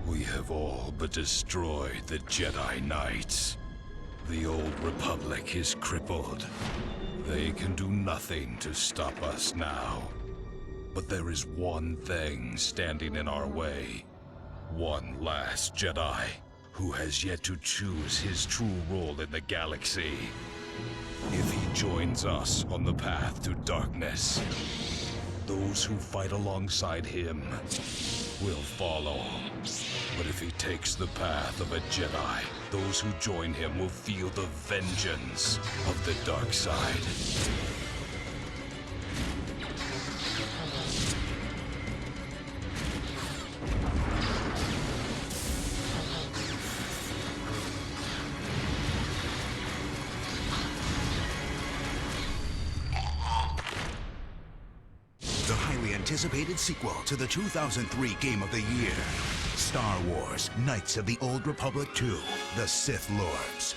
We have all but destroyed the Jedi Knights. The old Republic is crippled. They can do nothing to stop us now. But there is one thing standing in our way. One last Jedi who has yet to choose his true role in the galaxy. If he joins us on the path to darkness, those who fight alongside him will follow. But if he takes the path of a Jedi, those who join him will feel the vengeance of the dark side. The highly anticipated sequel to the 2003 Game of the Year, Star Wars: Knights of the Old Republic 2, The Sith Lords.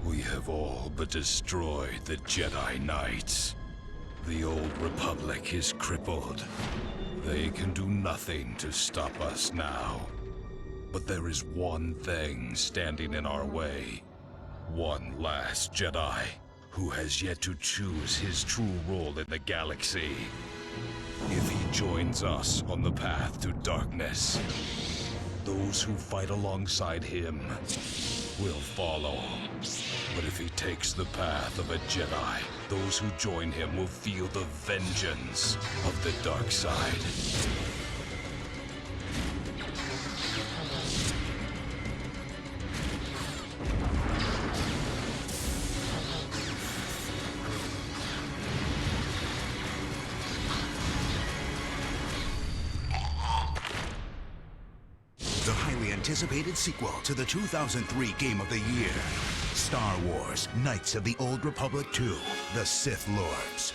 We have all but destroyed the Jedi Knights. The old Republic is crippled. They can do nothing to stop us now. But there is one thing standing in our way. One last Jedi who has yet to choose his true role in the galaxy. If he joins us on the path to darkness, those who fight alongside him will follow. But if he takes the path of a Jedi, those who join him will feel the vengeance of the dark side. The highly anticipated sequel to the 2003 Game of the Year, Star Wars: Knights of the Old Republic 2, The Sith Lords.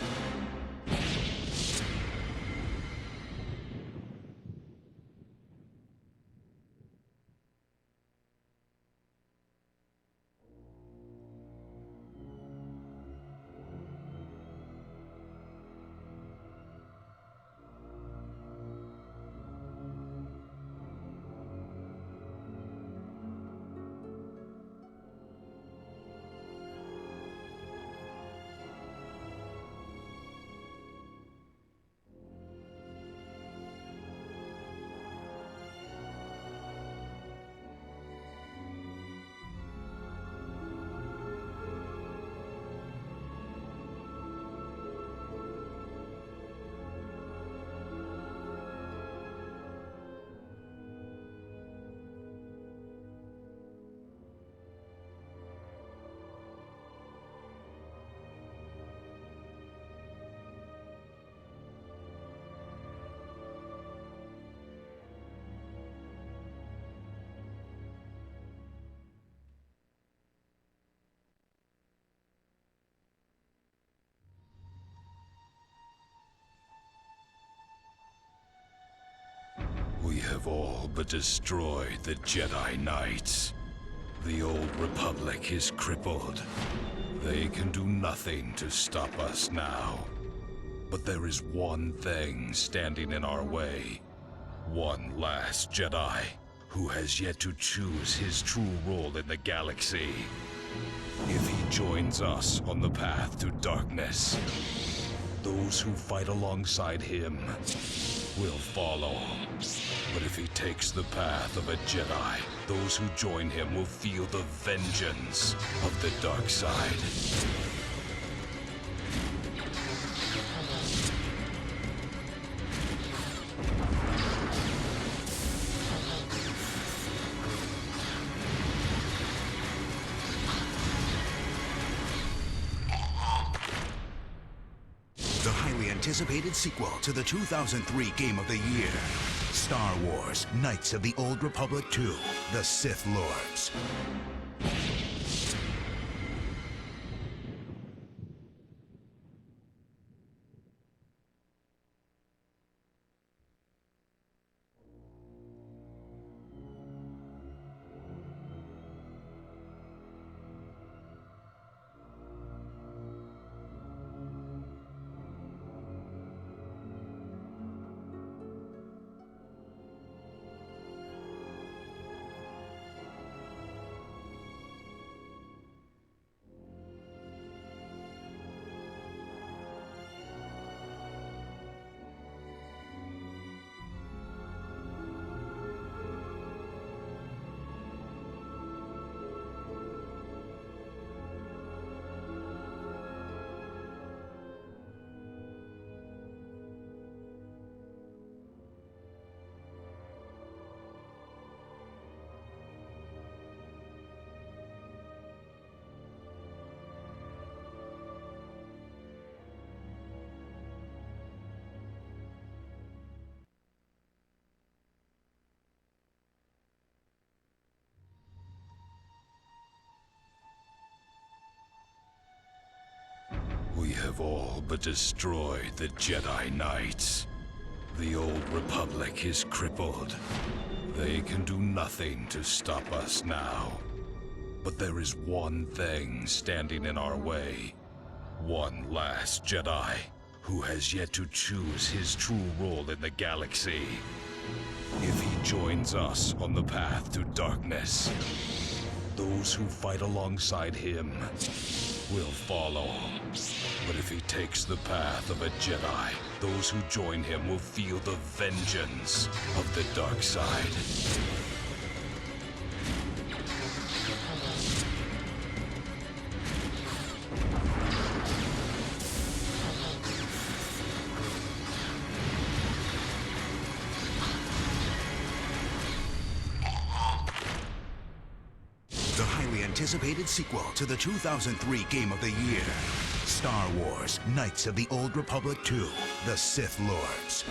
have all but destroyed the Jedi Knights. The old Republic is crippled. They can do nothing to stop us now. But there is one thing standing in our way. One last Jedi who has yet to choose his true role in the galaxy. If he joins us on the path to darkness, those who fight alongside him will follow. But if he takes the path of a Jedi, those who join him will feel the vengeance of the dark side. The highly anticipated sequel to the 2003 Game of the Year, Star Wars: Knights of the Old Republic 2, The Sith Lords. We have all but destroyed the Jedi Knights. The old Republic is crippled. They can do nothing to stop us now. But there is one thing standing in our way. One last Jedi who has yet to choose his true role in the galaxy. If he joins us on the path to darkness, those who fight alongside him will follow. But if he takes the path of a Jedi, those who join him will feel the vengeance of the dark side. The highly anticipated sequel to the 2003 Game of the Year, Star Wars: Knights of the Old Republic 2, The Sith Lords.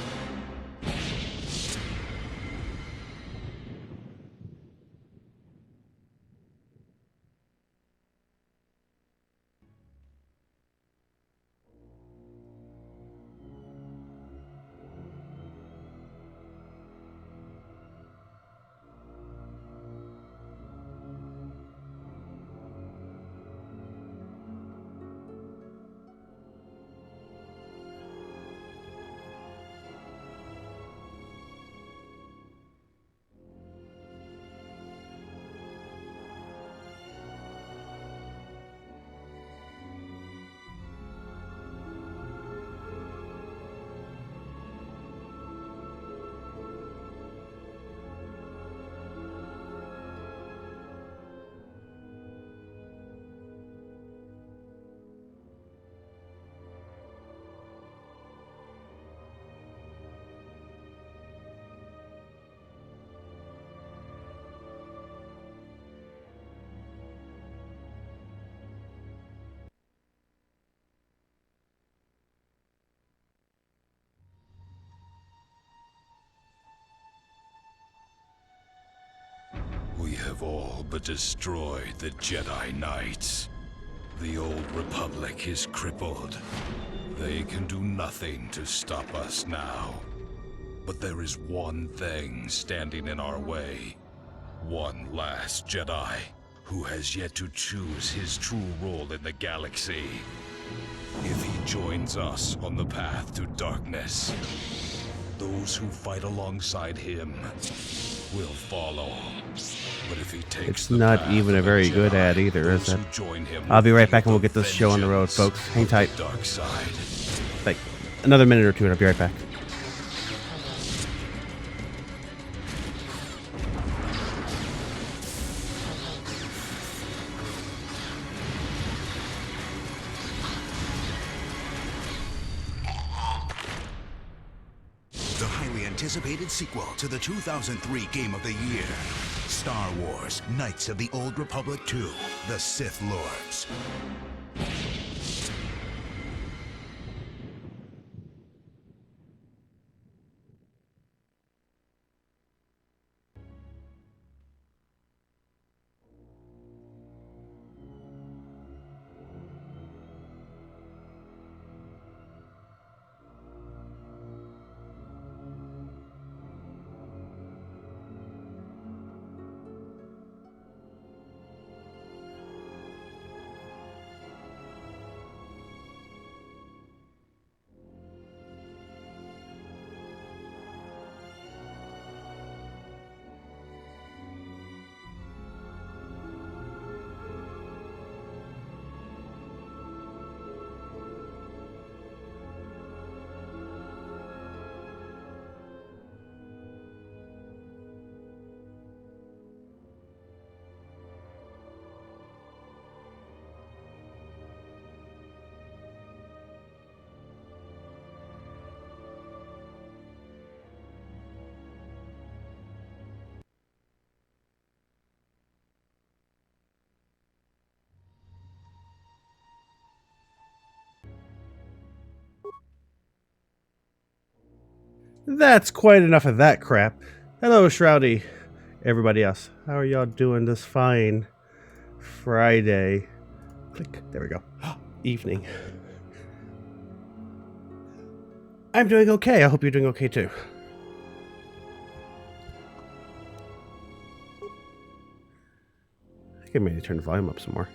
We have all but destroyed the Jedi Knights. The old Republic is crippled. They can do nothing to stop us now. But there is one thing standing in our way. One last Jedi who has yet to choose his true role in the galaxy. If he joins us on the path to darkness, those who fight alongside him will follow. But if he takes It's not even a very good ad either, is it? I'll be right back and we'll get this show on the road, folks. Hang tight. Dark side. Like another minute or two and I'll be right back. The highly anticipated sequel to the 2003 Game of the Year, Star Wars: Knights of the Old Republic 2, The Sith Lords. That's quite enough of that crap. Hello, Shroudy. Everybody else. How are y'all doing this fine Friday? Click. There we go. Evening. I'm doing okay. I hope you're doing okay too. I think I may turn the volume up some more.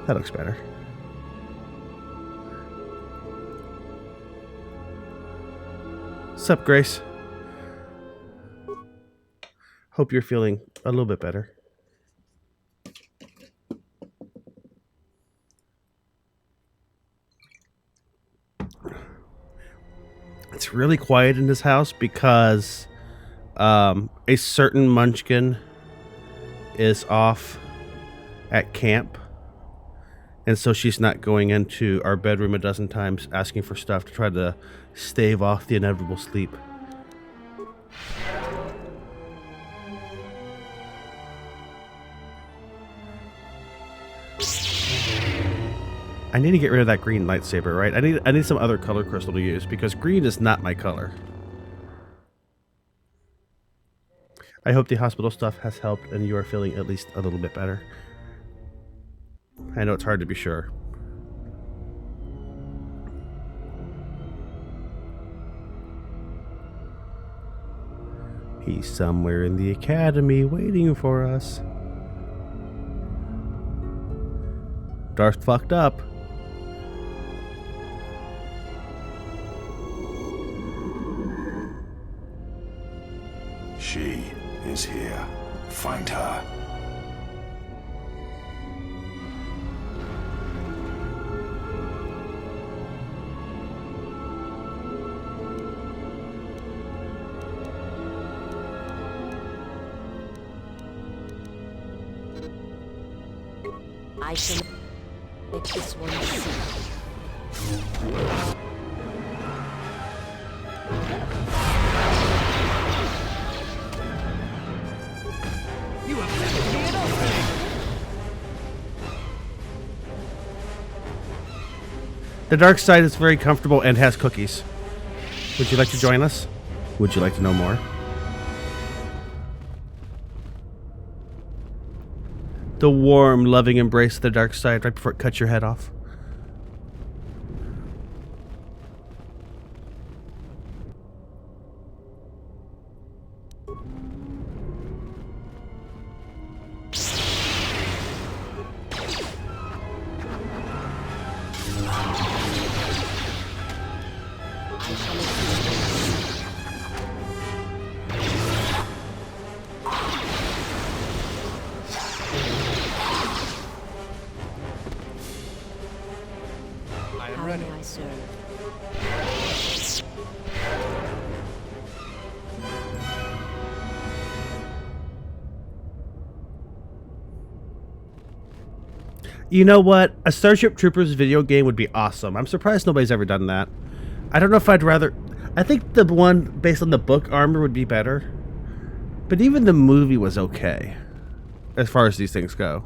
That looks better. Sup, Grace? Hope you're feeling a little bit better. It's really quiet in this house because a certain munchkin is off at camp. And so she's not going into our bedroom a dozen times asking for stuff to try to stave off the inevitable sleep. I need to get rid of that green lightsaber, right? I need some other color crystal to use because green is not my color. I hope the hospital stuff has helped and you are feeling at least a little bit better. I know it's hard to be sure. He's somewhere in the academy waiting for us. Darth fucked up. She is here. Find her. I shall make this one see. You have never seen anything! The dark side is very comfortable and has cookies. Would you like to join us? Would you like to know more? The warm, loving embrace of the dark side right before it cuts your head off. I am How ready. may I serve? You know what? A Starship Troopers video game would be awesome. I'm surprised nobody's ever done that. I don't know if I'd rather... I think the one based on the book Armor would be better. But even the movie was okay. As far as these things go.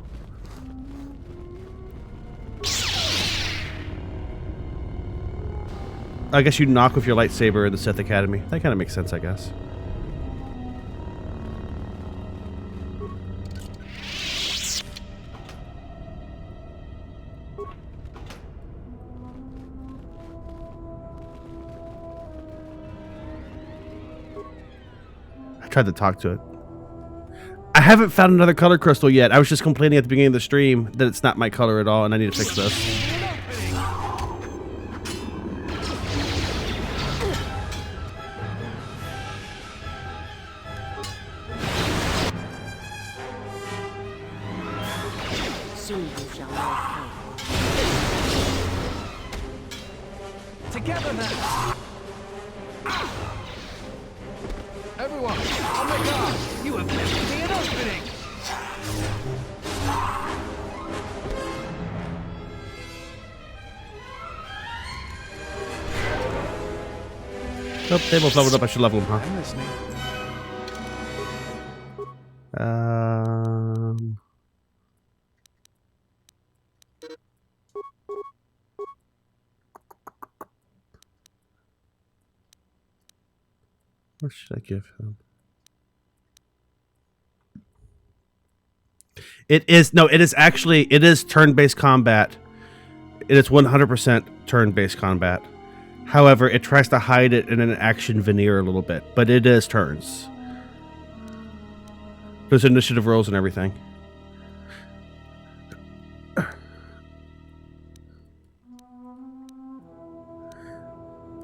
I guess you knock with your lightsaber in the Sith Academy. That kind of makes sense, I guess. I tried to talk to it. I haven't found another color crystal yet. I was just complaining at the beginning of the stream that it's not my color at all, and I need to fix this. Soon you shall know pain. Together now. Everyone, on my guard. You have given me an opening. Nope, they both leveled up. I should level them, huh? I'm listening. What should I give him? It is turn-based combat. It is 100% turn-based combat. However, it tries to hide it in an action veneer a little bit, but it is turns. There's initiative rolls and everything.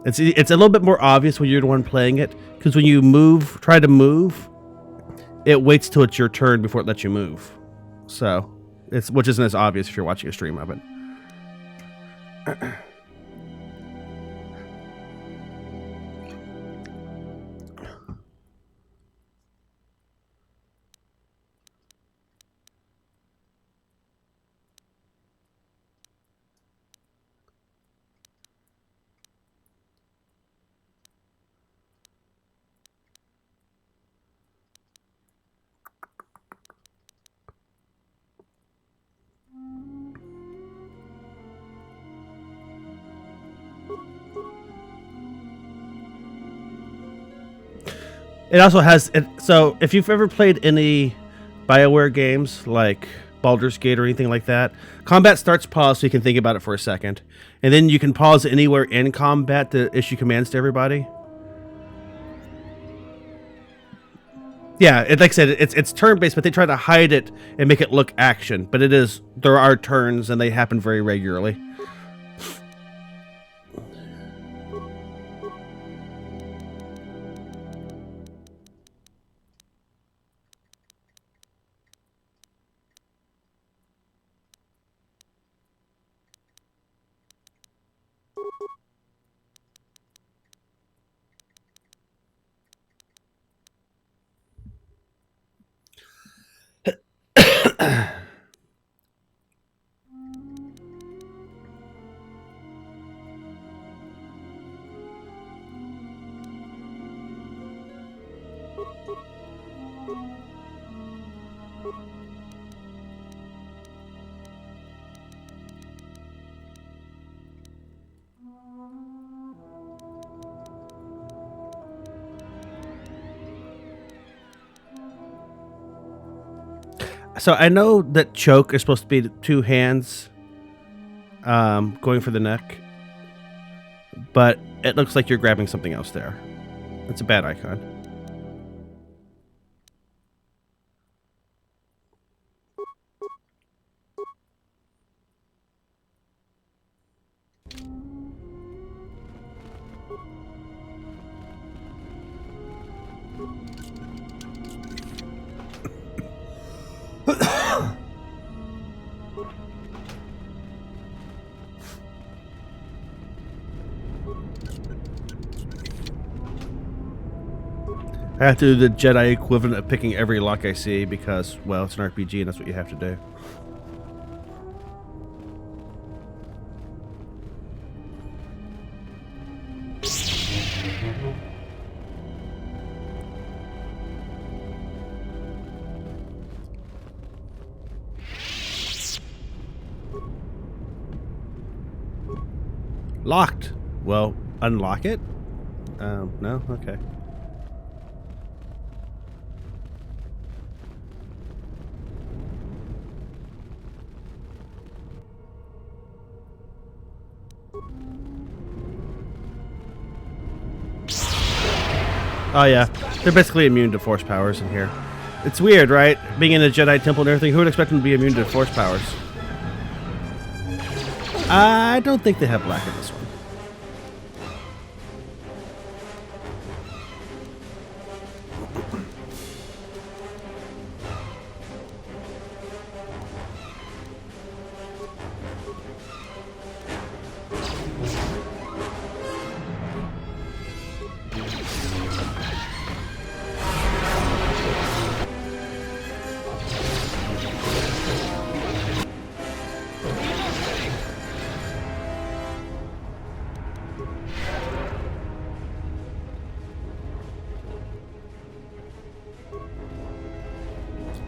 It's a little bit more obvious when you're the one playing it, because when you try to move, it waits till it's your turn before it lets you move. So, which isn't as obvious if you're watching a stream of it. It also has so if you've ever played any BioWare games like Baldur's Gate or anything like that, combat starts paused so you can think about it for a second, and then you can pause anywhere in combat to issue commands to everybody. Yeah, like I said, it's turn-based, but they try to hide it and make it look action. But there are turns, and they happen very regularly. So I know that choke is supposed to be 2 hands going for the neck, but it looks like you're grabbing something else there. It's a bad icon. I have to do the Jedi equivalent of picking every lock I see because, well, it's an RPG and that's what you have to do. Locked. Well, unlock it? No? Okay. Oh yeah, they're basically immune to force powers in here. It's weird, right? Being in a Jedi temple and everything, who would expect them to be immune to force powers? I don't think they have black in this one.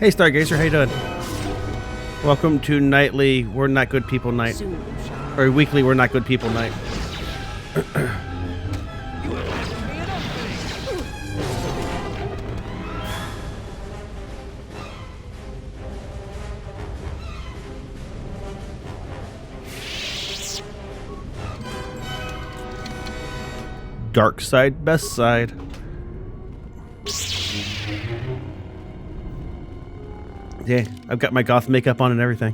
Hey Stargazer, how you doing? Welcome to nightly We're Not Good People night. Soon you shall Or weekly We're Not Good People night. Dark side, best side. Yeah, I've got my goth makeup on and everything.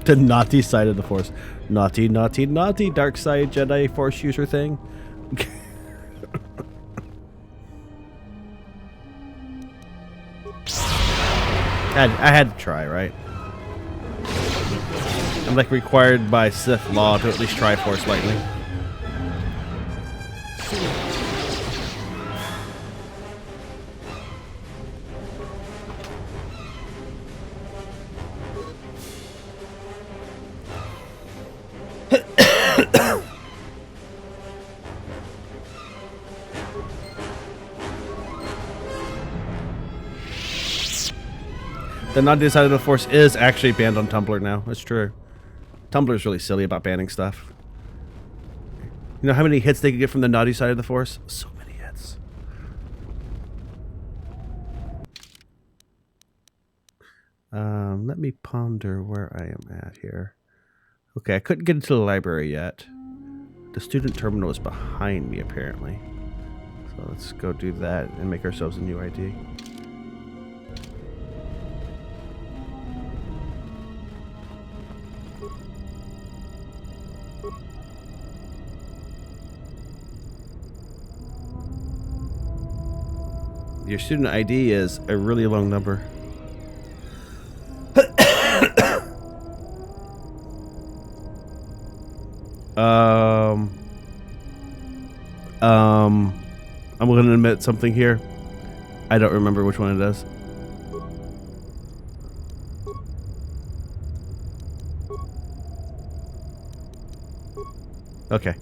The naughty side of the Force. Naughty, naughty, naughty dark side Jedi Force user thing. I had to try, right? I'm like required by Sith law to at least try Force lightning. The naughty side of the Force is actually banned on Tumblr now. That's true. Tumblr's really silly about banning stuff. You know how many hits they could get from the naughty side of the Force? So many hits. Let me ponder where I am at here. Okay, I couldn't get into the library yet. The student terminal is behind me, apparently. So let's go do that and make ourselves a new ID. Your student ID is a really long number. I'm going to admit something here. I don't remember which one it is. Okay.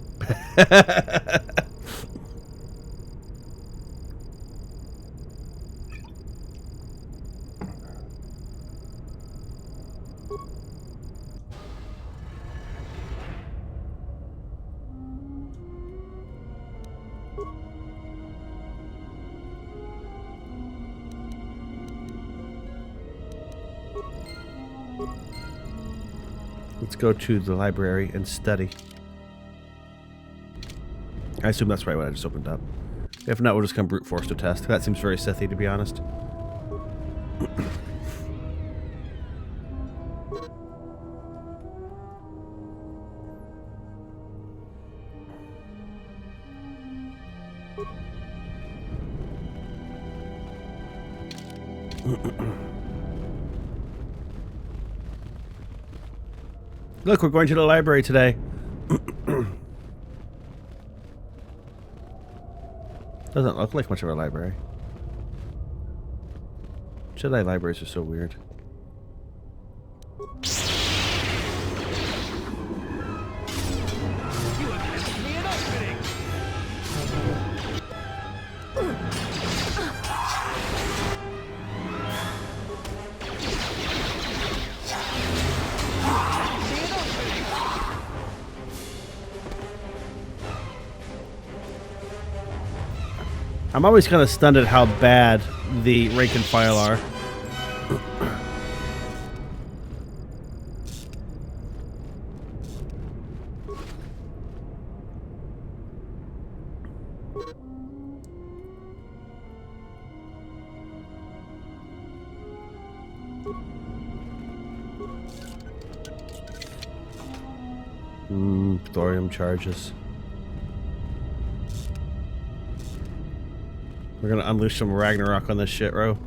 Let's go to the library and study. I assume that's right what I just opened up. If not, we'll just come brute force to test. That seems very Sithy, to be honest. Look, we're going to the library today. Doesn't look like much of a library. Jedi libraries are so weird. You have missed me an opening! I'm always kind of stunned at how bad the rank and file are. Thorium charges. We're gonna unleash some Ragnarok on this shit, bro.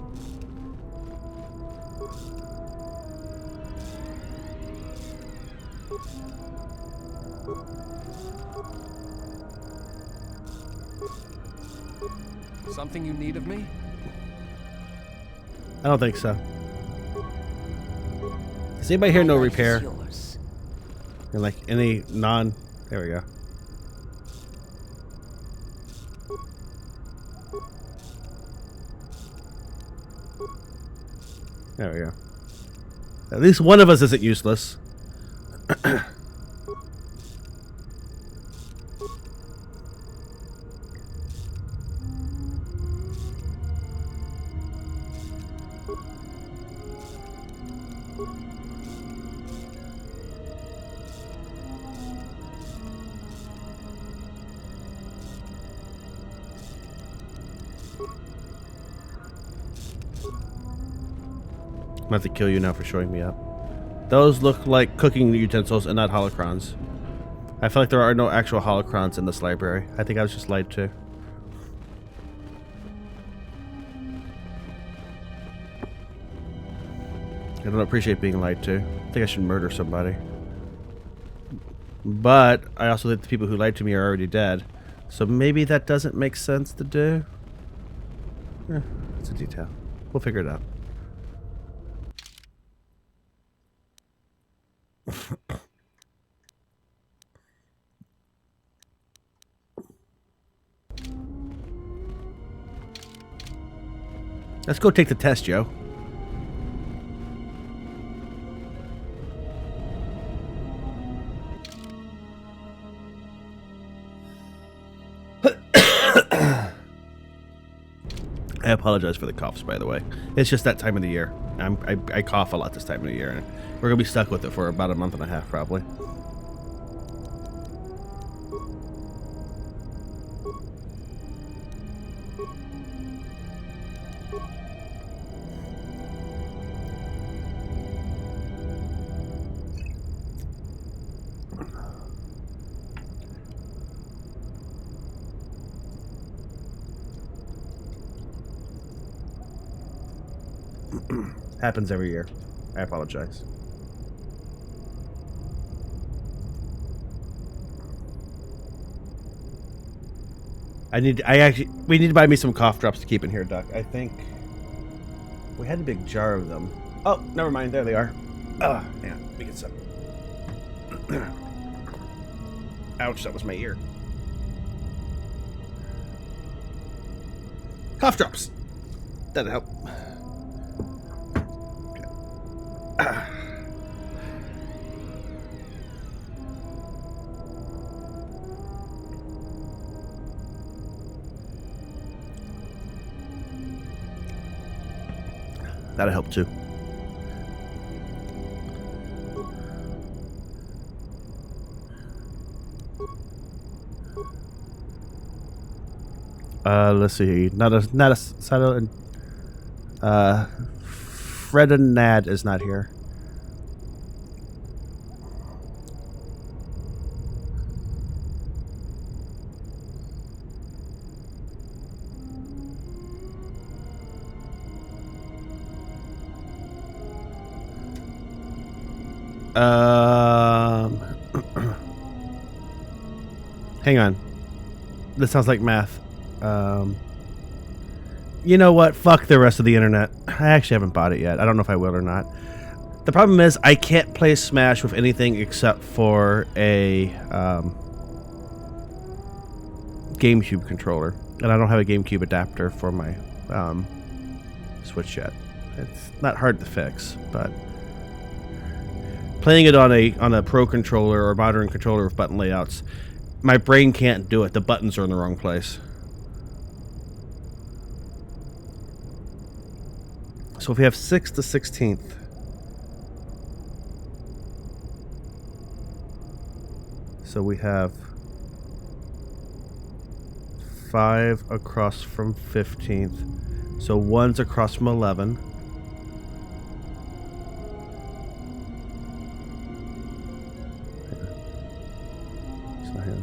Something you need of me? I don't think so. Does anybody here know repair? Yours. Or like any non... There we go. There we go. At least one of us isn't useless. I'm gonna have to kill you now for showing me up. Those look like cooking utensils and not holocrons. I feel like there are no actual holocrons in this library. I think I was just lied to. I don't appreciate being lied to. I think I should murder somebody. But I also think the people who lied to me are already dead. So maybe that doesn't make sense to do. It's a detail. We'll figure it out. Let's go take the test, Joe. I apologize for the coughs, by the way. It's just that time of the year. I cough a lot this time of the year, and we're gonna be stuck with it for about a month and a half, probably. Happens every year. I apologize. We need to buy me some cough drops to keep in here, Duck. I think we had a big jar of them. Oh, never mind. There they are. Oh, yeah. Let me get some. Ouch, that was my ear. Cough drops. That'll help. That'll help too. Let's see. Not a Sato. Fred and Nad is not here. Hang on. This sounds like math. You know what? Fuck the rest of the internet. I actually haven't bought it yet. I don't know if I will or not. The problem is I can't play Smash with anything except for a GameCube controller, and I don't have a GameCube adapter for my Switch yet. It's not hard to fix, but playing it on a Pro controller or modern controller with button layouts, my brain can't do it. The buttons are in the wrong place. So if we have 6th to 16th, so we have 5 across from 15th, so 1's across from 11. So here,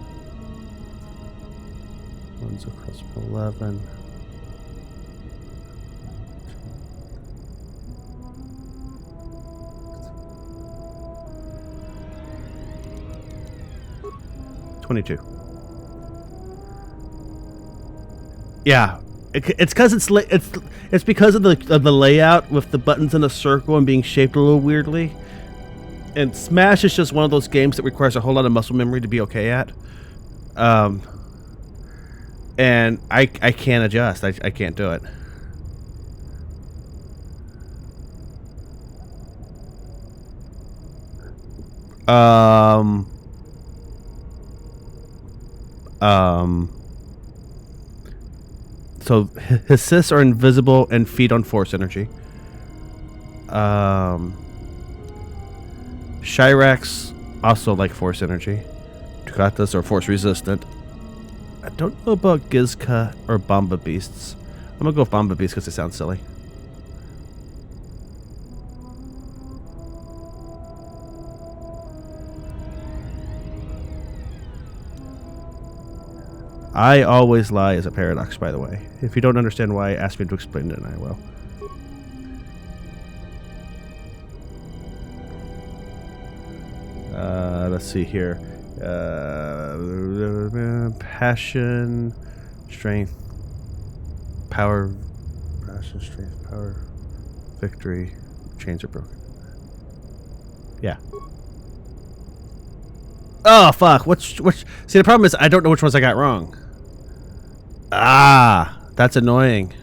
1's across from 11. Yeah, it's because it's because of the layout with the buttons in a circle and being shaped a little weirdly. And Smash is just one of those games that requires a whole lot of muscle memory to be okay at. And I can't adjust. I can't do it. So his assists are invisible and feed on force energy. Shiraks also like force energy. Dukatas are force resistant. I don't know about Gizka or Bomba Beasts. I'm gonna go with Bomba Beasts because they sound silly. I always lie is a paradox, by the way. If you don't understand why, ask me to explain it and I will. Let's see here. Passion, strength, power, passion, strength, power, victory, chains are broken. Yeah. Oh, fuck. Which? See, the problem is I don't know which ones I got wrong. Ah, that's annoying.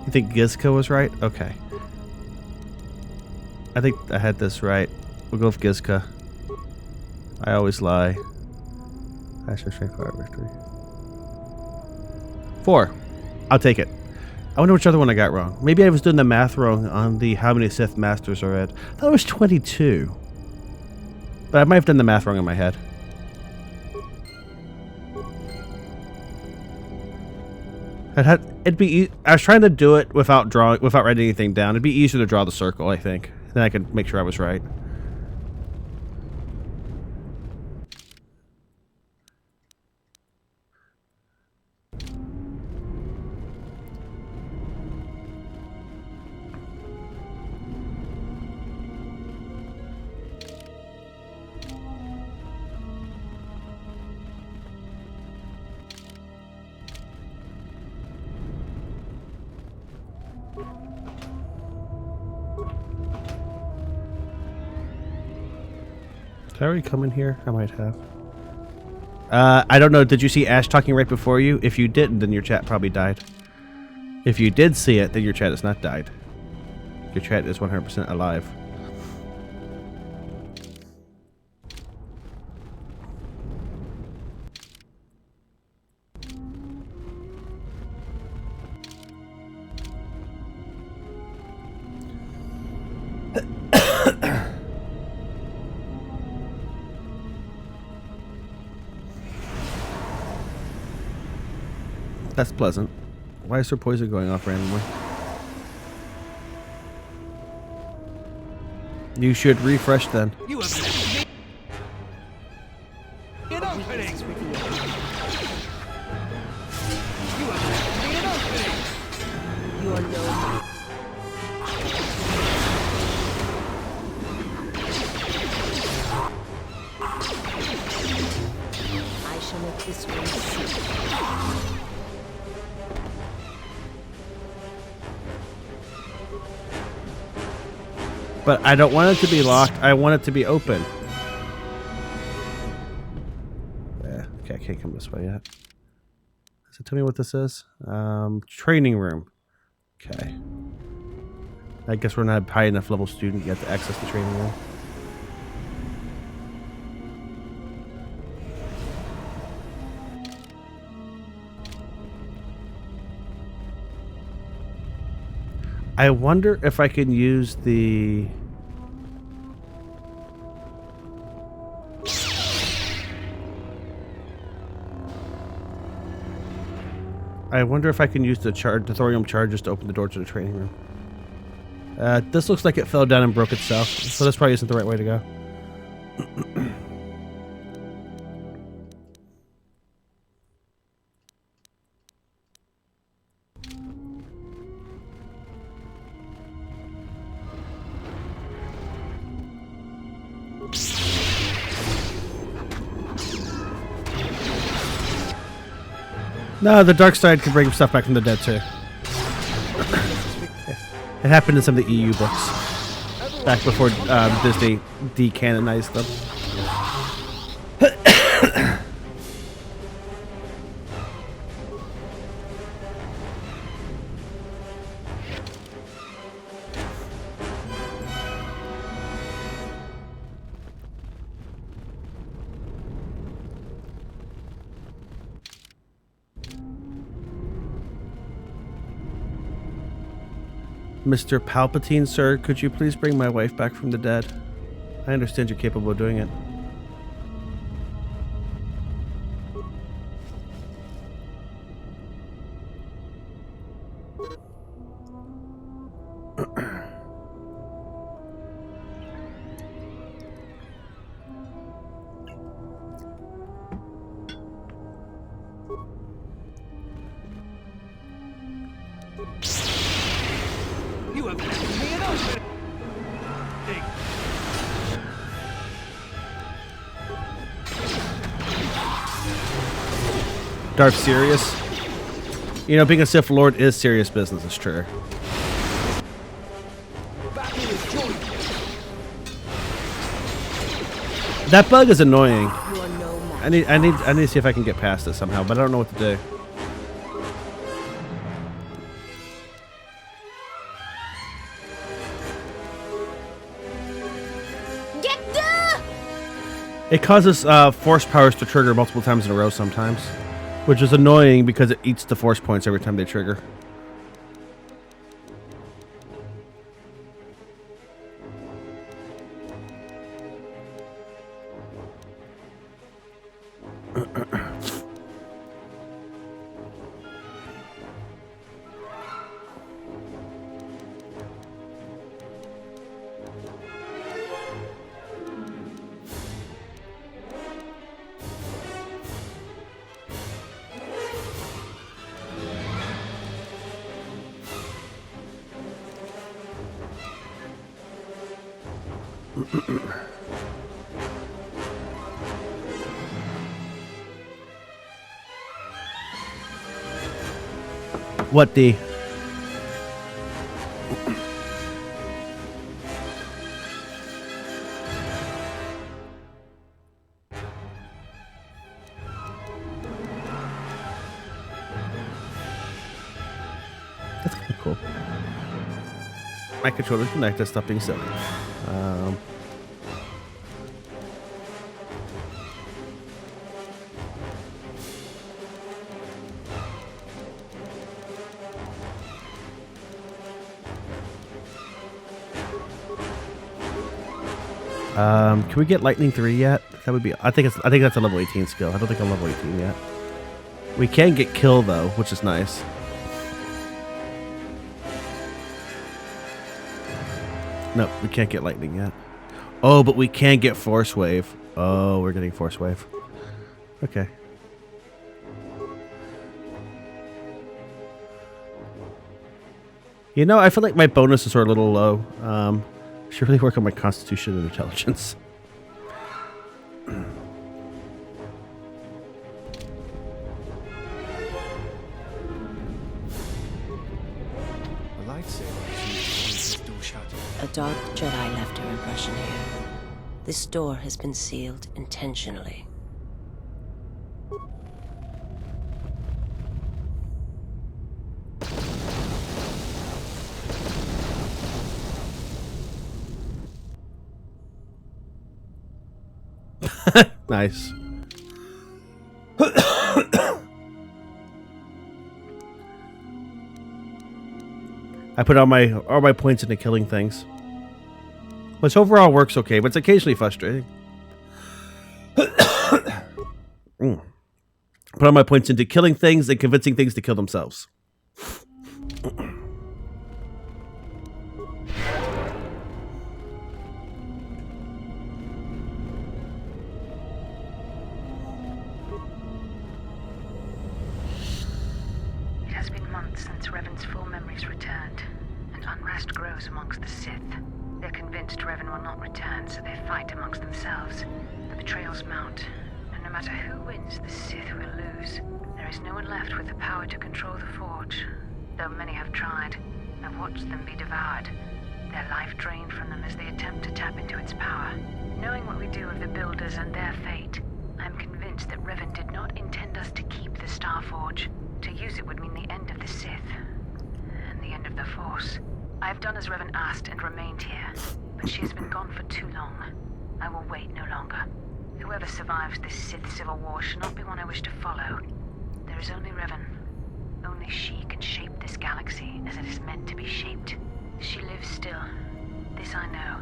You think Gizka was right? Okay. I think I had this right. We'll go with Gizka. I always lie. Passion, strength, power, victory. 4. I'll take it. I wonder which other one I got wrong. Maybe I was doing the math wrong on the how many Sith Masters are at. I thought it was 22. But I might have done the math wrong in my head. I was trying to do it without writing anything down. It'd be easier to draw the circle, I think. Then I could make sure I was right. Did I already come in here? I might have. I don't know. Did you see Ash talking right before you? If you didn't, then your chat probably died. If you did see it, then your chat has not died. Your chat is 100% alive. That's pleasant. Why is her poison going off randomly? You should refresh then. You have left me an opening. Weakness revealed. You have left me an opening. You are no match. I shall make this one cease. But I don't want it to be locked. I want it to be open. Yeah, okay, I can't come this way yet. Does it tell me what this is? Training room. Okay. I guess we're not a high enough level student yet to access the training room. I wonder if I can use the... I wonder if I can use the thorium charges to open the door to the training room. This looks like it fell down and broke itself, so this probably isn't the right way to go. No, the dark side can bring stuff back from the dead too. It happened in some of the EU books back before Disney decanonized them. Mr. Palpatine, sir, could you please bring my wife back from the dead? I understand you're capable of doing it. You have left me an opening. Darth serious? You know, being a Sith Lord is serious business, it's true. Battle is joined. That bug is annoying. You are no match. I need to see if I can get past it somehow, but I don't know what to do. It causes force powers to trigger multiple times in a row sometimes, which is annoying because it eats the force points every time they trigger. What the? That's kind of cool. My controller's connected. Stop being silly. Can we get Lightning 3 yet? That would be. I think that's a level 18 skill. I don't think I'm level 18 yet. We can get Kill though, which is nice. No, we can't get Lightning yet. Oh, but we can get Force Wave. Oh, we're getting Force Wave. Okay. You know, I feel like my bonuses are a little low. I should really work on my Constitution and Intelligence. A lightsaber. Door shut. A dark Jedi left her impression here. This door has been sealed intentionally. Nice. I put all my points into killing things, which overall works okay, but it's occasionally frustrating. Put all my points into killing things and convincing things to kill themselves. It has been months since Revan's full memories returned, and unrest grows amongst the Sith. They're convinced Revan will not return, so they fight amongst themselves. The betrayals mount, and no matter who wins, the Sith will lose. There is no one left with the power to control the Forge. Though many have tried, I've watched them be devoured, their life drained from them as they attempt to tap into its power. Knowing what we do of the Builders and their fate, I'm convinced that Revan did not intend us to keep the Star Forge. To use it would mean the end of the Sith, and the end of the Force. I have done as Revan asked and remained here, but she has been gone for too long. I will wait no longer. Whoever survives this Sith civil war should not be one I wish to follow. There is only Revan. Only she can shape this galaxy as it is meant to be shaped. She lives still. This I know.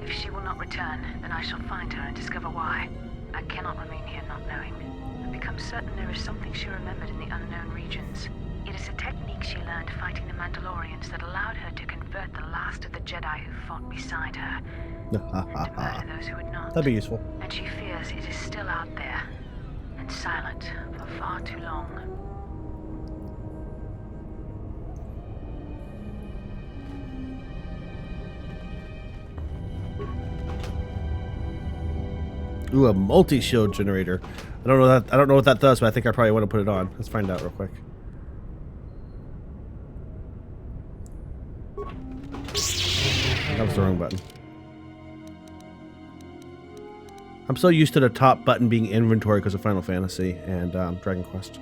If she will not return, then I shall find her and discover why. I cannot remain here not knowing. I've become certain there is something she remembered in the unknown regions. It is a technique she learned fighting the Mandalorians that allowed her to convert the last of the Jedi who fought beside her, and to murder those who had not. That'd be useful. And she fears it is still out there, and silent for far too long. Ooh, a multi-shield generator. I don't know what that does, but I think I probably want to put it on. Let's find out real quick. That was the wrong button. I'm so used to the top button being inventory because of Final Fantasy and Dragon Quest.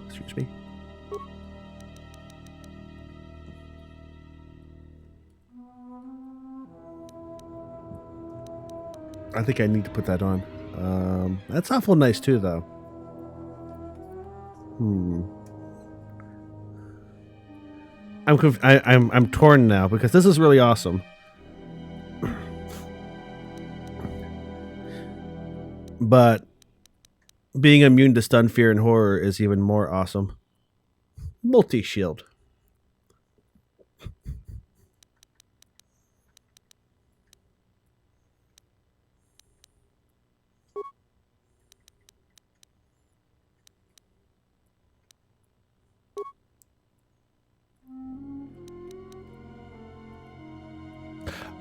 Excuse me. I think I need to put that on. That's awful nice too, though. I'm torn now because this is really awesome. But being immune to stun, fear, and horror is even more awesome. Multi-shield.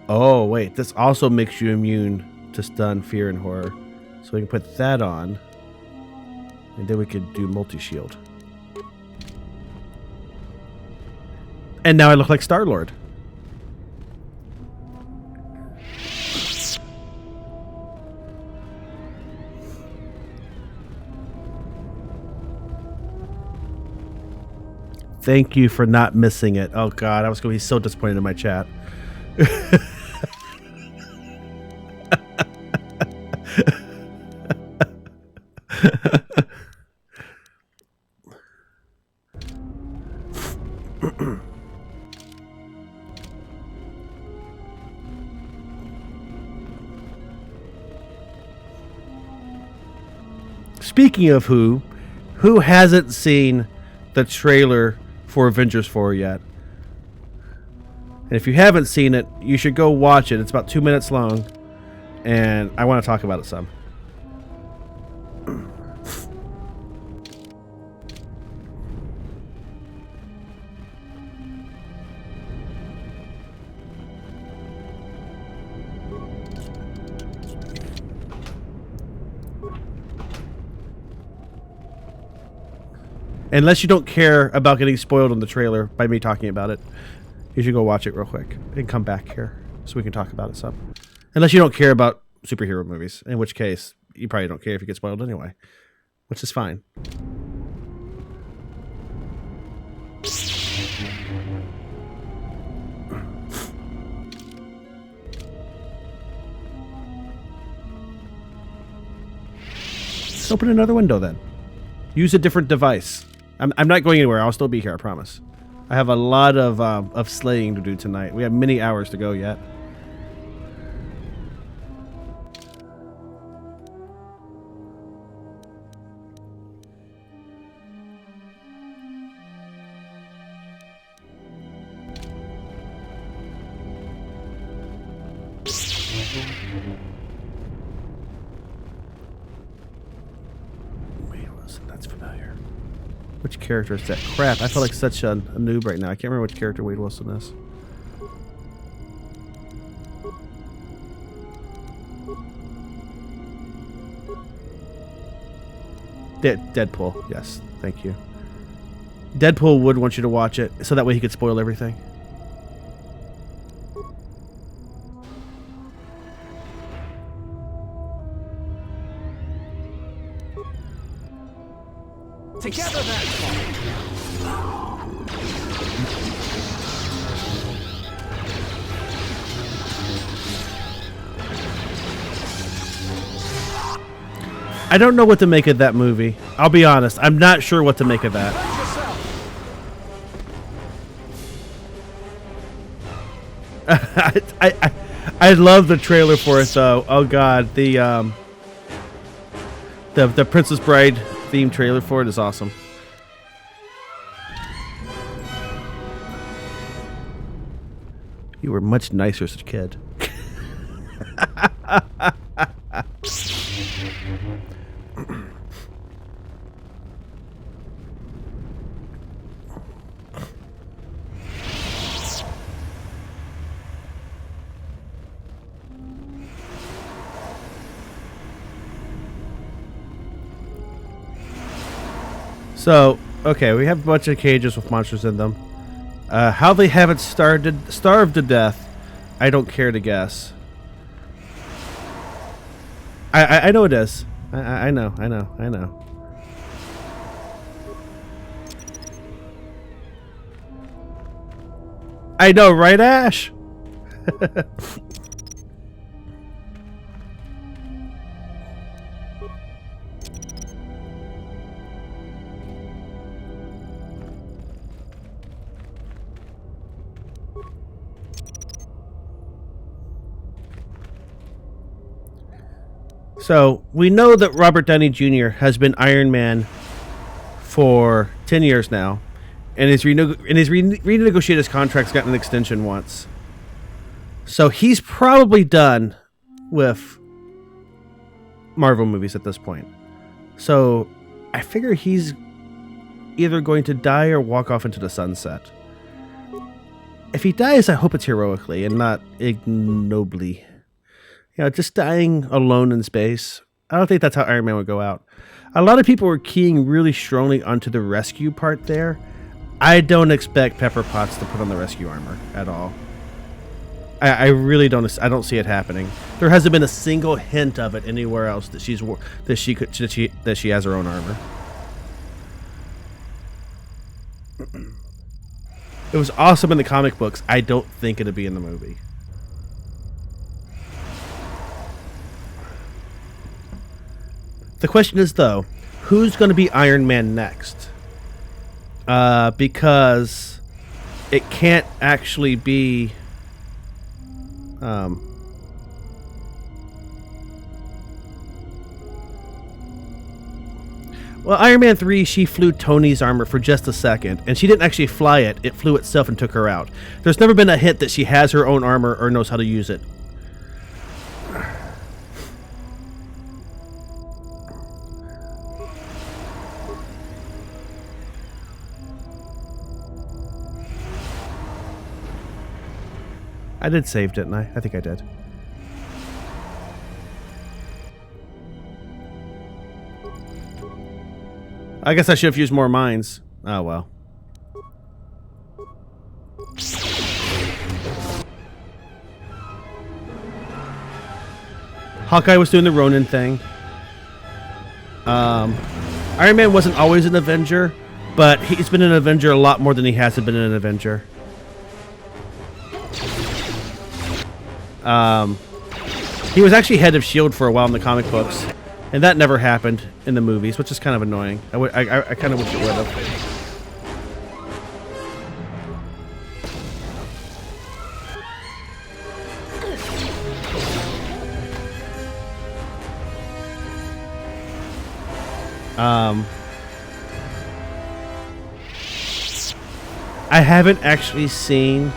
Oh, wait. This also makes you immune to stun, fear, and horror. So we can put that on. And then we could do multi-shield. And now I look like Star-Lord. Thank you for not missing it. Oh, God. I was going to be so disappointed in my chat. speaking of who hasn't seen the trailer for Avengers 4 yet? And if you haven't seen it, you should go watch it. It's about 2 minutes long, and I want to talk about it some. Unless you don't care about getting spoiled in the trailer by me talking about it, you should go watch it real quick and come back here so we can talk about it some. Unless you don't care about superhero movies, in which case you probably don't care if you get spoiled anyway, which is fine. Let's open another window then. Use a different device. I'm not going anywhere. I'll still be here, I promise. I have a lot of slaying to do tonight. We have many hours to go yet. That's familiar. Which character is that? Crap, I feel like such a noob right now. I can't remember which character Wade Wilson is. Deadpool, yes, thank you. Deadpool would want you to watch it, so that way he could spoil everything. Together then! I don't know what to make of that movie. I'll be honest. I'm not sure what to make of that. I love the trailer for it though. Oh god, the Princess Bride theme trailer for it is awesome. You were much nicer as a kid. So, okay, we have a bunch of cages with monsters in them. How they haven't starved to death, I don't care to guess. I know it is. I know. I know, right, Ash? So, we know that Robert Downey Jr. has been Iron Man for 10 years now, and his renegotiated his contract's gotten an extension once. So, he's probably done with Marvel movies at this point. So, I figure he's either going to die or walk off into the sunset. If he dies, I hope it's heroically and not ignobly. You know, just dying alone in space. I don't think that's how Iron Man would go out. A lot of people were keying really strongly onto the rescue part there. I don't expect Pepper Potts to put on the rescue armor at all. I really don't. I don't see it happening. There hasn't been a single hint of it anywhere else that she has her own armor. It was awesome in the comic books. I don't think it'll be in the movie. The question is, though, who's going to be Iron Man next? Because it can't actually be... Well, Iron Man 3, she flew Tony's armor for just a second, and she didn't actually fly it. It flew itself and took her out. There's never been a hint that she has her own armor or knows how to use it. I did save, didn't I? I think I did. I guess I should have used more mines. Oh, well. Hawkeye was doing the Ronin thing. Iron Man wasn't always an Avenger, but he's been an Avenger a lot more than he hasn't been an Avenger. He was actually head of S.H.I.E.L.D. for a while in the comic books. And that never happened in the movies, which is kind of annoying. I kind of wish it would have. I haven't actually seen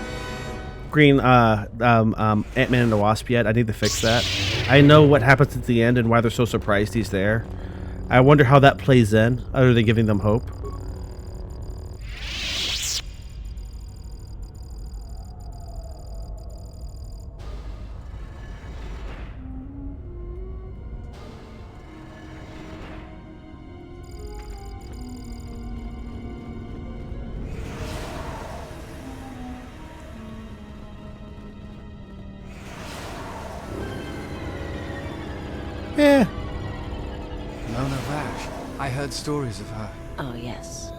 Ant-Man and the Wasp yet. I need to fix that. I know what happens at the end and why they're so surprised he's there. I wonder how that plays in, other than giving them hope. Eh. Nona Vash. I heard stories of her. Oh, yes.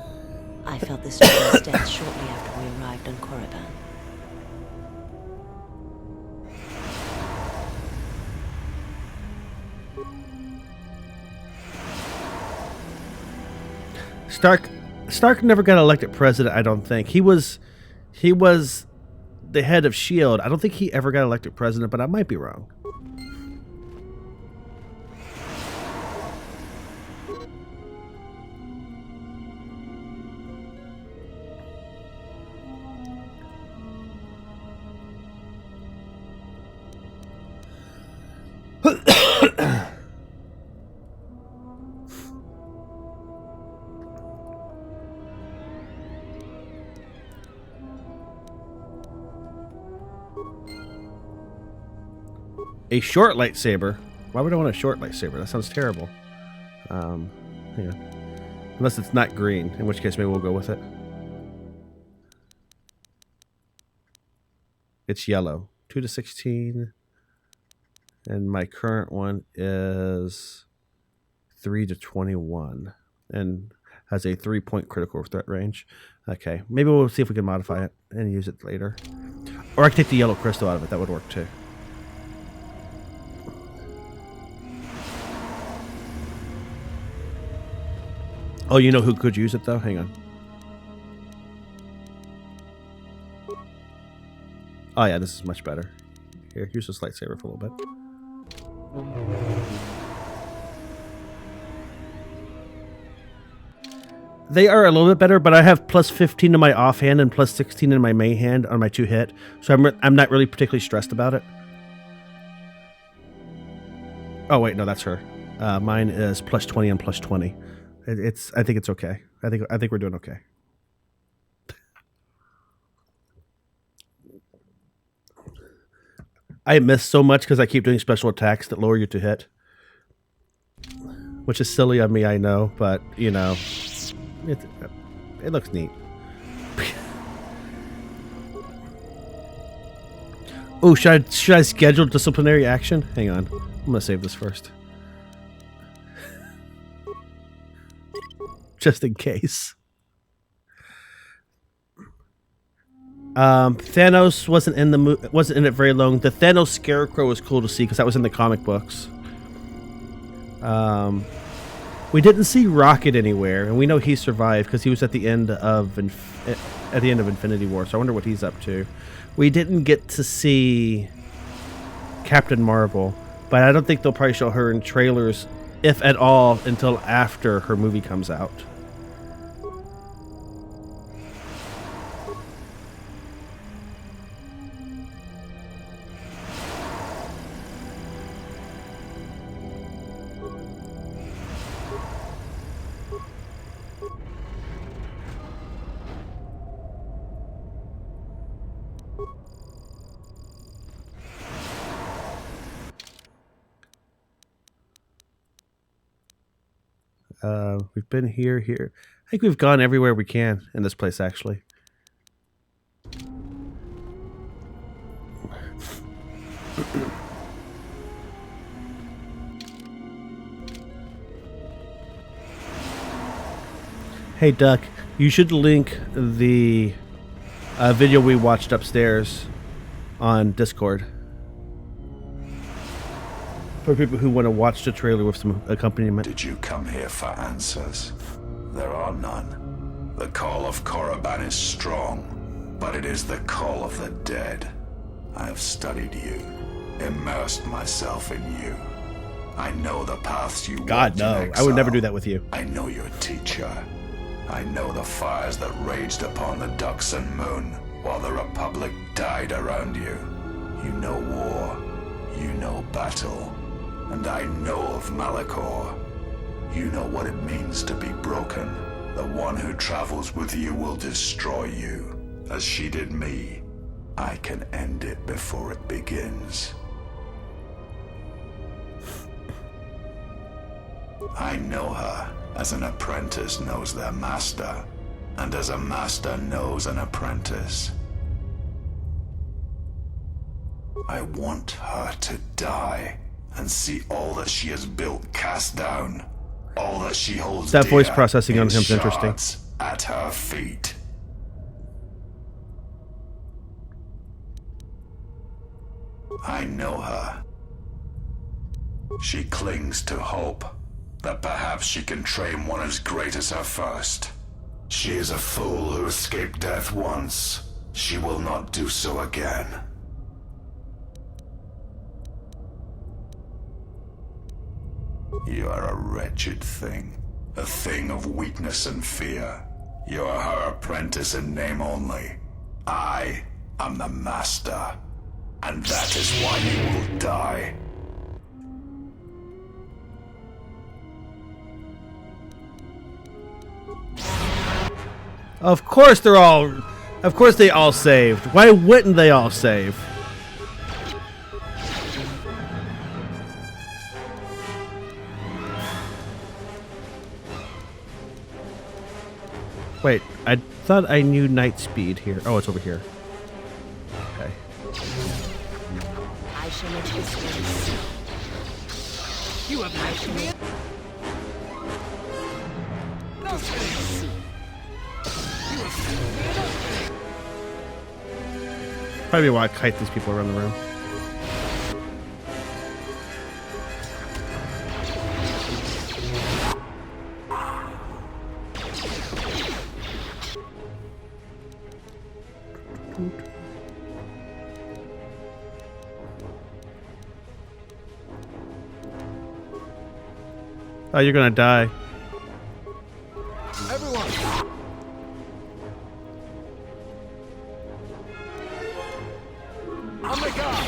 I felt this woman's death shortly after we arrived on Korriban. Stark never got elected president, I don't think. He was the head of S.H.I.E.L.D. I don't think he ever got elected president, but I might be wrong. A short lightsaber? Why would I want a short lightsaber? That sounds terrible. Hang on. Unless it's not green, in which case maybe we'll go with it. It's yellow. 2 to 16. And my current one is 3 to 21. And has a 3-point critical threat range. Okay. Maybe we'll see if we can modify it and use it later. Or I can take the yellow crystal out of it. That would work too. Oh, you know who could use it, though? Hang on. Oh, yeah, this is much better. Here, use this lightsaber for a little bit. They are a little bit better, but I have plus 15 in my offhand and plus 16 in my main hand on my 2-hit, so I'm not really particularly stressed about it. Oh, wait, no, that's her. Mine is plus 20 and plus 20. I think it's okay. I think we're doing okay. I miss so much because I keep doing special attacks that lower you to hit, which is silly of me, I know, but you know, it looks neat. Oh, should I schedule disciplinary action? Hang on, I'm gonna save this first. Just in case. Thanos wasn't in it very long. The Thanos Scarecrow was cool to see because that was in the comic books. We didn't see Rocket anywhere, and we know he survived because he was at the end of Infinity War. So I wonder what he's up to. We didn't get to see Captain Marvel, but I don't think they'll probably show her in trailers if at all, until after her movie comes out. We've been here. I think we've gone everywhere we can in this place, actually. Hey, Duck, you should link the video we watched upstairs on Discord. For people who want to watch the trailer with some accompaniment. Did you come here for answers? There are none. The call of Korriban is strong, but it is the call of the dead. I have studied you, immersed myself in you. I know the paths you God, walked in no. exile. I would never do that with you. I know your teacher. I know the fires that raged upon the Ducks and Moon while the Republic died around you. You know war. You know battle. And I know of Malakor. You know what it means to be broken. The one who travels with you will destroy you, as she did me. I can end it before it begins. I know her as an apprentice knows their master, and as a master knows an apprentice. I want her to die and see all that she has built cast down, all that she holds That voice dear processing on in him's interesting. shards at her feet. I know her. She clings to hope that perhaps she can train one as great as her first. She is a fool who escaped death once. She will not do so again. You are a wretched thing. A thing of weakness and fear. You are her apprentice in name only. I am the master. And that is why you will die. Of course they all saved. Why wouldn't they all save? Wait, I thought I knew night speed here. Oh, it's over here. Okay. I shall make this one. You have left me. No, Probably why I kite these people around the room. Oh, you're gonna die. Everyone. Oh my God.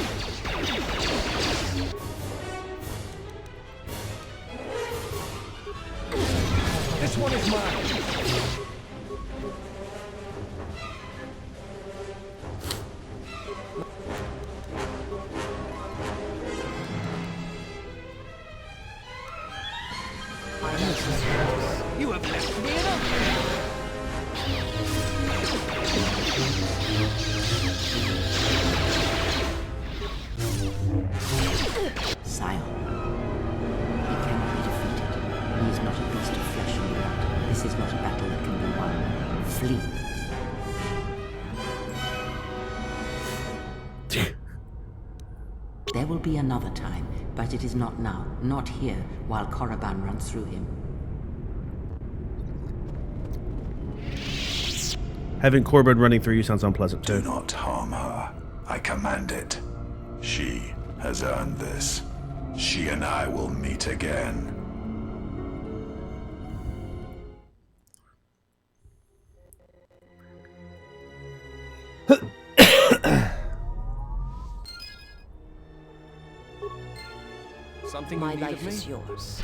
This one is mine. You have left me enough. Sire, he cannot be defeated. He is not a beast of flesh and blood. This is not a battle that can be won. Flee. There will be another time, but it is not now, not here, while Korriban runs through him. Having Korriban running through you sounds unpleasant Do too. not harm her. I command it. She has earned this. She and I will meet again. Something My you need life of me? is yours.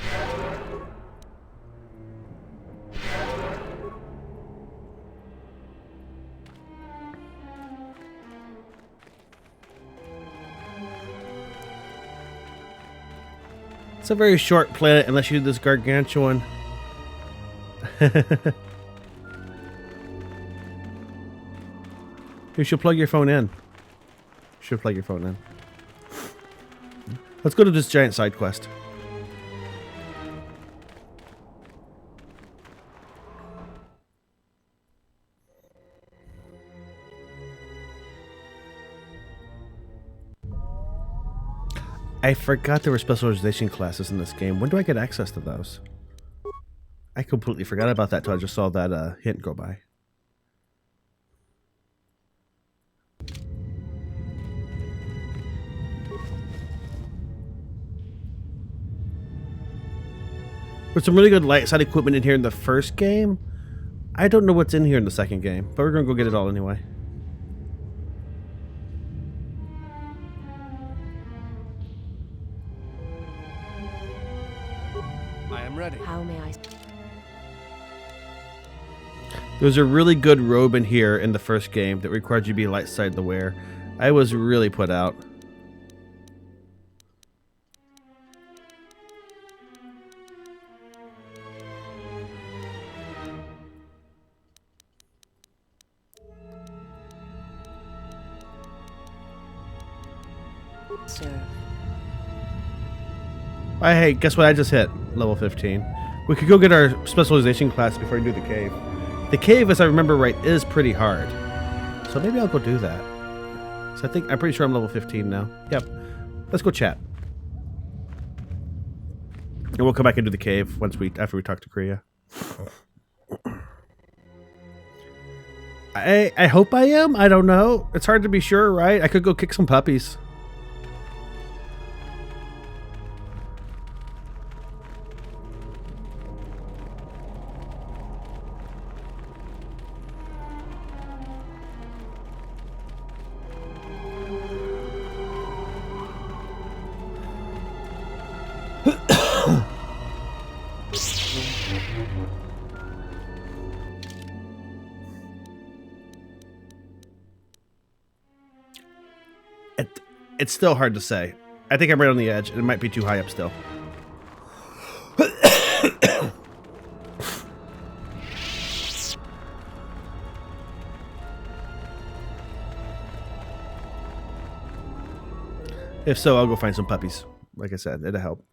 It's a very short planet unless you do this gargantuan. You should plug your phone in. Should plug your phone in. Let's go to this giant side quest. I forgot there were specialization classes in this game. When do I get access to those? I completely forgot about that till I just saw that hint go by. There's some really good light side equipment in here in the first game. I don't know what's in here in the second game, but we're gonna go get it all anyway. I am ready. How may I... There's a really good robe in here in the first game that required you to be light side to wear. I was really put out. Serve. Hey, guess what I just hit? Level 15. We could go get our specialization class before we do the cave. The cave, as I remember right, is pretty hard. So maybe I'll go do that. So I'm pretty sure I'm level 15 now. Yep. Let's go chat. And we'll come back and do the cave after we talk to Kriya. I hope I am. I don't know. It's hard to be sure, right? I could go kick some puppies. It's still hard to say. I think I'm right on the edge. It might be too high up still. If so, I'll go find some puppies. Like I said, it'll help.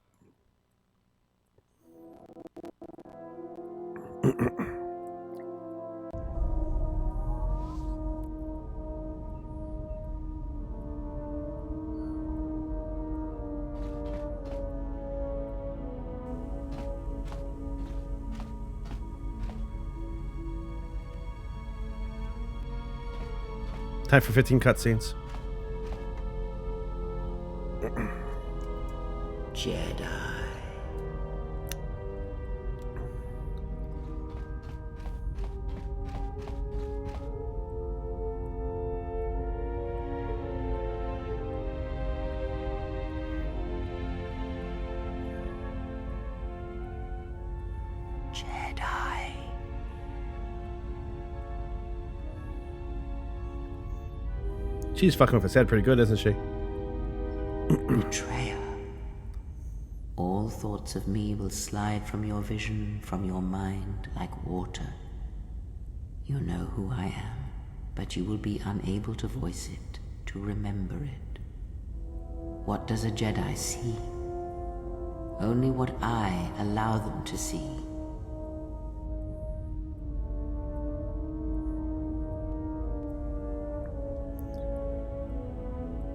Time for 15 cutscenes. Jedi. Jedi. She's fucking with his head pretty good, isn't she? Betrayer. All thoughts of me will slide from your vision, from your mind, like water. You know who I am, but you will be unable to voice it, to remember it. What does a Jedi see? Only what I allow them to see.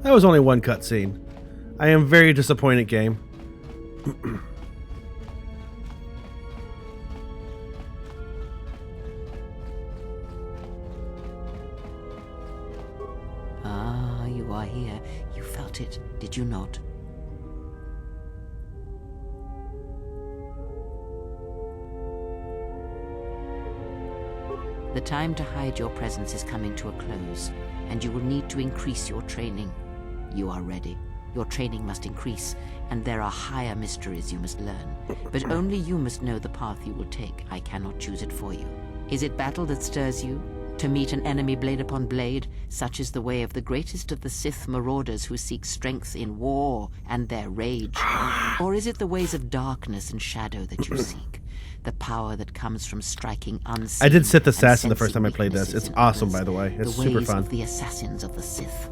That was only one cutscene. I am very disappointed, game. Ah, you are here. You felt it, did you not? The time to hide your presence is coming to a close, and you will need to increase your training. You are ready. Your training must increase, and there are higher mysteries you must learn. But only you must know the path you will take. I cannot choose it for you. Is it battle that stirs you? To meet an enemy blade upon blade? Such is the way of the greatest of the Sith marauders who seek strength in war and their rage. Or is it the ways of darkness and shadow that you seek? The power that comes from striking unseen. I did Sith Assassin the and first time I played this. sensing It's awesome, weaknesses by the way. It's the super ways fun. Of the assassins of the Sith.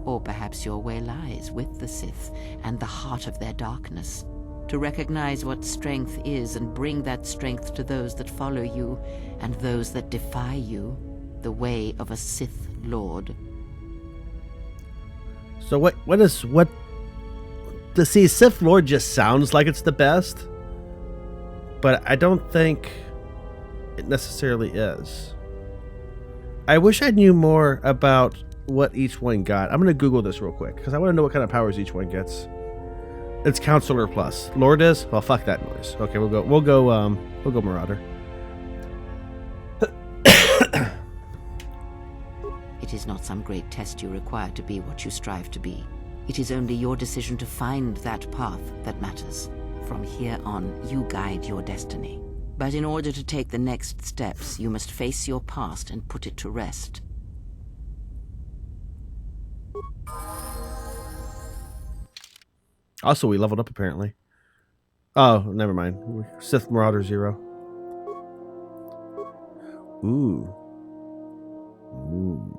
Or perhaps your way lies with the Sith and the heart of their darkness. To recognize what strength is and bring that strength to those that follow you and those that defy you. The way of a Sith Lord. So what to see Sith Lord just sounds like it's the best, but I don't think it necessarily is. I wish I knew more about what each one got. I'm gonna Google this real quick because I want to know what kind of powers each one gets. It's Counselor Plus. Lord is? Well, fuck that noise. Okay, we'll go Marauder. It is not some great test you require to be what you strive to be. It is only your decision to find that path that matters. From here on, you guide your destiny. But in order to take the next steps, you must face your past and put it to rest. Also, we leveled up apparently. Oh, never mind. Sith Marauder 0. Ooh. Ooh.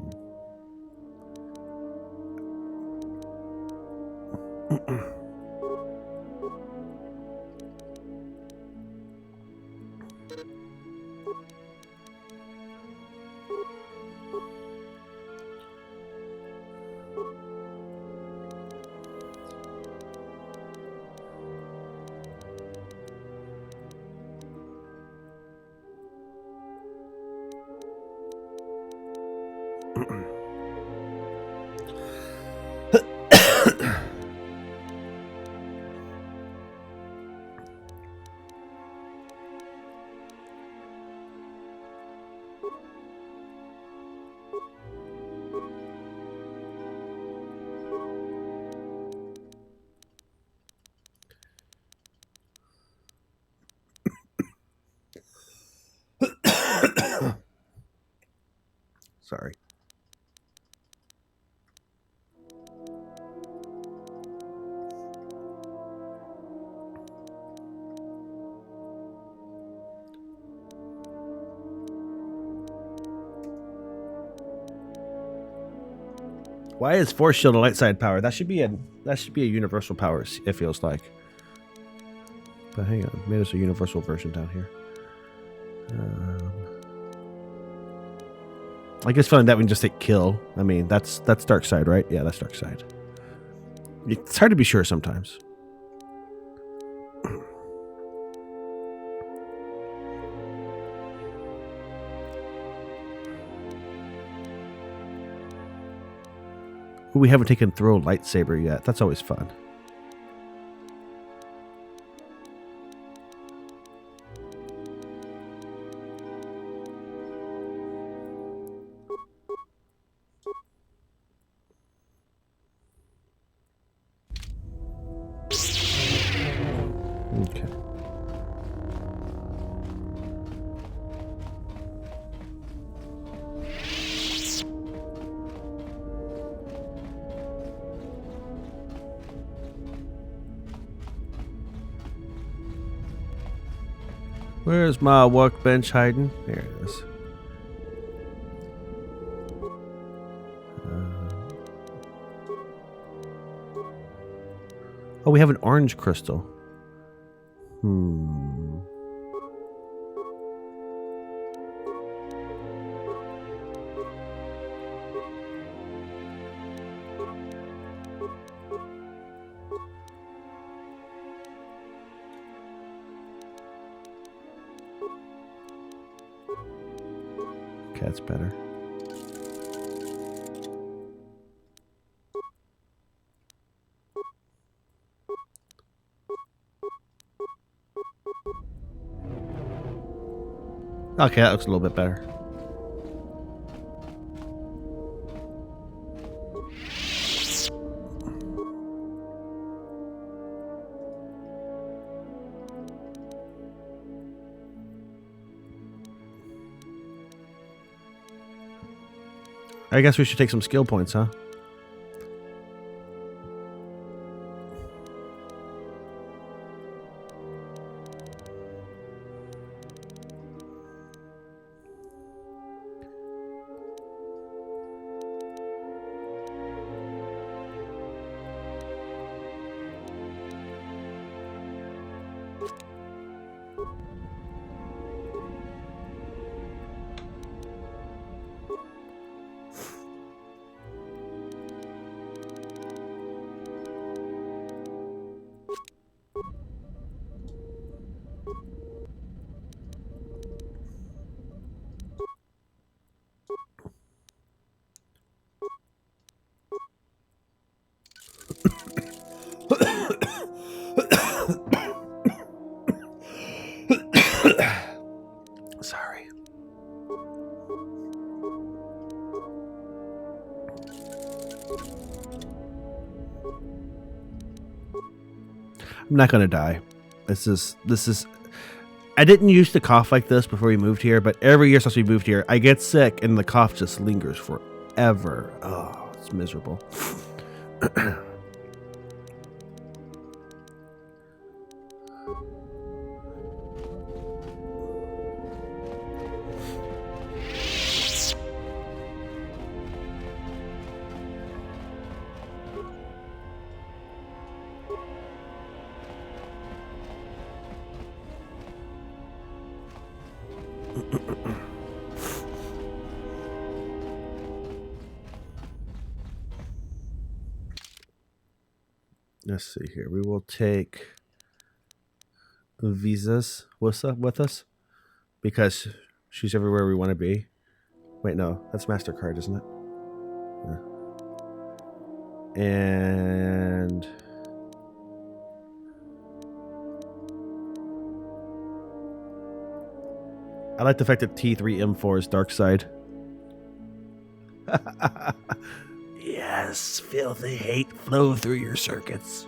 Sorry. Why is Force Shield a light side power? That should be a universal power, it feels like. But hang on, maybe there's a universal version down here. I guess feeling that we can just hit kill. I mean, that's dark side, right? Yeah, that's dark side. It's hard to be sure sometimes. We haven't taken throw lightsaber yet. That's always fun. Okay. Where's my workbench hiding? There it is. Oh, we have an orange crystal. Okay, that's better. Okay, that looks a little bit better. I guess we should take some skill points, huh? Sorry. I'm not gonna die. This is I didn't used to cough like this before we moved here, but every year since we moved here, I get sick and the cough just lingers forever. Oh, it's miserable. Let's see here. We will take Visas with us because she's everywhere we want to be. Wait, no, that's MasterCard, isn't it? Yeah. And I like the fact that T3M4 is dark side. Yes, feel the hate flow through your circuits.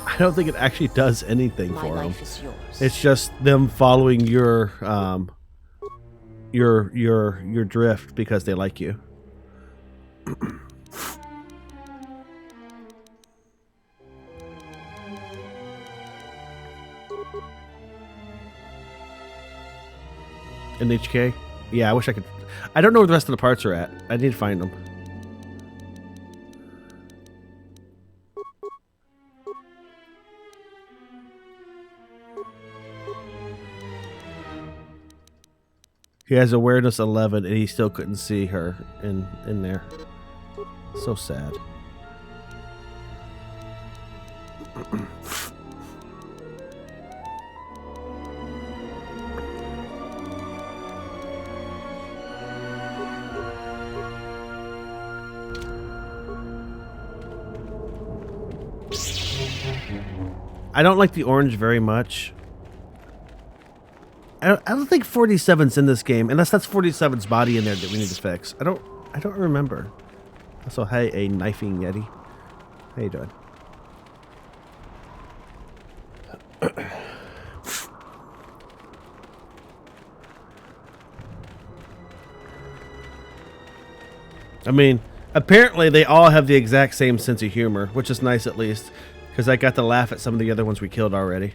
I don't think it actually does anything for them. My life is yours. It's just them following your drift because they like you. In HK? Yeah, I wish I could. I don't know where the rest of the parts are at. I need to find them. He has awareness 11 and he still couldn't see her in there. So sad. I don't like the orange very much. I don't think 47's in this game, unless that's 47's body in there that we need to fix. I don't remember. Also, hey, a knifing Yeti. How you doing? I mean, apparently they all have the exact same sense of humor, which is nice at least, because I got to laugh at some of the other ones we killed already.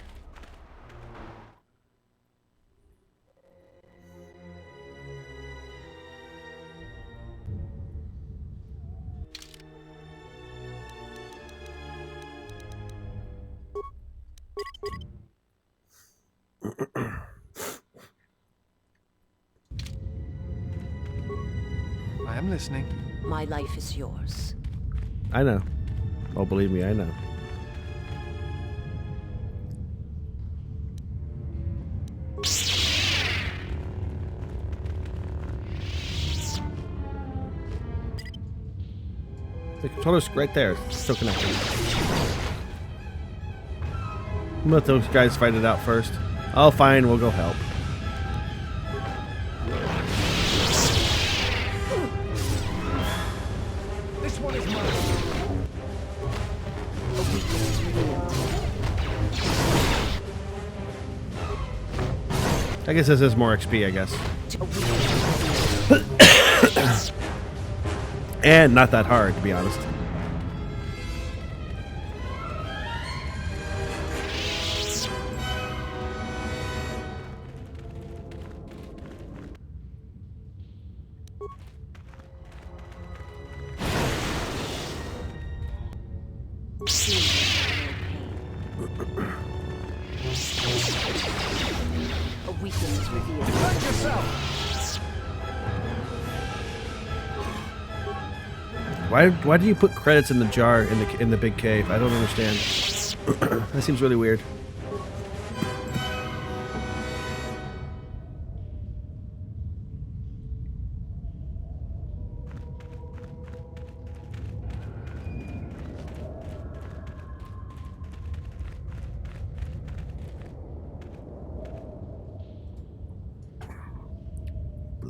I am listening. My life is yours. I know. Oh, believe me, I know. The controller's right there. It's still connected. I'm gonna let those guys fight it out first. Oh, fine. We'll go help. one is mine. A weakness revealed. I guess this is more XP, I guess. A weakness revealed. And not that hard, to be honest. A weakness is revealed. Defend yourself! Why do you put credits in the jar in the big cave? I don't understand. That seems really weird.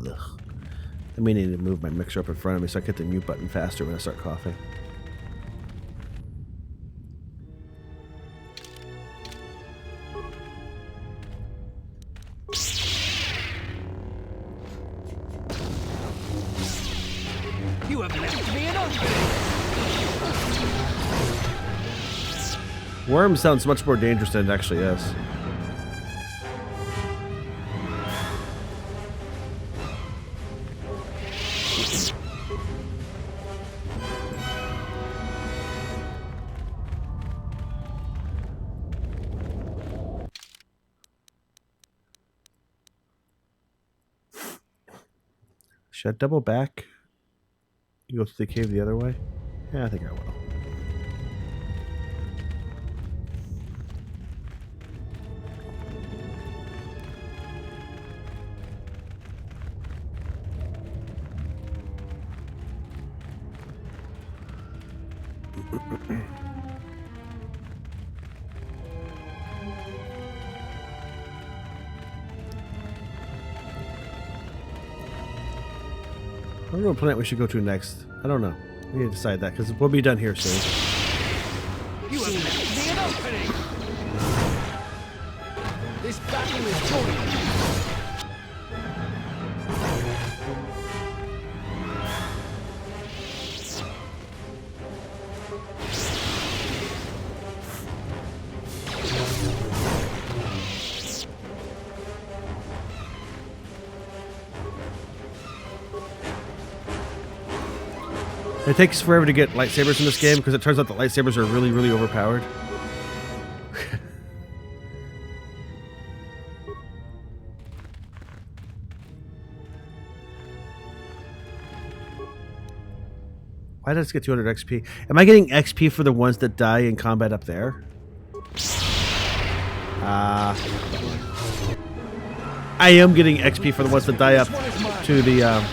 Ugh. I may need to move my mixer up in front of me so I can hit the mute button faster when I start coughing. You have left me an opening! Worm sounds much more dangerous than it actually is. Should I double back? You go through the cave the other way? Yeah, I think I will. I don't know what planet we should go to next. I don't know. We need to decide that because we'll be done here soon. You have left me an opening! This battle is joined! It takes forever to get lightsabers in this game because it turns out that lightsabers are really, really overpowered. Why did I just get 200 XP? Am I getting XP for the ones that die in combat up there? I am getting XP for the ones that die up to the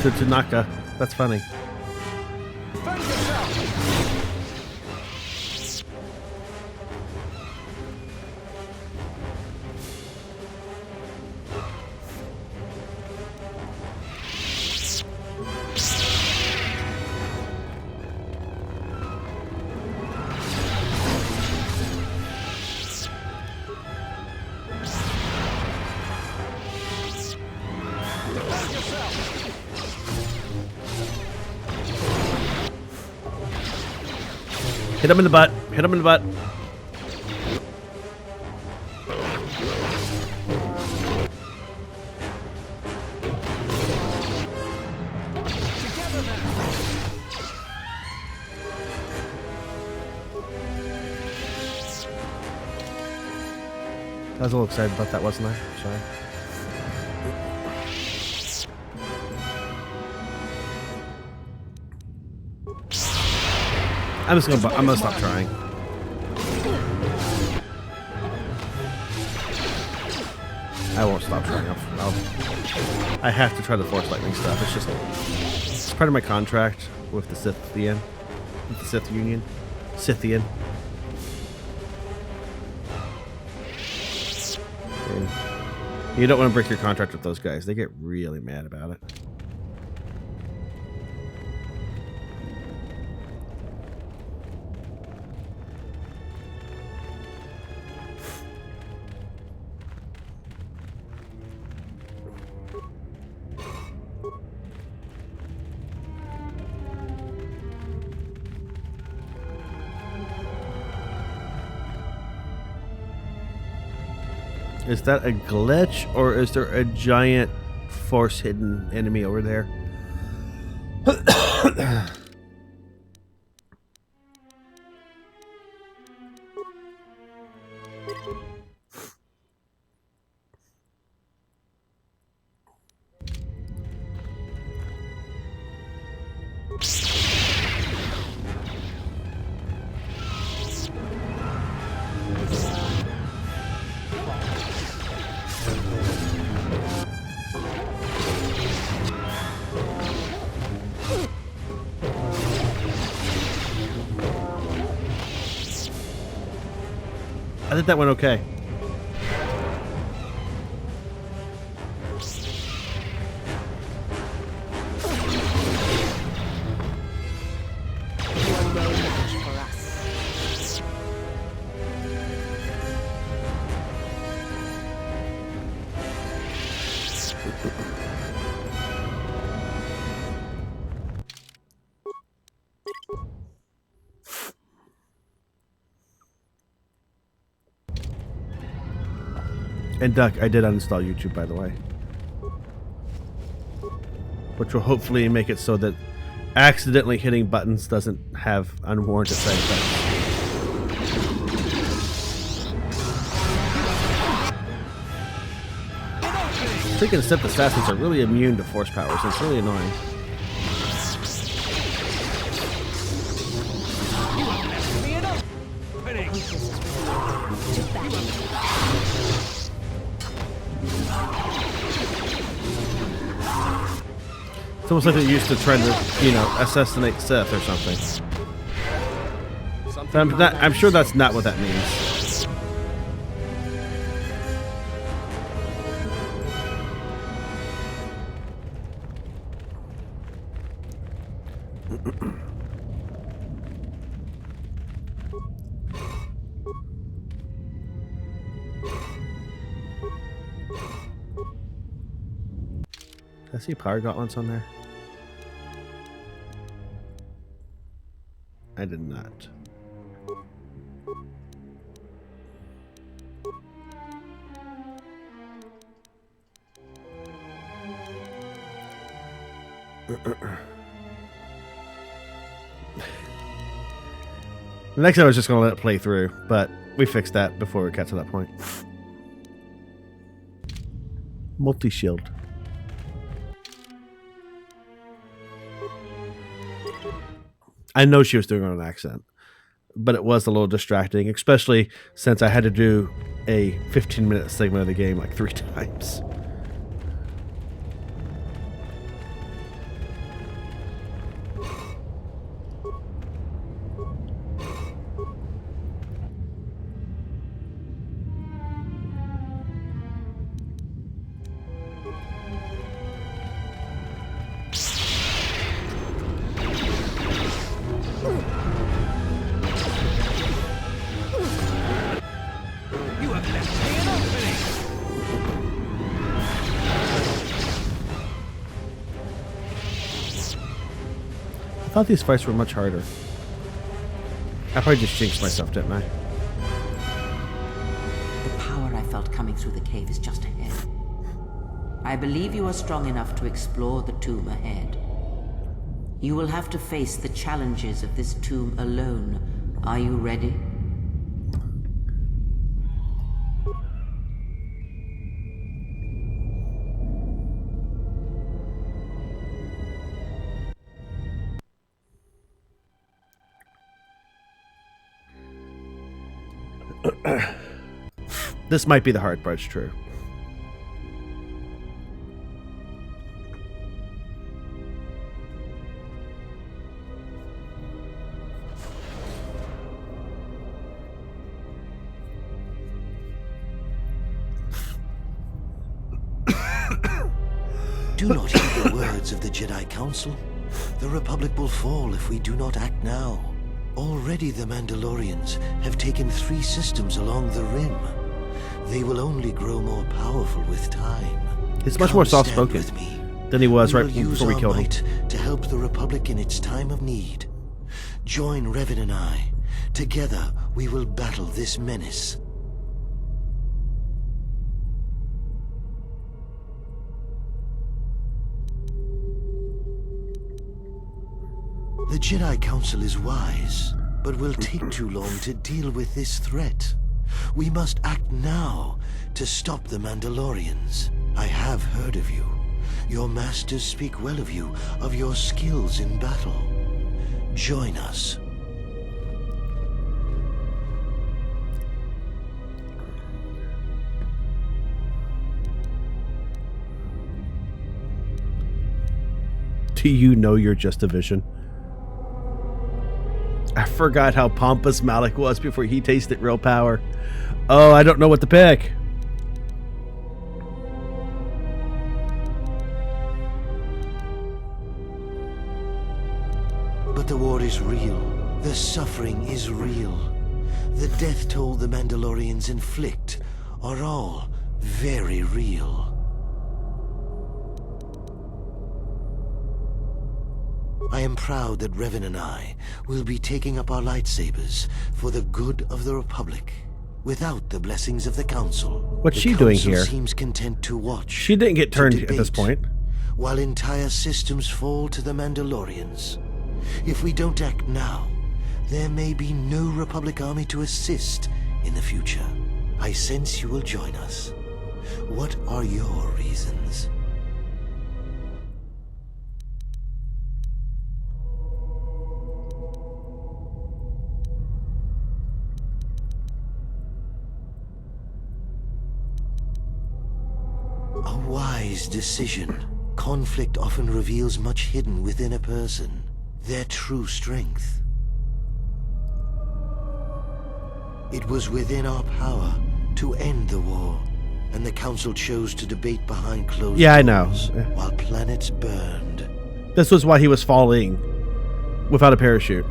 to Naka. That's funny. Defend yourself! Defend yourself! Hit him in the butt. Hit him in the butt. Together now! I was a little excited about that, wasn't I? Sorry. I'm gonna stop trying. I won't stop trying. I have to try the Force Lightning stuff. It's part of my contract with the Scythian, with the Sith Union, Scythian. And you don't want to break your contract with those guys. They get really mad about it. Is that a glitch, or is there a giant force hidden enemy over there? I think that went okay. And Duck, I did uninstall YouTube, by the way. Which will hopefully make it so that accidentally hitting buttons doesn't have unwarranted side effects. Freaking Sith assassins are really immune to force powers, and it's really annoying. It's almost like they're used to trying to, you know, assassinate Sith or something. I'm sure that's not what that means. Did I see power gauntlets on there? I did not. Next I was just going to let it play through, but we fixed that before we got to that point. Multi-shield. I know she was doing it on an accent, but it was a little distracting, especially since I had to do a 15-minute segment of the game like 3 times. I thought these fights were much harder. I probably just jinxed myself, didn't I? The power I felt coming through the cave is just ahead. I believe you are strong enough to explore the tomb ahead. You will have to face the challenges of this tomb alone. Are you ready? This might be the hard part, it's true. Do not heed the words of the Jedi Council. The Republic will fall if we do not act now. Already the Mandalorians have taken 3 systems along the Rim. They will only grow more powerful with time. He's much more soft-spoken than he was right before we killed him. To help the Republic in its time of need. Join Revan and I. Together we will battle this menace. The Jedi Council is wise, but will take too long to deal with this threat. We must act now to stop the Mandalorians. I have heard of you. Your masters speak well of you, of your skills in battle. Join us. Do you know you're just a vision? I forgot how pompous Malak was before he tasted real power. Oh, I don't know what to pick. But the war is real. The suffering is real. The death toll the Mandalorians inflict are all very real. I am proud that Revan and I will be taking up our lightsabers for the good of the Republic, without the blessings of the Council. What's she doing here? The Council seems content to watch. She didn't get turned to at this point. While entire systems fall to the Mandalorians. If we don't act now, there may be no Republic army to assist in the future. I sense you will join us. What are your reasons? A wise decision. Conflict often reveals much hidden within a person, their true strength. It was within our power to end the war, and the Council chose to debate behind closed doors. I know. While planets burned. This was why he was falling without a parachute.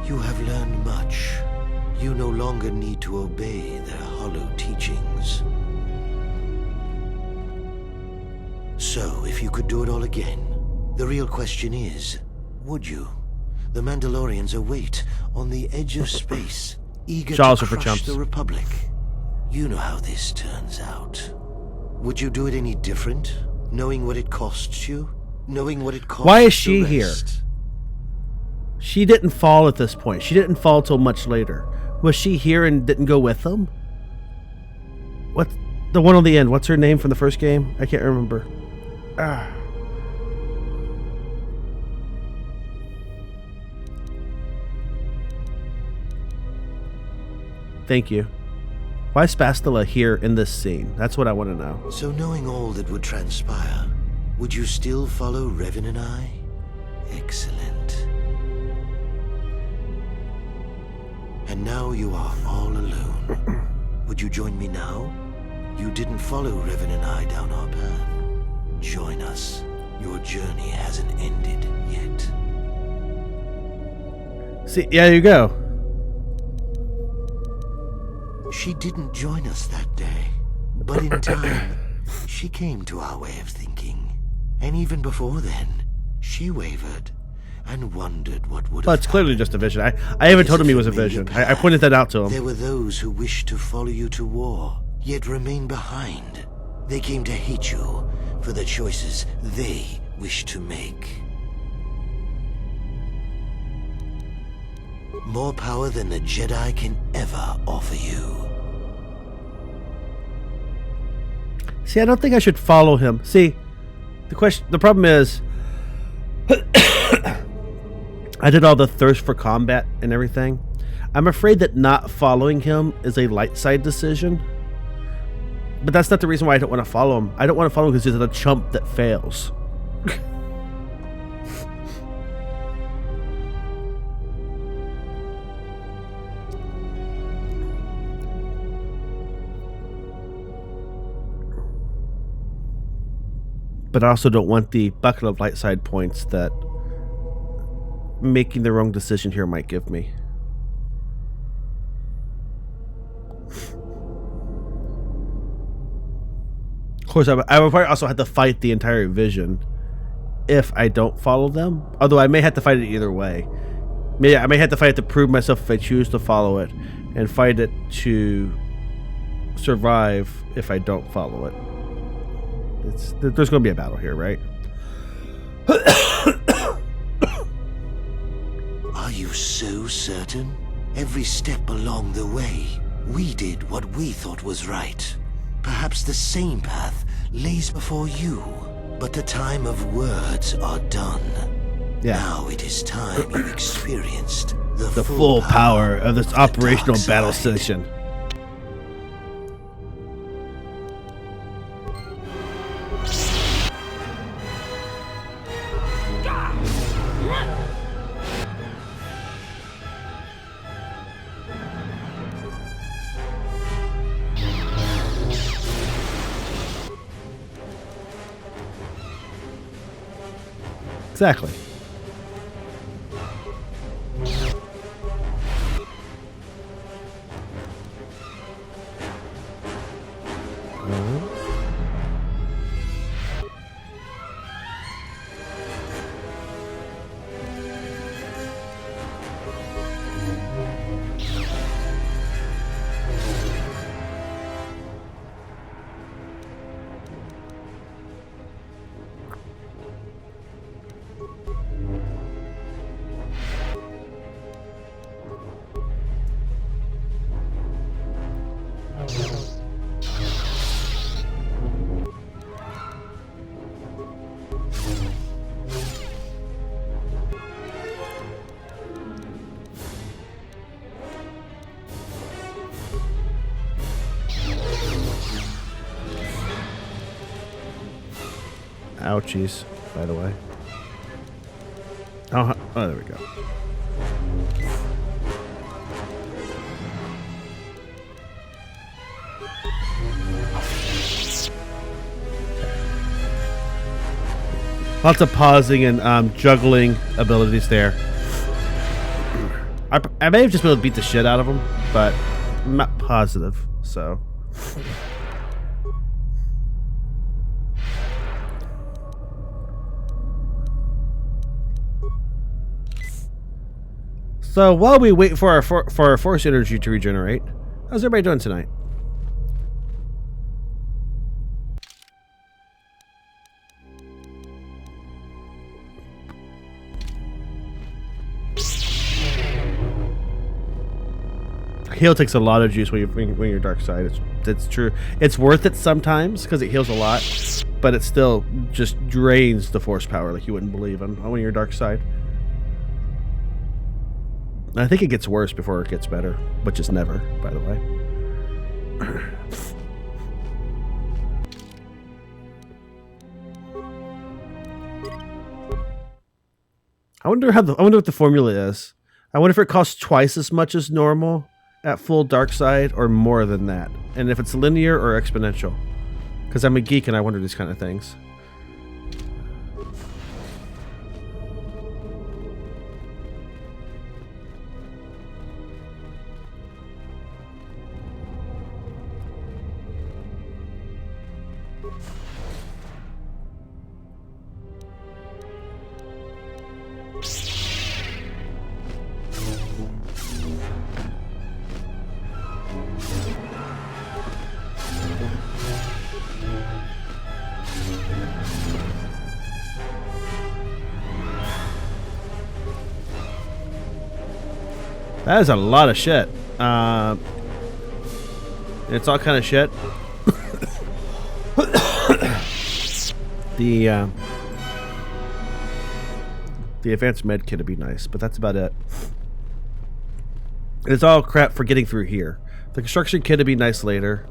You have learned much. You no longer need to obey their hollow teachings. So, if you could do it all again, the real question is, would you? The Mandalorians await on the edge of space, eager to crush the Republic. You know how this turns out. Would you do it any different, knowing what it costs you? Knowing what it costs. Why is she here? She didn't fall at this point. She didn't fall till much later. Was she here and didn't go with them? What? The one on the end. What's her name from the first game? I can't remember. Thank you. Why is Spastula here in this scene? That's what I want to know. So knowing all that would transpire, would you still follow Revan and I? Excellent. And now you are all alone. Would you join me now? You didn't follow Revan and I down our path. Join us. Your journey hasn't ended yet. See, yeah, you go. She didn't join us that day, but in time, she came to our way of thinking. And even before then, she wavered and wondered what would have Well, it's clearly just a vision. I even told him he was a vision. I pointed that out to him. There were those who wished to follow you to war, yet remain behind. They came to hate you for the choices they wished to make. More power than the Jedi can ever offer you. See, I don't think I should follow him. See, the problem is, I did all the thirst for combat and everything. I'm afraid that not following him is a light side decision. But that's not the reason why I don't want to follow him. I don't want to follow him because he's a chump that fails. But I also don't want the bucket of light side points that making the wrong decision here might give me. Of course, I would probably also have to fight the entire vision if I don't follow them. Although I may have to fight it either way. I may have to fight it to prove myself if I choose to follow it, and fight it to survive if I don't follow it. There's going to be a battle here, right? Are you so certain? Every step along the way, we did what we thought was right. Perhaps the same path lays before you, but the time of words are done. Yeah. Now it is time you experienced The full power of this operational battle station. Exactly. Ouchies, by the way. Oh, there we go. Lots of pausing and juggling abilities there. I may have just been able to beat the shit out of them, but I'm not positive, so... So while we wait for our force energy to regenerate, how's everybody doing tonight? Heal takes a lot of juice when you're dark side. It's true. It's worth it sometimes because it heals a lot, but it still just drains the force power like you wouldn't believe on when you're dark side. I think it gets worse before it gets better, which is never, by the way. I wonder what the formula is. I wonder if it costs twice as much as normal at full dark side or more than that, and if it's linear or exponential. Because I'm a geek and I wonder these kind of things. That is a lot of shit. It's all kind of shit. The advanced med kit would be nice, but that's about it. It's all crap for getting through here. The construction kit would be nice later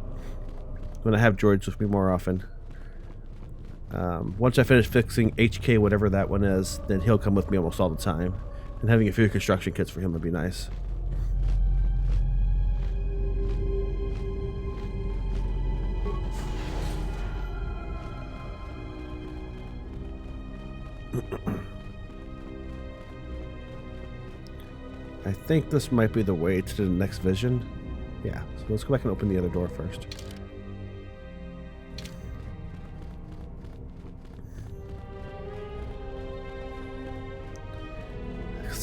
when I have droids with me more often. Once I finish fixing HK, whatever that one is, then he'll come with me almost all the time. And having a few construction kits for him would be nice. I think this might be the way to the next vision. Yeah, so let's go back and open the other door first.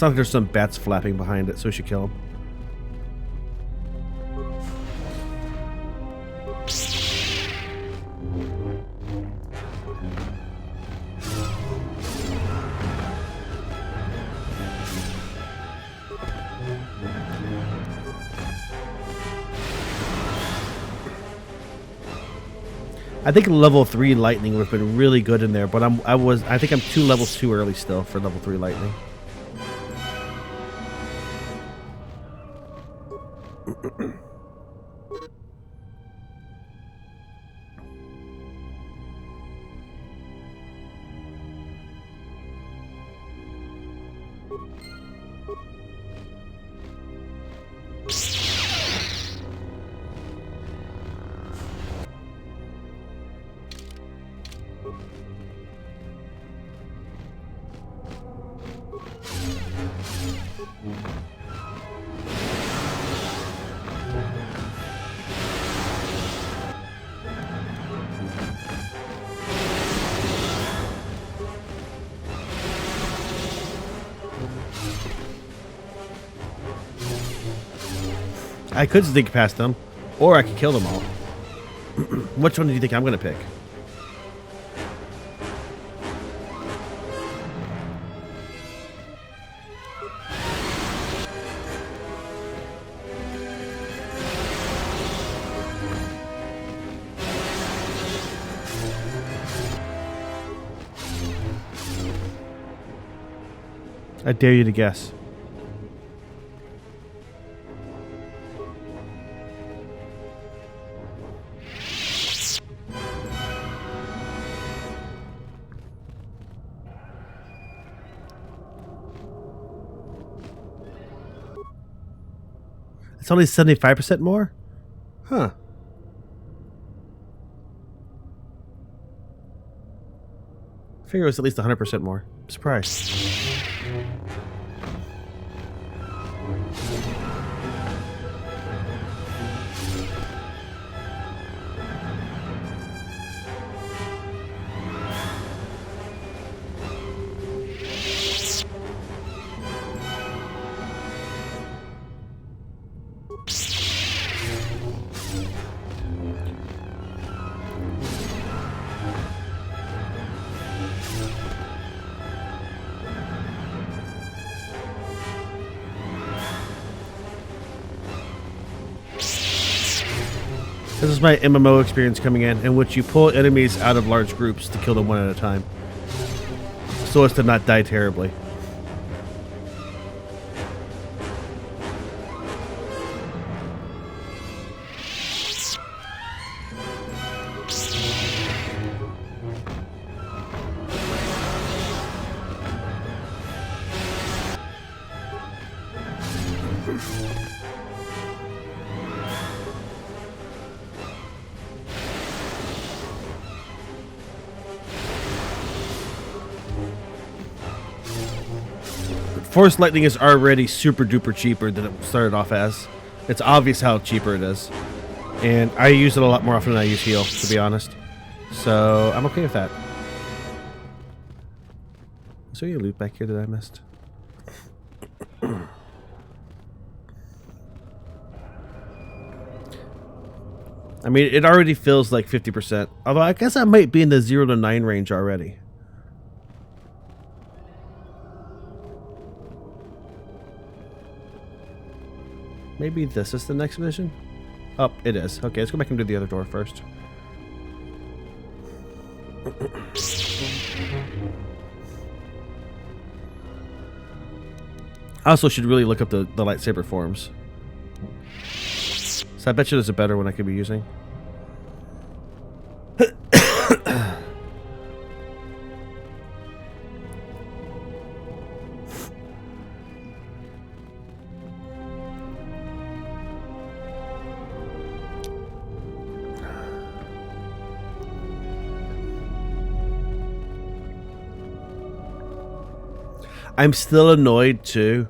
sounds like there's some bats flapping behind it, so we should kill them. I think level 3 lightning would have been really good in there, but I think I'm 2 levels too early still for level 3 lightning. I could sneak past them, or I could kill them all. Which one do you think I'm going to pick? I dare you to guess. It's only 75% more? Huh. I figure it was at least 100% more. I'm surprised. This is my MMO experience coming in which you pull enemies out of large groups to kill them one at a time, so as to not die terribly. Force lightning is already super duper cheaper than it started off as. It's obvious how cheaper it is. And I use it a lot more often than I use heal, to be honest. So I'm okay with that. Is there any loot back here that I missed? I mean, it already feels like 50%. Although I guess I might be in the 0 to 9 range already. Maybe this is the next mission? Oh, it is. Okay, let's go back and do the other door first. I also should really look up the lightsaber forms. So I bet you there's a better one I could be using. I'm still annoyed too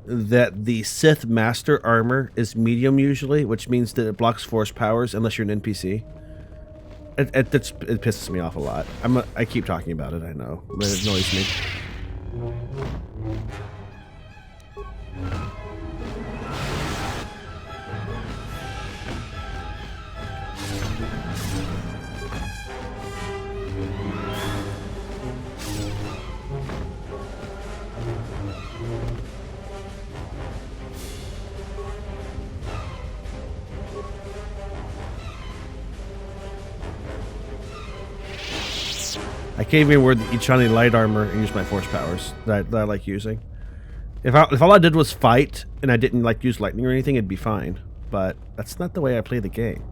that the Sith Master armor is medium usually, which means that it blocks force powers unless you're an NPC. It pisses me off a lot. I keep talking about it, I know, but it annoys me. I can't even wear the Ichani light armor and use my force powers that I like using. If all I did was fight and I didn't like use lightning or anything, it'd be fine. But that's not the way I play the game.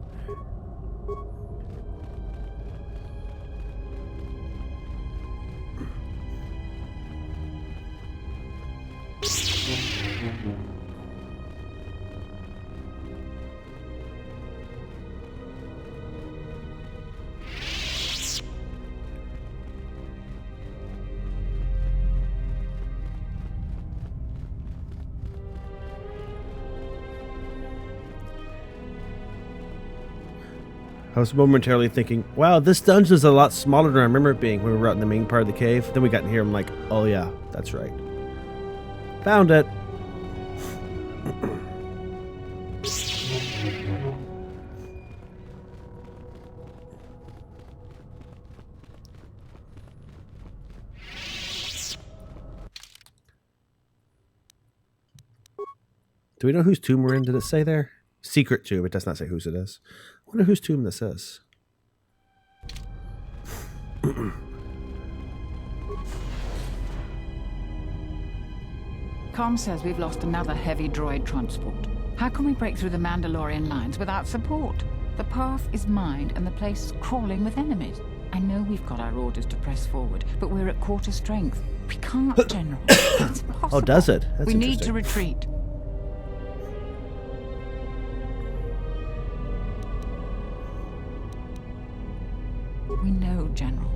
I was momentarily thinking, wow, this dungeon is a lot smaller than I remember it being when we were out in the main part of the cave. Then we got in here, I'm like, oh yeah, that's right. Found it. Do we know whose tomb we're in? Did it say there? Secret tomb. It does not say whose it is. I wonder whose tomb this is. Com says we've lost another heavy droid transport. How can we break through the Mandalorian lines without support? The path is mined and the place is crawling with enemies. I know we've got our orders to press forward, but we're at quarter strength. We can't, General. It's impossible. Oh, does it? That's we need to retreat. We know, General,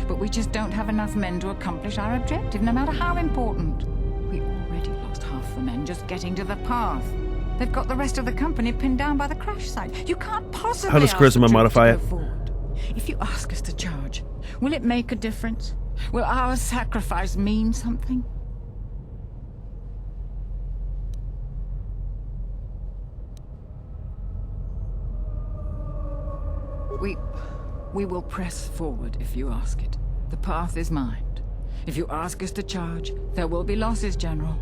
but we just don't have enough men to accomplish our objective, no matter how important. We already lost half the men just getting to the path. They've got the rest of the company pinned down by the crash site. You can't possibly. How does charisma modify it? If you ask us to charge, will it make a difference? Will our sacrifice mean something? We will press forward if you ask it. The path is mined. If you ask us to charge, there will be losses, General.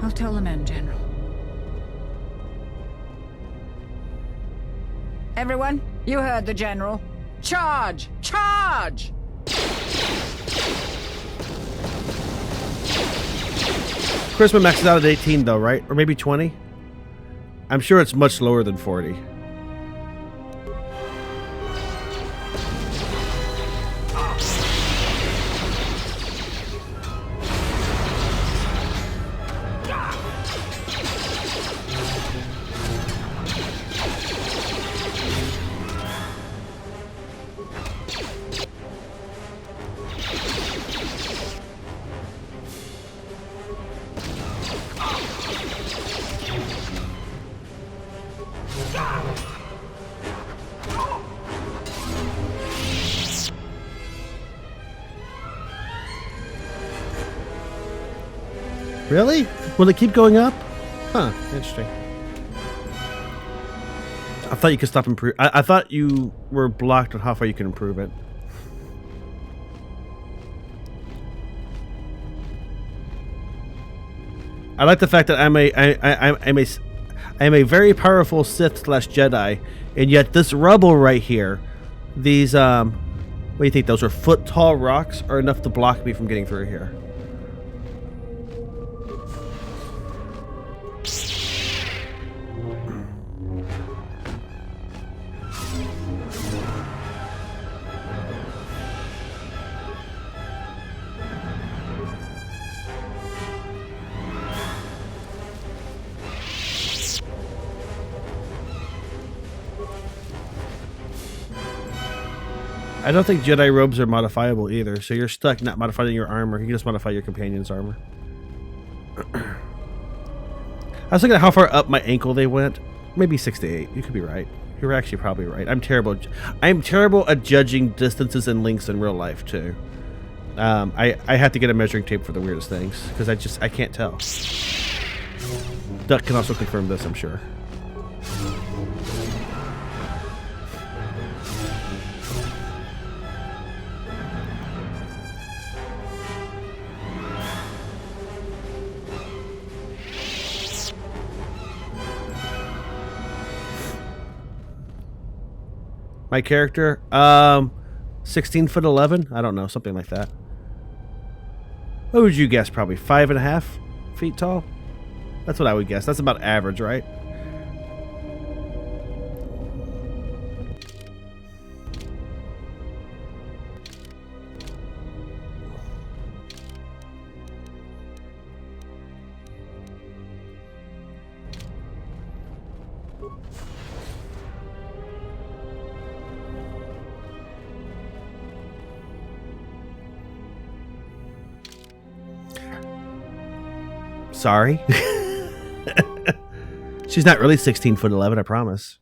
I'll tell the men, General. Everyone, you heard the General. Charge! Charge! Charisma maxes out at 18 though, right? Or maybe 20? I'm sure it's much lower than 40. Really? Will it keep going up? Huh, interesting. I thought you could stop improve. I thought you were blocked on how far you can improve it. I like the fact that I'm a very powerful Sith / Jedi, and yet this rubble right here, these what do you think? Those are foot tall rocks are enough to block me from getting through here. I don't think Jedi robes are modifiable either, so you're stuck not modifying your armor. You can just modify your companion's armor. I was looking at how far up my ankle they went. Maybe 6 to 8. You could be right. You're actually probably right. I'm terrible. I'm terrible at judging distances and lengths in real life too. I have to get a measuring tape for the weirdest things because I can't tell. Duck can also confirm this, I'm sure. My character, 16'11". I don't know, something like that. What would you guess? Probably 5.5 feet tall. That's what I would guess. That's about average, right? Sorry. She's not really 16'11", I promise.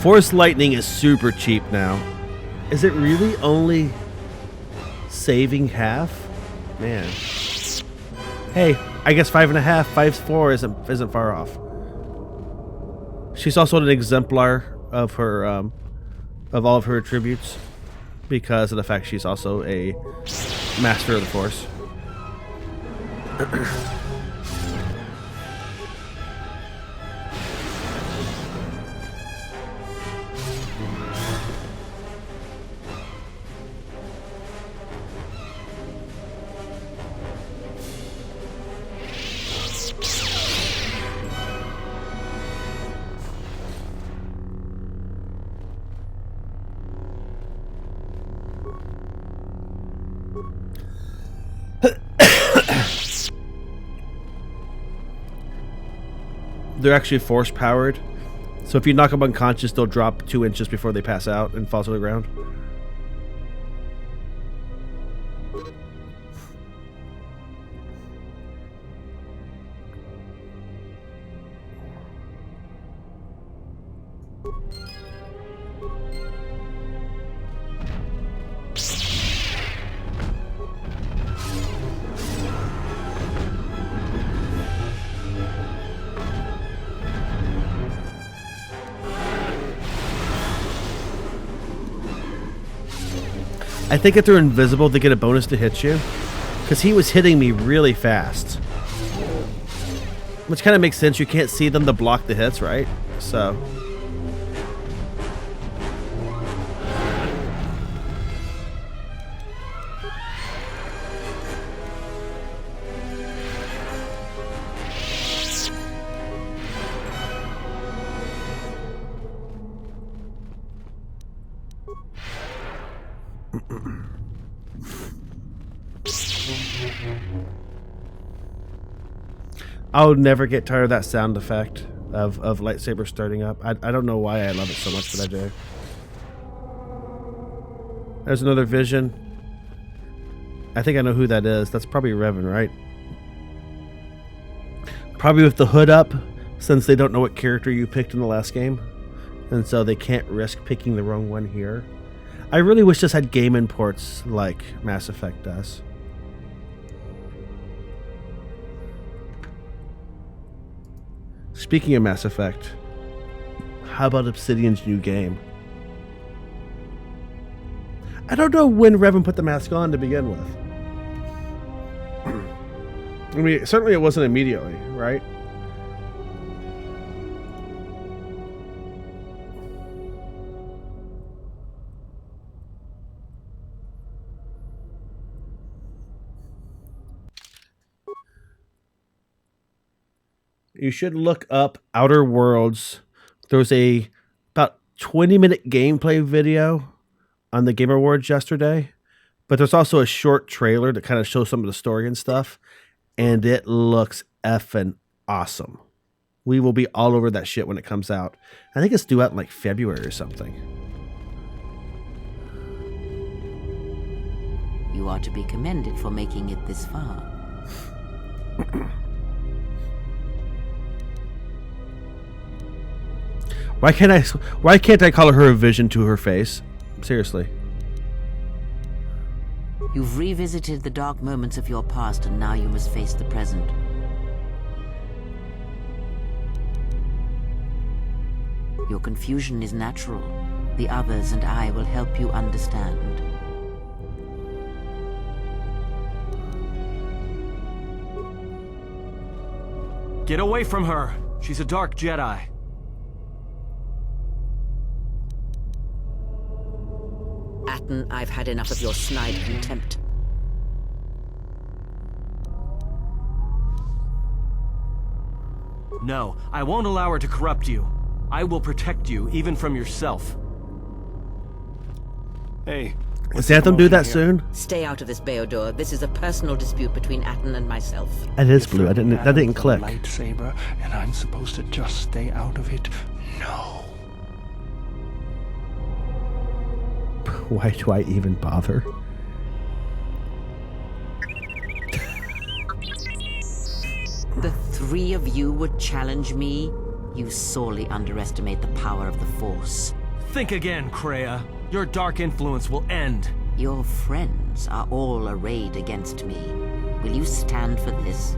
Force lightning is super cheap now. Is it really only saving half? Man. Hey, I guess 5.5, 5'4" isn't far off. She's also an exemplar of her of all of her attributes because of the fact she's also a master of the Force. They're actually force powered, so if you knock them unconscious, they'll drop 2 inches before they pass out and fall to the ground. I think if they're invisible, they get a bonus to hit you. Because he was hitting me really fast. Which kind of makes sense. You can't see them to block the hits, right? So... I'll never get tired of that sound effect of lightsaber starting up. I don't know why I love it so much, but I do. There's another vision. I think I know who that is. That's probably Revan, right? Probably with the hood up, since they don't know what character you picked in the last game. And so they can't risk picking the wrong one here. I really wish this had game imports like Mass Effect does. Speaking of Mass Effect, how about Obsidian's new game? I don't know when Revan put the mask on to begin with. I mean, certainly it wasn't immediately, right? You should look up Outer Worlds. There was a about 20-minute gameplay video on the Game Awards yesterday, but there's also a short trailer that kind of shows some of the story and stuff, and it looks effing awesome. We will be all over that shit when it comes out. I think it's due out in like February or something. You are to be commended for making it this far. Why can't I call her a vision to her face? Seriously. You've revisited the dark moments of your past, and now you must face the present. Your confusion is natural. The others and I will help you understand. Get away from her! She's a dark Jedi. Atten, I've had enough of your snide contempt. No, I won't allow her to corrupt you. I will protect you, even from yourself. Hey. Does Anthem do that soon? Stay out of this, Beodor. This is a personal dispute between Atten and myself. It is blue. That didn't click. Lightsaber, and I'm supposed to just stay out of it? No. Why do I even bother? The three of you would challenge me? You sorely underestimate the power of the Force. Think again, Kreia. Your dark influence will end. Your friends are all arrayed against me. Will you stand for this?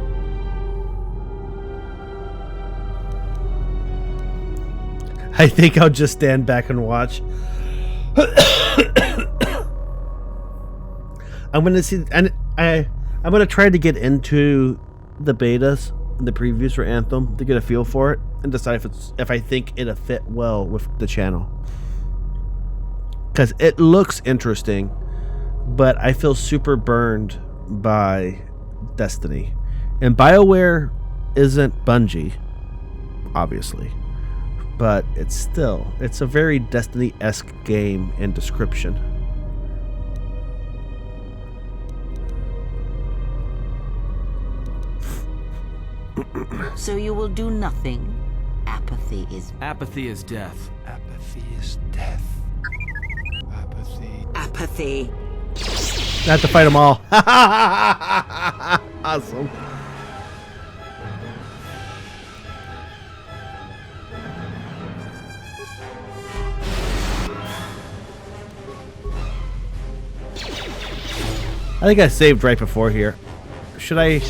I think I'll just stand back and watch. I'm gonna see, and I'm gonna try to get into the betas and the previews for Anthem to get a feel for it and decide if I think it'll fit well with the channel. Because it looks interesting, but I feel super burned by Destiny. And BioWare isn't Bungie, obviously. But it's a very Destiny-esque game in description. So you will do nothing? Apathy is death. Apathy is death. Apathy. I have to fight them all. Awesome. I think I saved right before here. Should I?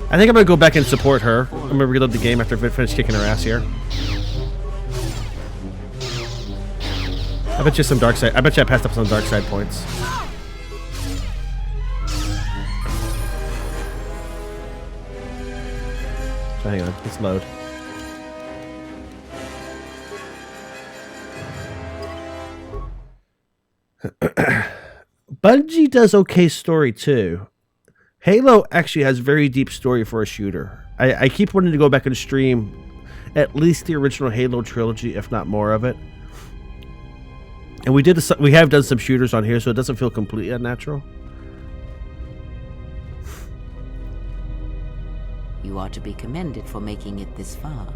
I think I'm gonna go back and support her. I'm gonna reload the game after I finish kicking her ass here. I bet you some dark side. I bet you I passed up some dark side points. So hang on, let's load. Bungie does okay story too. Halo actually has very deep story for a shooter. I keep wanting to go back and stream at least the original Halo trilogy, if not more of it. And we have done some shooters on here, so it doesn't feel completely unnatural. You are to be commended for making it this far.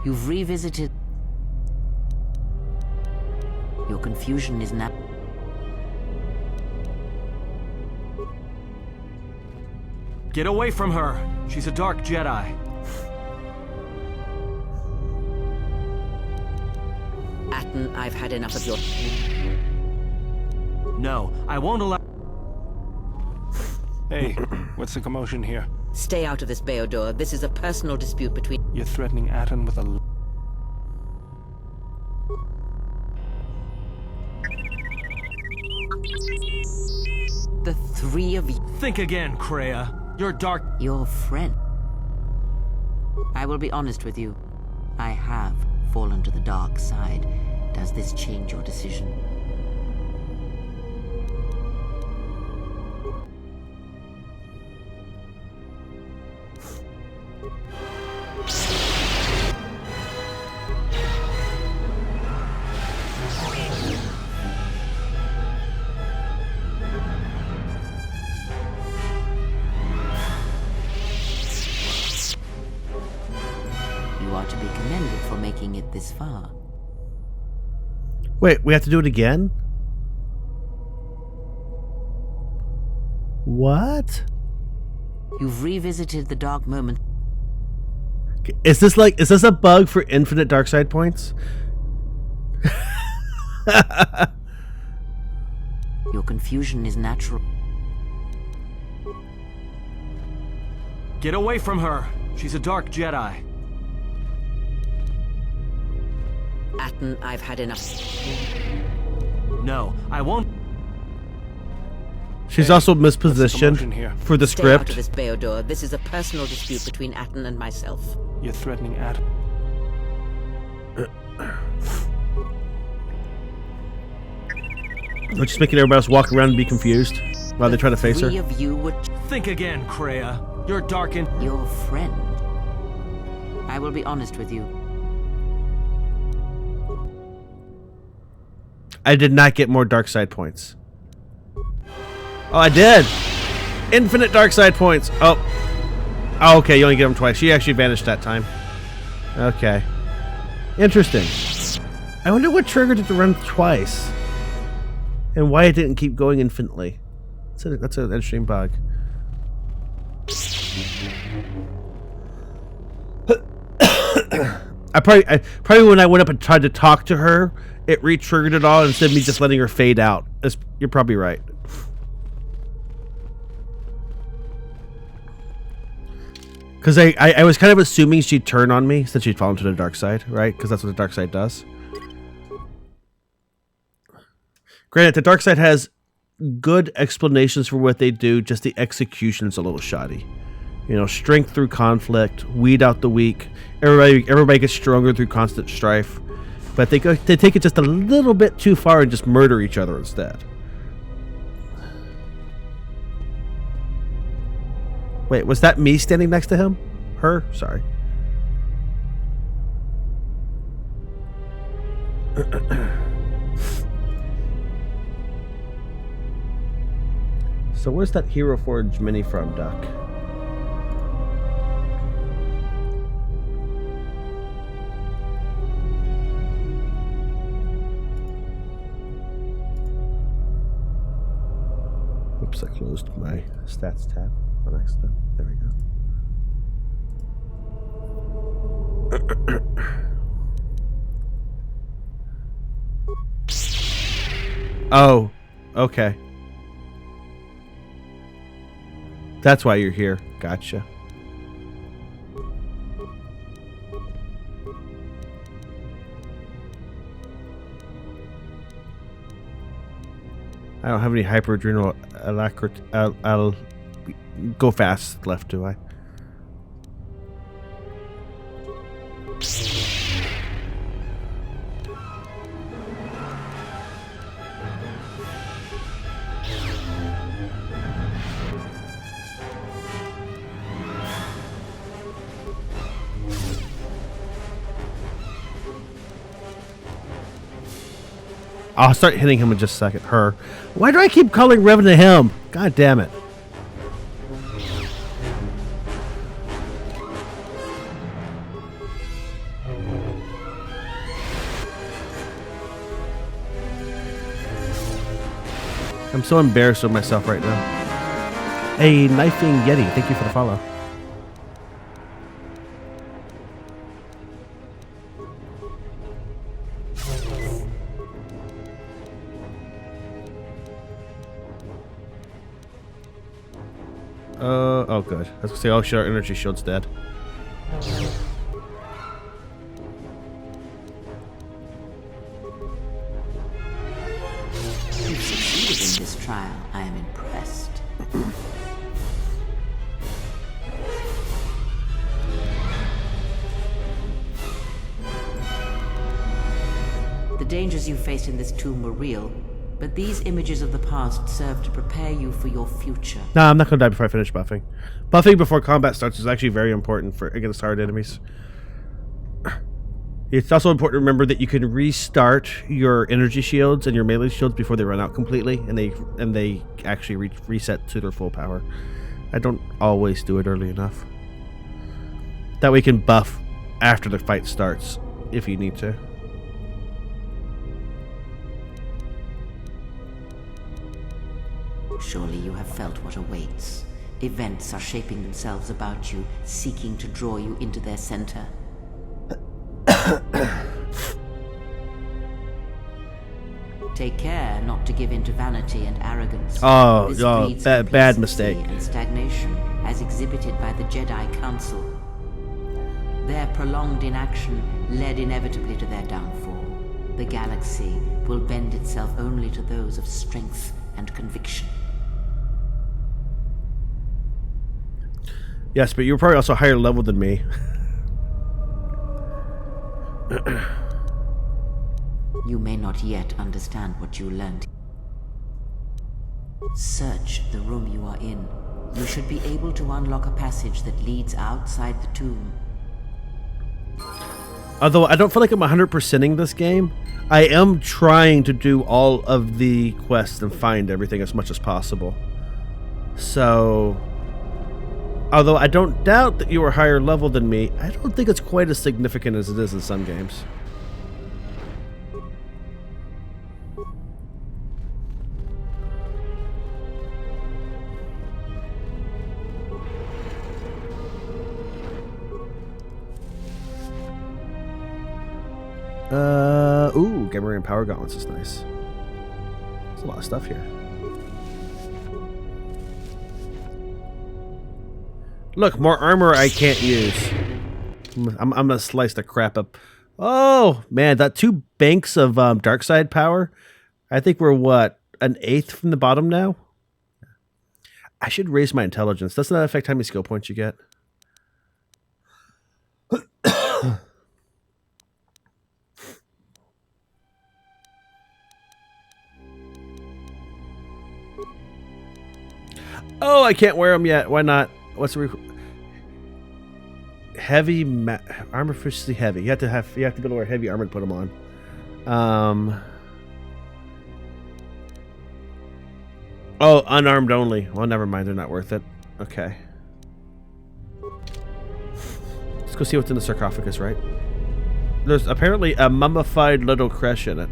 You've revisited. Your confusion is now. Get away from her. She's a dark Jedi. Atten, I've had enough of your... No, I won't allow... Hey, what's the commotion here? Stay out of this, Beodor. This is a personal dispute between... You're threatening Atten with a... The three of you... Think again, Kreia. Your dark... Your friend. I will be honest with you. I have fallen to the dark side. Does this change your decision? this far. Wait, we have to do it again? What? You've revisited the dark moment. Is this a bug for infinite dark side points? Your confusion is natural. Get away from her. She's a dark Jedi. Atten, I've had enough. No, I won't. She's also mispositioned for the Stay out script. of this, Beodor. This is a personal dispute between Atten and myself. You're threatening Atten. We're just making everybody else walk around and be confused while they try to face her. Three of you would Think again, Kreia. You're dark and... your friend. I will be honest with you. I did not get more dark side points. Oh, I did! Infinite dark side points! Oh, okay, you only get them twice. She actually vanished that time. Okay. Interesting. I wonder what triggered it to run twice. And why it didn't keep going infinitely. That's an interesting bug. I probably when I went up and tried to talk to her, it re-triggered it all instead of me just letting her fade out. You're probably right. Because I was kind of assuming she'd turn on me since she'd fallen to the dark side, right? Because that's what the dark side does. Granted, the dark side has good explanations for what they do, just the execution's a little shoddy. You know, strength through conflict, weed out the weak. Everybody gets stronger through constant strife. But they take it just a little bit too far and just murder each other instead. Wait, was that me standing next to him? Her? Sorry. So where's that Hero Forge mini from, Duck? Oops, I closed my stats tab on accident. There we go. Oh, okay. That's why you're here. Gotcha. I don't have any hyperadrenal alacrity. I'll go fast left, do I? I'll start hitting him in just a second. Her. Why do I keep calling Revan to him? God damn it. I'm so embarrassed with myself right now. Hey, Knifing Yeti, thank you for the follow. Oh good. I was gonna say, oh shit, our energy shield's dead. You've succeeded in this trial. I am impressed. The dangers you faced in this tomb were real, but these images of the past serve to prepare you for your future. Nah, I'm not gonna die before I finish buffing. Buffing before combat starts is actually very important for against hard enemies. It's also important to remember that you can restart your energy shields and your melee shields before they run out completely, and they actually reset to their full power. I don't always do it early enough. That way you can buff after the fight starts if you need to. Surely you have felt what awaits. Events are shaping themselves about you, seeking to draw you into their center. Take care not to give in to vanity and arrogance. This breeds bad complacency mistake. and stagnation, as exhibited by the Jedi Council. Their prolonged inaction led inevitably to their downfall. The galaxy will bend itself only to those of strength and conviction. Yes, but you're probably also higher level than me. You may not yet understand what you learned. Search the room you are in. You should be able to unlock a passage that leads outside the tomb. Although I don't feel like I'm 100%ing this game, I am trying to do all of the quests and find everything as much as possible. So, although I don't doubt that you are higher level than me, I don't think it's quite as significant as it is in some games. Ooh, Gamma and Power Gauntlets is nice. There's a lot of stuff here. Look, more armor I can't use. I'm gonna slice the crap up. Oh, man, that 2 banks of dark side power. I think we're, what, an 1/8 from the bottom now? I should raise my intelligence. Doesn't that affect how many skill points you get? Oh, I can't wear them yet. Why not? What's the heavy armor efficiency heavy? You have to be able to wear heavy armor to put them on. Oh, unarmed only. Well, never mind. They're not worth it. Okay. Let's go see what's in the sarcophagus, right? There's apparently a mummified little creche in it.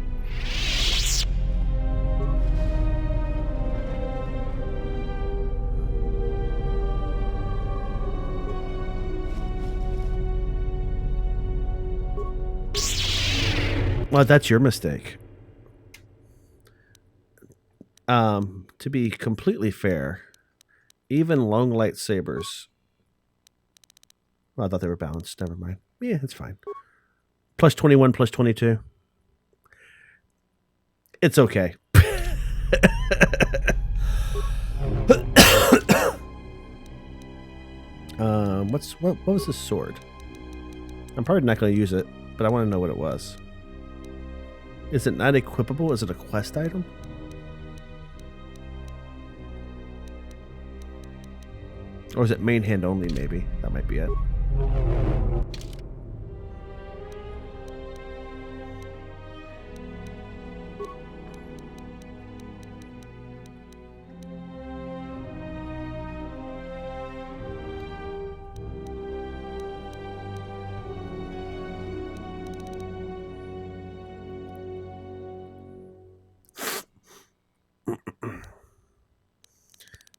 Well, that's your mistake. To be completely fair, even long lightsabers. Well, I thought they were balanced. Never mind. Yeah, it's fine. Plus 21, plus 22. It's okay. What was this sword? I'm probably not going to use it, but I want to know what it was. Is it not equipable? Is it a quest item? Or is it main hand only, maybe? That might be it.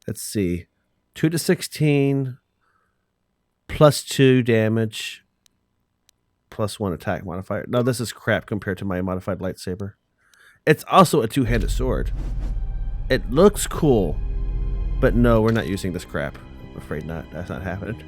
Let's see. 2 to 16, plus 2 damage, plus 1 attack modifier. No, this is crap compared to my modified lightsaber. It's also a 2-handed sword. It looks cool, but no, we're not using this crap. I'm afraid not. That's not happening.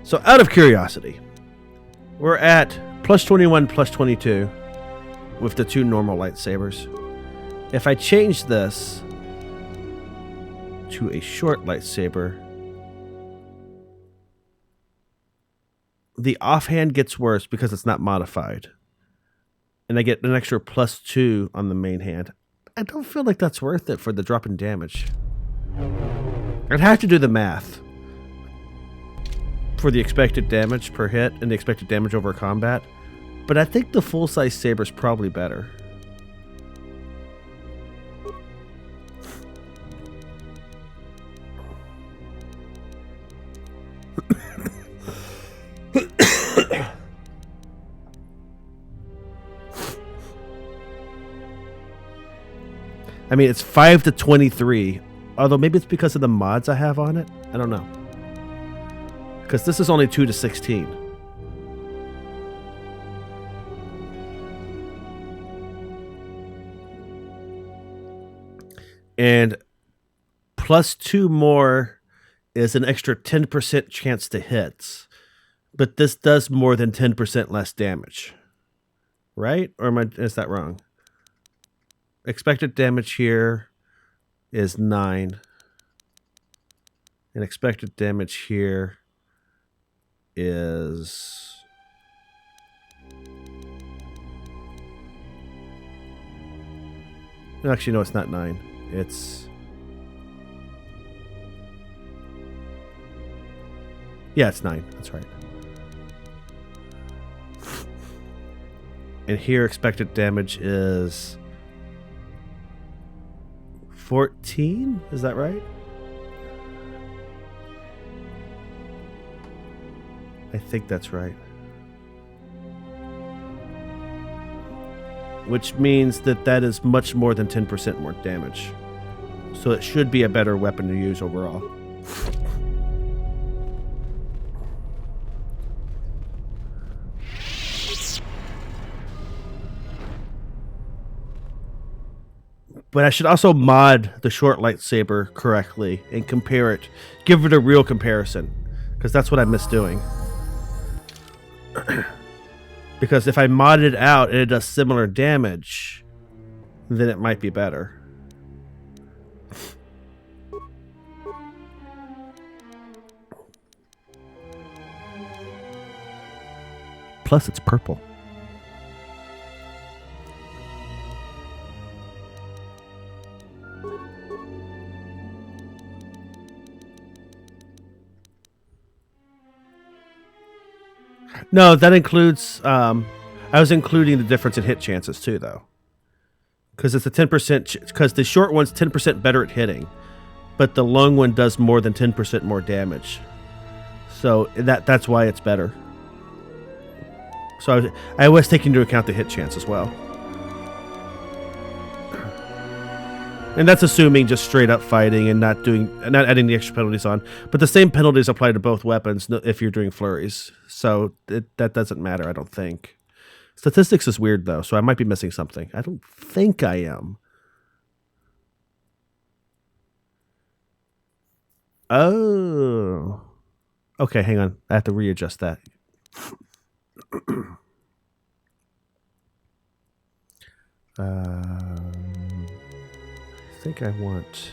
So out of curiosity, we're at plus 21, plus 22 with the 2 normal lightsabers. If I change this to a short lightsaber, the offhand gets worse because it's not modified. And I get an extra plus 2 on the main hand. I don't feel like that's worth it for the drop in damage. I'd have to do the math for the expected damage per hit and the expected damage over combat, but I think the full-size saber is probably better. I mean, it's 5 to 23, although maybe it's because of the mods I have on it. I don't know. Because this is only 2 to 16. And plus 2 more is an extra 10% chance to hits. But this does more than 10% less damage. Right? Or is that wrong? Expected damage here is 9. And expected damage here is... Actually, no, it's not 9. It's... Yeah, it's 9. That's right. And here, expected damage is 14? Is that right? I think that's right. Which means that is much more than 10% more damage. So it should be a better weapon to use overall. But I should also mod the short lightsaber correctly and compare it. Give it a real comparison. Because that's what I miss doing. Because if I mod it out and it does similar damage, then it might be better. Plus it's purple. No, that includes... I was including the difference in hit chances too, though. Because it's a 10%... Because the short one's 10% better at hitting. But the long one does more than 10% more damage. So that's why it's better. So I was taking into account the hit chance as well. And that's assuming just straight up fighting and not adding the extra penalties on. But the same penalties apply to both weapons if you're doing flurries. So that doesn't matter, I don't think. Statistics is weird, though, so I might be missing something. I don't think I am. Oh. Okay, hang on. I have to readjust that. I think I want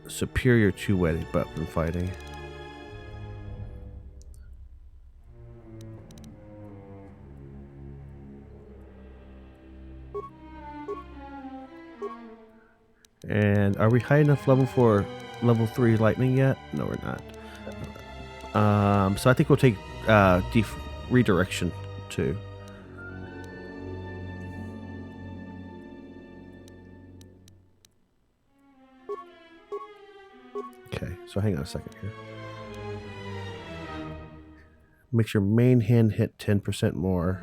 superior two-way weapon fighting. And are we high enough level for level 3 lightning yet? No, we're not. So I think we'll take redirection too. Okay, so hang on a second here. Makes your main hand hit 10% more.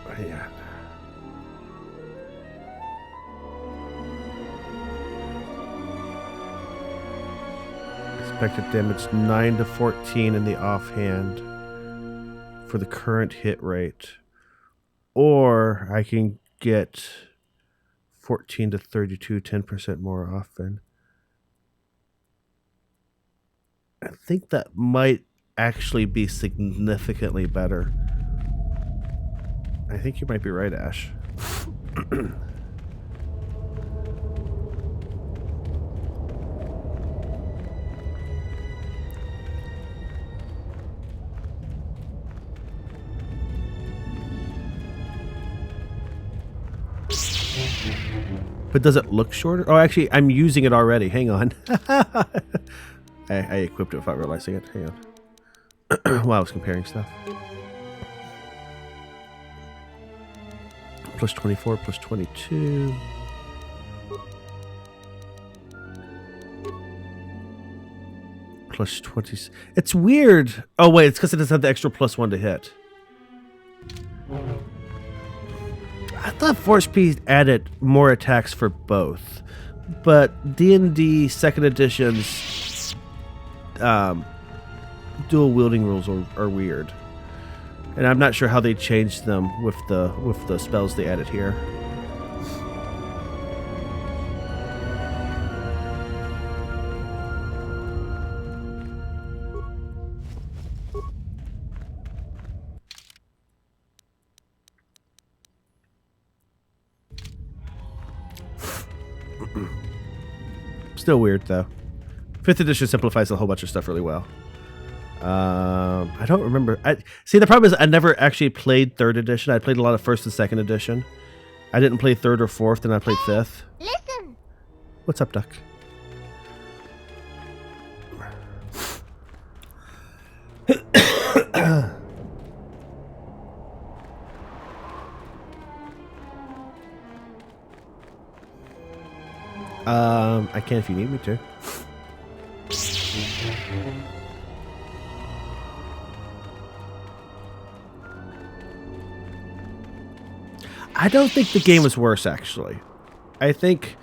Hang on. Expected damage 9 to 14 in the offhand for the current hit rate. Or I can get 14 to 32, 10% more often. I think that might actually be significantly better. I think you might be right, Ash. But does it look shorter? Oh, actually, I'm using it already. Hang on. I equipped it without realizing it. Hang on. While I was comparing stuff. Plus 24, plus 22. Plus 20. It's weird. Oh, wait. It's because it doesn't have the extra +1 to hit. I thought Force P added more attacks for both. But D&D 2nd Edition's dual wielding rules are weird. And I'm not sure how they changed them with the spells they added here. Still weird though. 5th edition simplifies a whole bunch of stuff really well. I don't remember. See, the problem is I never actually played 3rd edition. I played a lot of 1st and 2nd edition. I didn't play 3rd or 4th, and I played 5th. Listen. What's up, Duck? I can if you need me to. I don't think the game was worse, actually. I think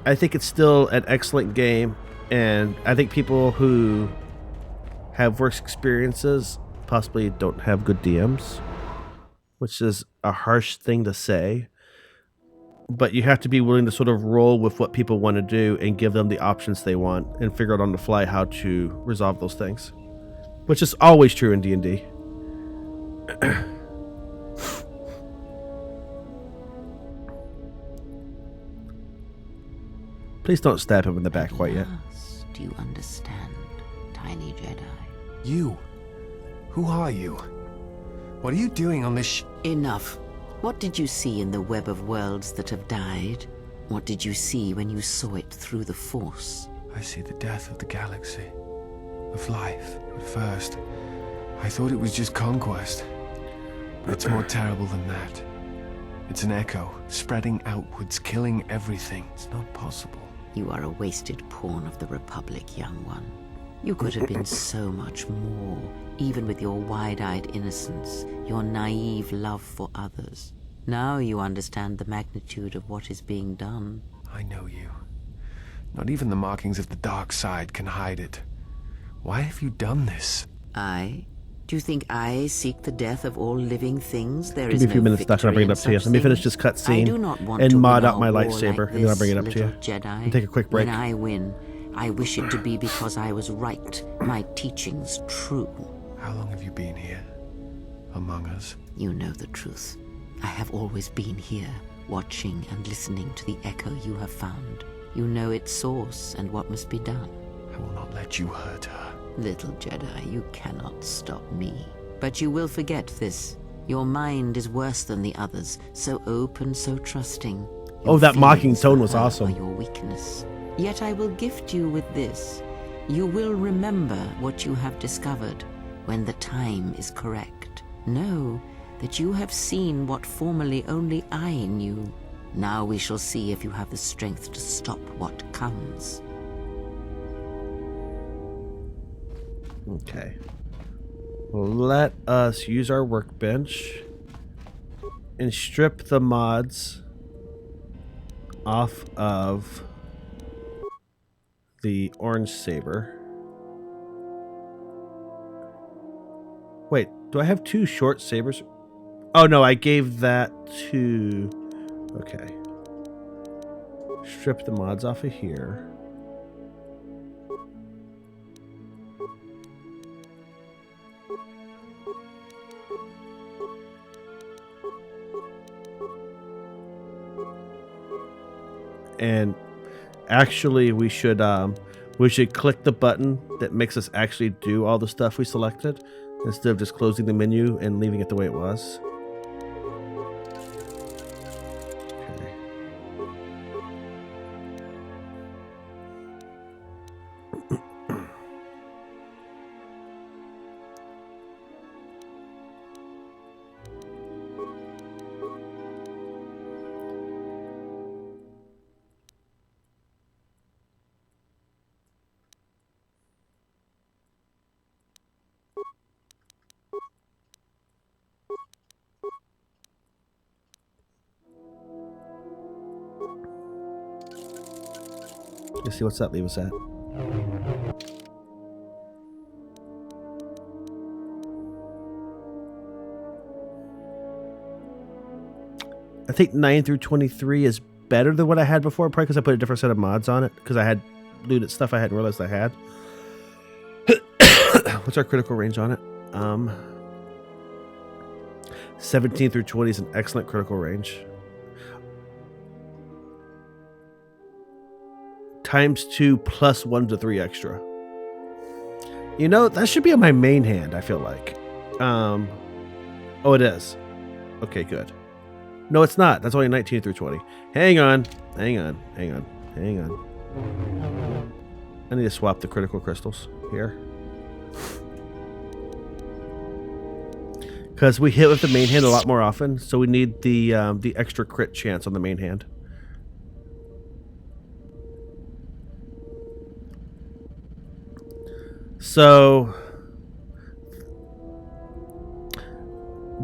it's still an excellent game, and I think people who have worse experiences possibly don't have good DMs, which is a harsh thing to say. But you have to be willing to sort of roll with what people want to do and give them the options they want and figure out on the fly how to resolve those things, which is always true in D&D. Please don't stab him in the back quite yet. Do you understand, tiny Jedi? You? Who are you? What are you doing on this Enough. What did you see in the web of worlds that have died? What did you see when you saw it through the Force? I see the death of the galaxy, of life. At first, I thought it was just conquest. But it's more terrible than that. It's an echo, spreading outwards, killing everything. It's not possible. You are a wasted pawn of the Republic, young one. You could have been so much more, even with your wide-eyed innocence, your naive love for others. Now you understand the magnitude of what is being done. I know you. Not even the markings of the dark side can hide it. Why have you done this? I? Do you think I seek the death of all living things? There Give is me a few no minutes, Doc, and I'll bring it up to you. Let me finish this cutscene and mod out my lightsaber, and then I'll bring it up to you. Jedi. And take a quick break. When I win, I wish it to be because I was right, my teachings true. How long have you been here? Among us? You know the truth. I have always been here, watching and listening to the echo you have found. You know its source and what must be done. I will not let you hurt her. Little Jedi, you cannot stop me. But you will forget this. Your mind is worse than the others, so open, so trusting. Oh, that mocking tone was awesome. Your weakness. Yet I will gift you with this. You will remember what you have discovered when the time is correct. Know that you have seen what formerly only I knew. Now we shall see if you have the strength to stop what comes. Okay. Let us use our workbench and strip the mods off of the orange saber. Wait, do I have two short sabers? Oh no, I gave that to... Okay. Strip the mods off of here. And actually we should click the button that makes us actually do all the stuff we selected instead of just closing the menu and leaving it the way it was. Okay. Let's see what's that leave us at. I think 9 through 23 is better than what I had before, probably because I put a different set of mods on it, because I had looted stuff I hadn't realized I had. What's our critical range on it? 17 through 20 is an excellent critical range. ×2 plus 1 to 3 extra. You know, that should be on my main hand, I feel like. Oh, it is. Okay, good. No, it's not. That's only 19 through 20. Hang on. I need to swap the critical crystals here. Because we hit with the main hand a lot more often, so we need the extra crit chance on the main hand. So,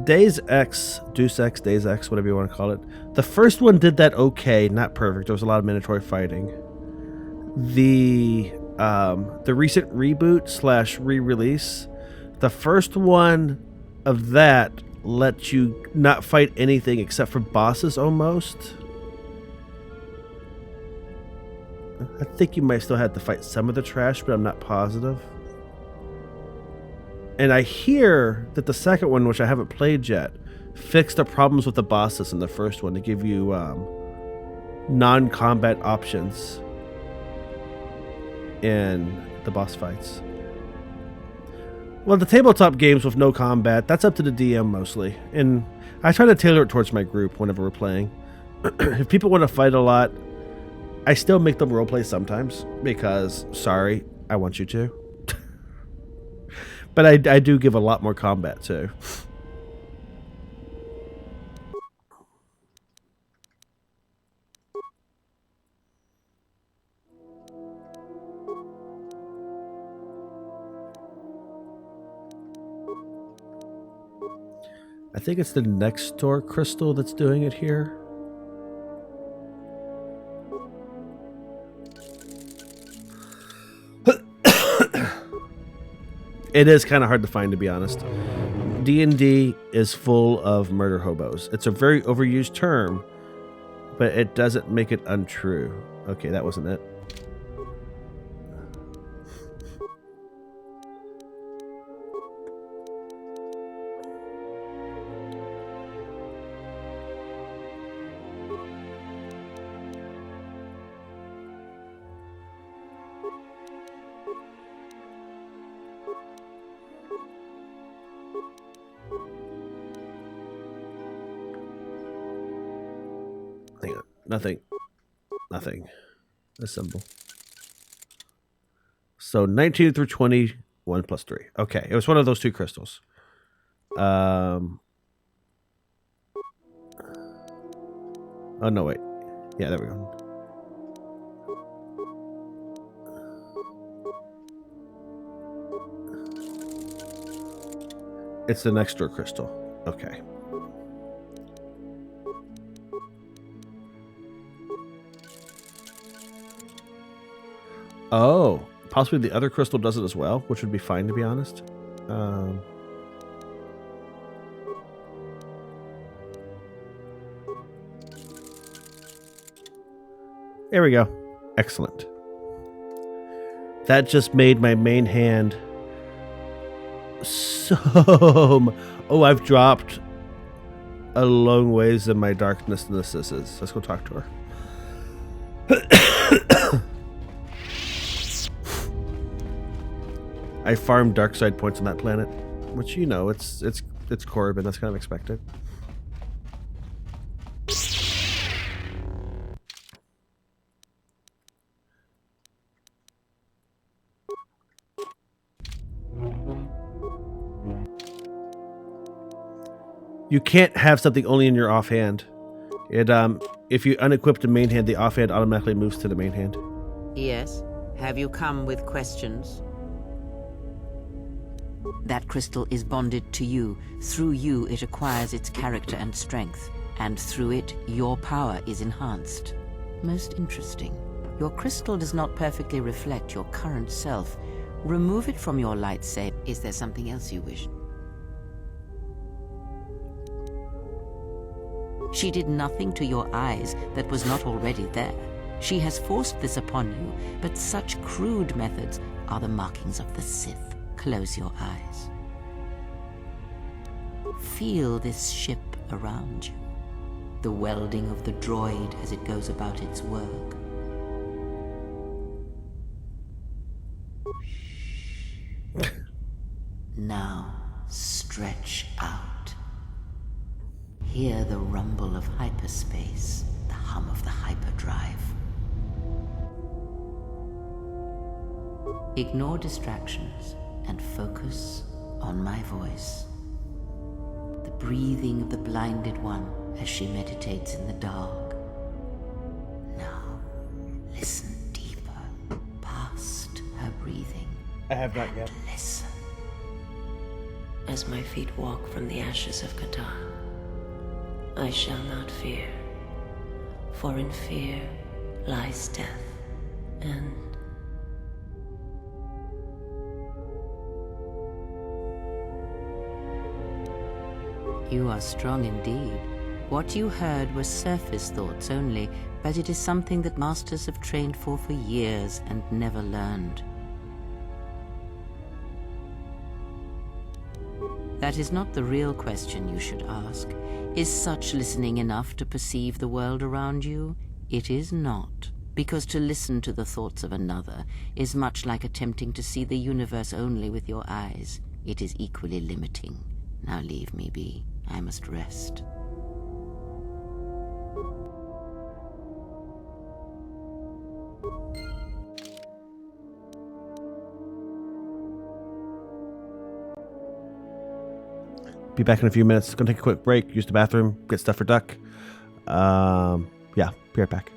Deus Ex, whatever you want to call it. The first one did that okay, not perfect. There was a lot of mandatory fighting. The recent reboot / re-release, the first one of that lets you not fight anything except for bosses almost. I think you might still have to fight some of the trash, but I'm not positive. And I hear that the second one, which I haven't played yet, fixed the problems with the bosses in the first one to give you non-combat options in the boss fights. Well, the tabletop games with no combat, that's up to the DM mostly. And I try to tailor it towards my group whenever we're playing. If people want to fight a lot, I still make them roleplay sometimes because, sorry, I want you to. But I do give a lot more combat too. I think it's the next door crystal that's doing it here. It is kind of hard to find, to be honest. D&D is full of murder hobos. It's a very overused term, but it doesn't make it untrue. Okay, that wasn't it. Hang on. Nothing. Assemble. So 19 through 20, 1 plus 3. Okay, it was one of those two crystals. Oh, no, wait. Yeah, there we go. It's the next door crystal. Okay. Oh, possibly the other crystal does it as well, which would be fine, to be honest. There we go. Excellent. That just made my main hand so... Oh, I've dropped a long ways in my darkness and this is. Let's go talk to her. I farmed dark side points on that planet, which, you know, it's Korriban. That's kind of expected. You can't have something only in your offhand. It if you unequip the main hand, the offhand automatically moves to the main hand. Yes. Have you come with questions? That crystal is bonded to you. Through you, it acquires its character and strength. And through it, your power is enhanced. Most interesting. Your crystal does not perfectly reflect your current self. Remove it from your lightsaber. Is there something else you wish? She did nothing to your eyes that was not already there. She has forced this upon you, but such crude methods are the markings of the Sith. Close your eyes. Feel this ship around you. The welding of the droid as it goes about its work. Now, stretch out. Hear the rumble of hyperspace, the hum of the hyperdrive. Ignore distractions and focus on my voice. The breathing of the blinded one as she meditates in the dark. Now, listen deeper, past her breathing. I have not yet. Listen. As my feet walk from the ashes of KotOR, I shall not fear, for in fear lies death, and you are strong indeed. What you heard were surface thoughts only, but it is something that masters have trained for years and never learned. That is not the real question you should ask. Is such listening enough to perceive the world around you? It is not, because to listen to the thoughts of another is much like attempting to see the universe only with your eyes. It is equally limiting. Now leave me be. I must rest. Be back in a few minutes. Gonna take a quick break, use the bathroom, get stuff for Duck. Yeah, be right back.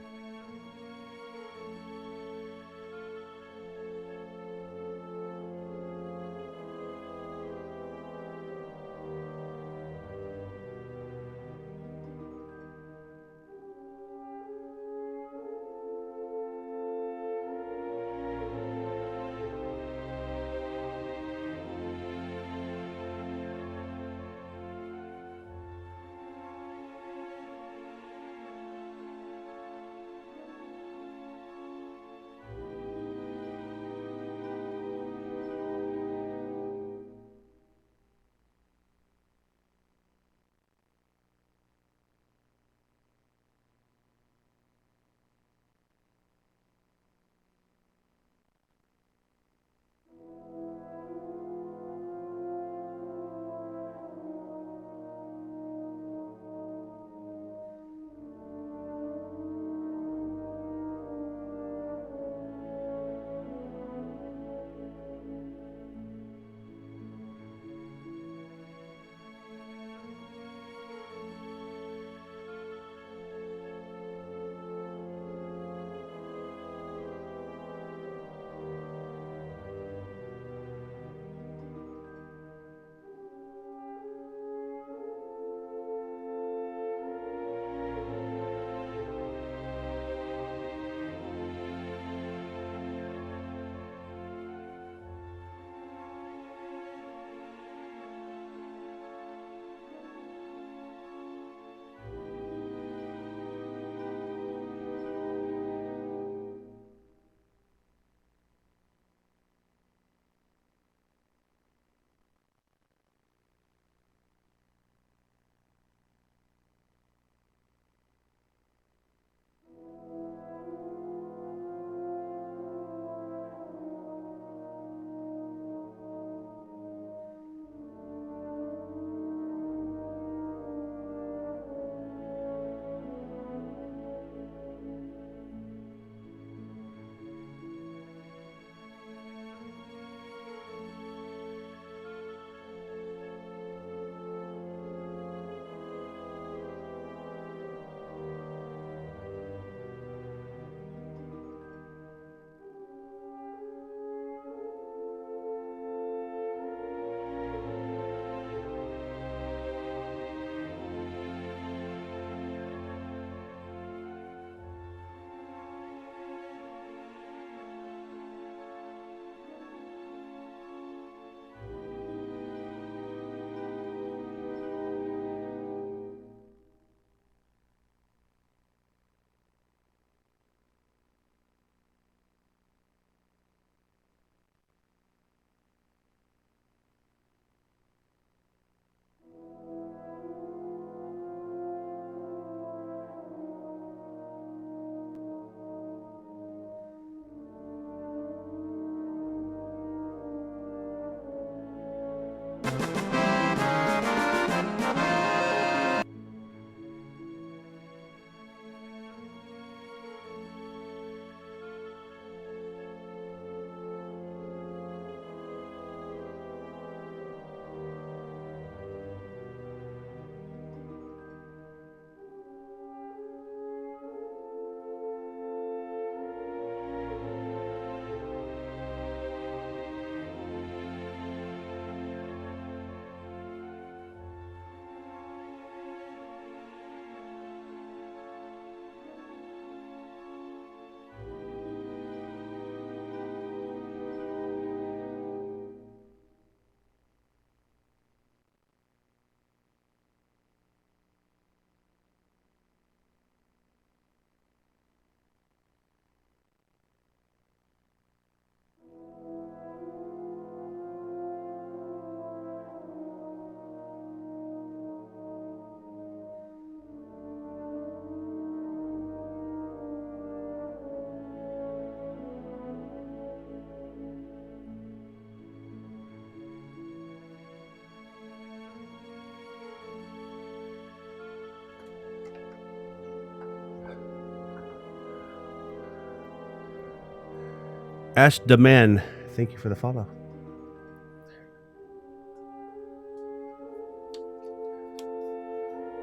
Ash Deman, thank you for the follow.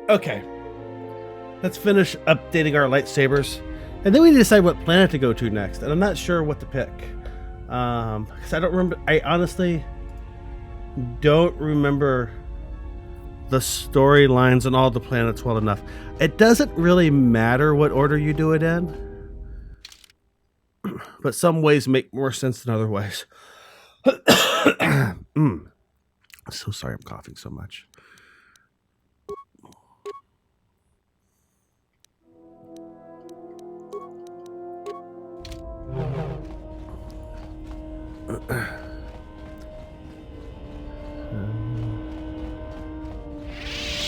Okay. Let's finish updating our lightsabers. And then we decide what planet to go to next. And I'm not sure what to pick. Because I don't remember. I honestly don't remember the storylines on all the planets well enough. It doesn't really matter what order you do it in. But some ways make more sense than other ways. I'm so sorry I'm coughing so much.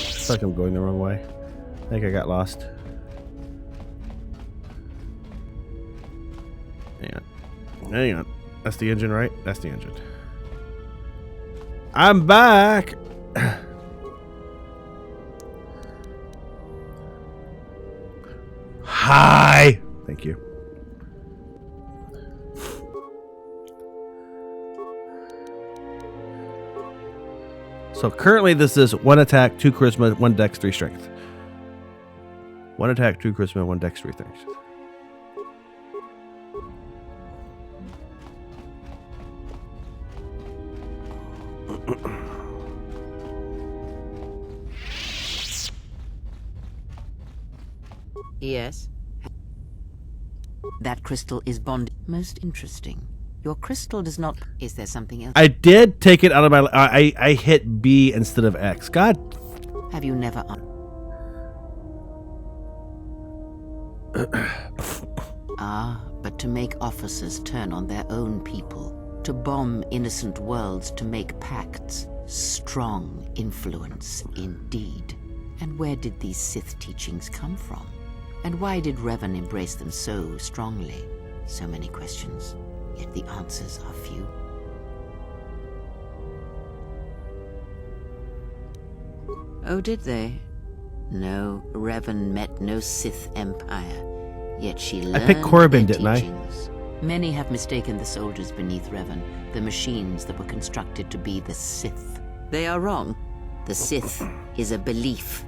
It's like I'm going the wrong way. I think I got lost. Hang on. That's the engine, right? That's the engine. I'm back! Hi! Thank you. So currently this is 1 attack, 2 charisma, 1 dex, 3 strength. 1 attack, 2 charisma, 1 dex, 3 strength. Yes. That crystal is bonded. Most interesting. Your crystal does not... Is there something else? I did take it out of my... I hit B instead of X. God. Have you never... but to make officers turn on their own people, to bomb innocent worlds, to make pacts. Strong influence, indeed. And where did these Sith teachings come from? And why did Revan embrace them so strongly? So many questions, yet the answers are few. Oh, did they? No, Revan met no Sith empire, yet she learned I picked Korriban, didn't teachings. Many have mistaken the soldiers beneath Revan, the machines that were constructed to be the Sith. They are wrong. The Sith is a belief,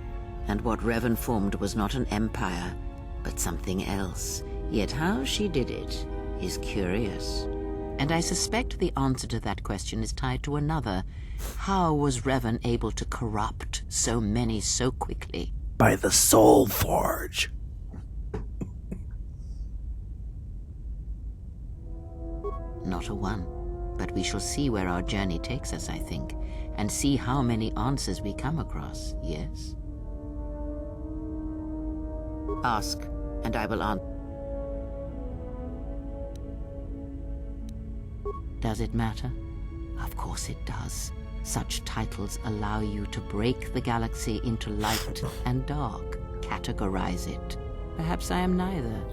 and what Revan formed was not an empire, but something else. Yet how she did it is curious. And I suspect the answer to that question is tied to another. How was Revan able to corrupt so many so quickly? By the Soul Forge. Not a one. But we shall see where our journey takes us, I think, and see how many answers we come across, yes? Ask, and I will answer. Does it matter? Of course it does. Such titles allow you to break the galaxy into light and dark, categorize it. Perhaps I am neither,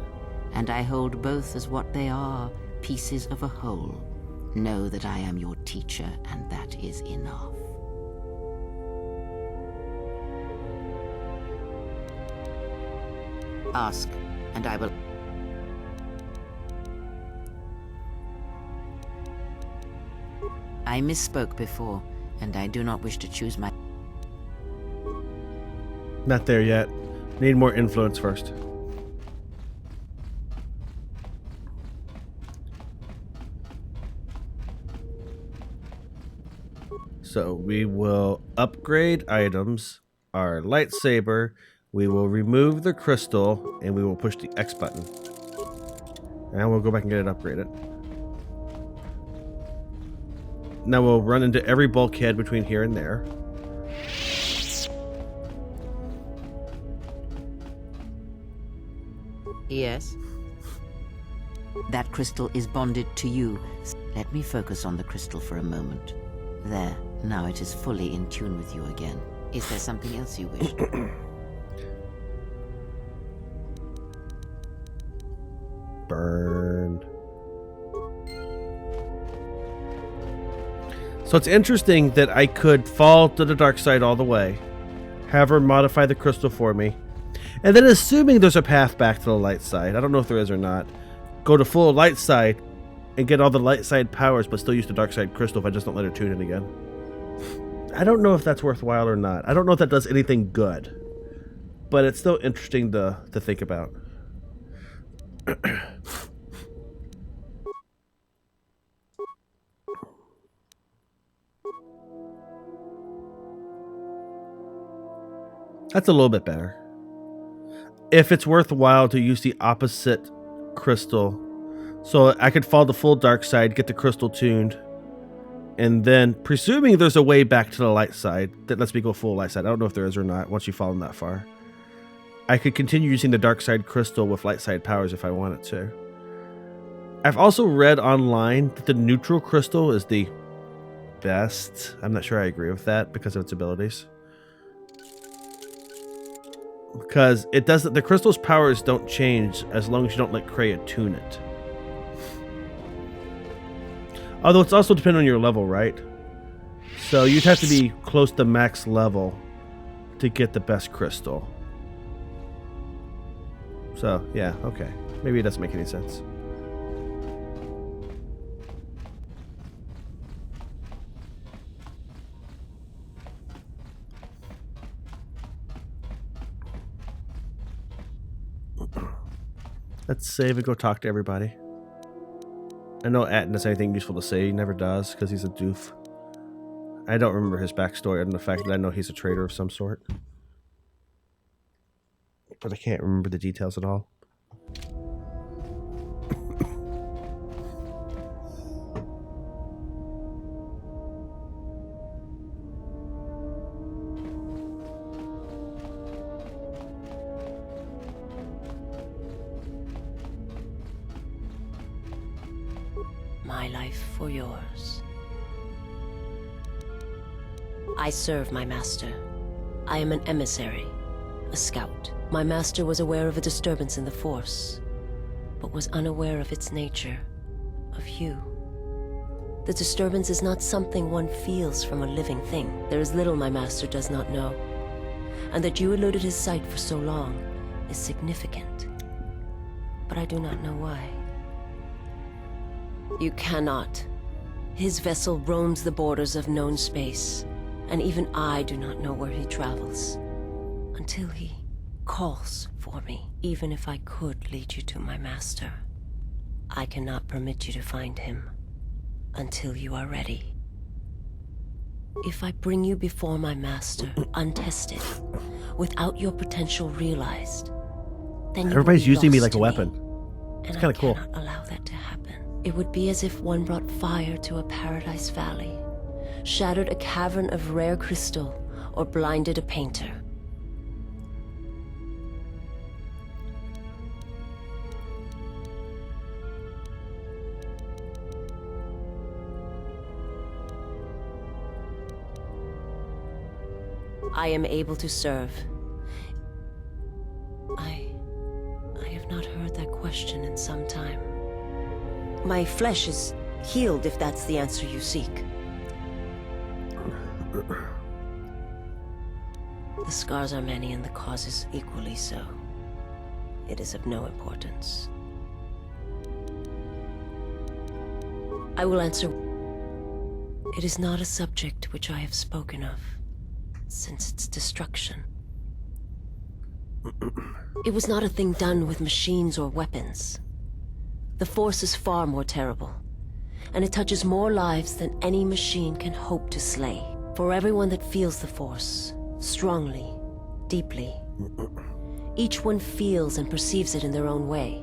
and I hold both as what they are, pieces of a whole. Know that I am your teacher, and that is enough. Ask, and I will... I misspoke before, and I do not wish to choose my... Not there yet. Need more influence first. So we will upgrade items, our lightsaber, we will remove the crystal, and we will push the X button. And we'll go back and get it upgraded. Now we'll run into every bulkhead between here and there. Yes? That crystal is bonded to you. Let me focus on the crystal for a moment. There, now it is fully in tune with you again. Is there something else you wish? Burned. So it's interesting that I could fall to the dark side all the way, have her modify the crystal for me, and then assuming there's a path back to the light side, I don't know if there is or not, go to full light side, and get all the light side powers, but still use the dark side crystal if I just don't let her tune it again. I don't know if that's worthwhile or not. I don't know if that does anything good, but it's still interesting to think about. That's a little bit better. If it's worthwhile to use the opposite crystal, so I could fall the full dark side, get the crystal tuned, and then, presuming there's a way back to the light side that lets me go full light side. I don't know if there is or not once you've fallen that far. I could continue using the dark side crystal with light side powers if I wanted to. I've also read online that the neutral crystal is the best. I'm not sure I agree with that because of its abilities. Because it doesn't, the crystal's powers don't change as long as you don't let Kreia tune it. Although it's also dependent on your level, right? So you'd have to be close to max level to get the best crystal. So, yeah, okay. Maybe it doesn't make any sense. Let's save and go talk to everybody. I know Atten has anything useful to say. He never does because he's a doof. I don't remember his backstory other than the fact that I know he's a traitor of some sort. But I can't remember the details at all. My life for yours. I serve my master. I am an emissary, a scout. My master was aware of a disturbance in the Force, but was unaware of its nature, of you. The disturbance is not something one feels from a living thing. There is little my master does not know, and that you eluded his sight for so long is significant. But I do not know why. You cannot. His vessel roams the borders of known space, and even I do not know where he travels. Until he calls for me. Even if I could lead you to my master, I cannot permit you to find him until you are ready. If I bring you before my master, untested, without your potential realized, then everybody's using me like a weapon. It's kind of cool. I cannot allow that to happen. It would be as if one brought fire to a paradise valley, shattered a cavern of rare crystal, or blinded a painter. I am able to serve. I have not heard that question in some time. My flesh is healed, if that's the answer you seek. The scars are many and the causes equally so. It is of no importance. I will answer. It is not a subject which I have spoken of since its destruction. It was not a thing done with machines or weapons. The Force is far more terrible, and it touches more lives than any machine can hope to slay. For everyone that feels the Force, strongly, deeply, each one feels and perceives it in their own way.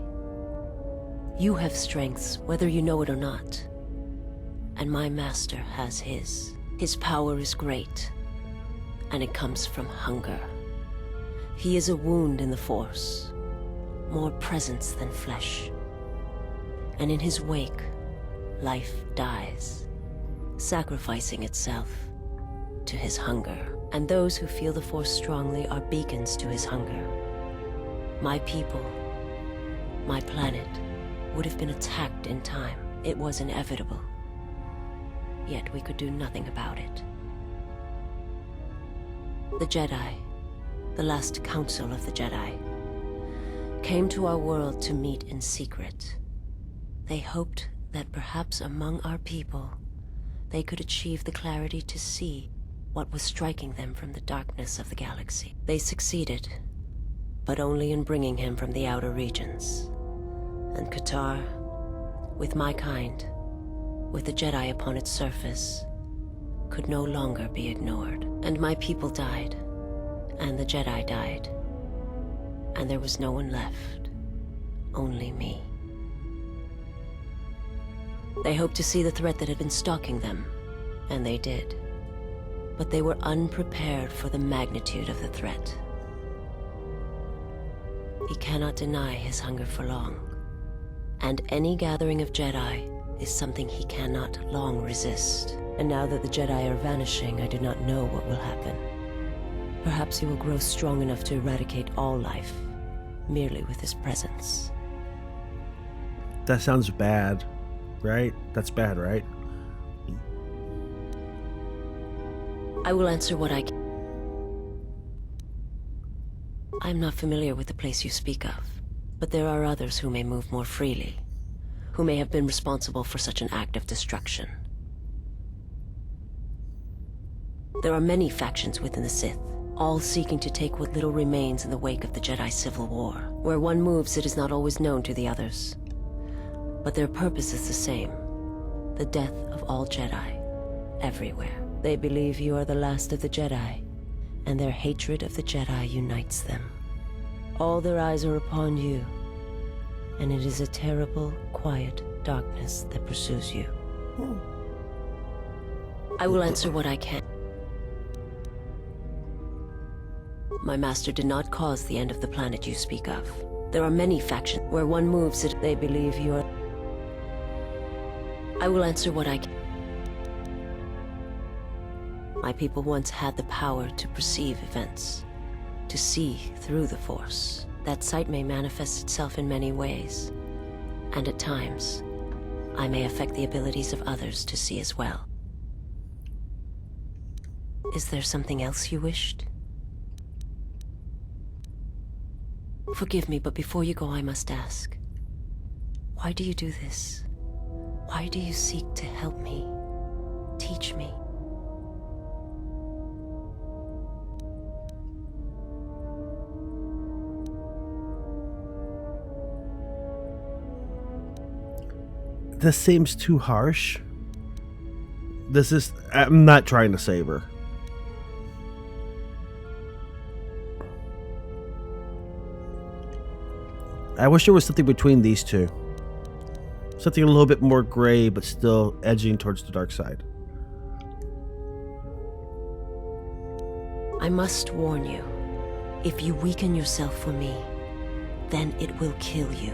You have strengths, whether you know it or not, and my master has his. His power is great, and it comes from hunger. He is a wound in the Force, more presence than flesh. And in his wake, life dies, sacrificing itself to his hunger. And those who feel the Force strongly are beacons to his hunger. My people, my planet, would have been attacked in time. It was inevitable. Yet we could do nothing about it. The Jedi, the last council of the Jedi, came to our world to meet in secret. They hoped that perhaps among our people, they could achieve the clarity to see what was striking them from the darkness of the galaxy. They succeeded, but only in bringing him from the outer regions. And KotOR, with my kind, with the Jedi upon its surface, could no longer be ignored. And my people died, and the Jedi died, and there was no one left, only me. They hoped to see the threat that had been stalking them, and they did. But they were unprepared for the magnitude of the threat. He cannot deny his hunger for long, and any gathering of Jedi is something he cannot long resist. And now that the Jedi are vanishing, I do not know what will happen. Perhaps he will grow strong enough to eradicate all life, merely with his presence. That sounds bad, right? That's bad, right? I will answer what I can. I am not familiar with the place you speak of, but there are others who may move more freely, who may have been responsible for such an act of destruction. There are many factions within the Sith, all seeking to take what little remains in the wake of the Jedi Civil War. Where one moves, it is not always known to the others. But their purpose is the same: the death of all Jedi, everywhere. They believe you are the last of the Jedi, and their hatred of the Jedi unites them. All their eyes are upon you, and it is a terrible, quiet darkness that pursues you. I will answer what I can. My master did not cause the end of the planet you speak of. There are many factions. Where one moves, they believe you are... I will answer what I can. My people once had the power to perceive events, to see through the Force. That sight may manifest itself in many ways, and at times, I may affect the abilities of others to see as well. Is there something else you wished? Forgive me, but before you go, I must ask. Why do you do this? Why do you seek to help me? Teach me? This seems too harsh. I'm not trying to save her. I wish there was something between these two. Something a little bit more gray, but still edging towards the dark side. I must warn you, if you weaken yourself for me, then it will kill you.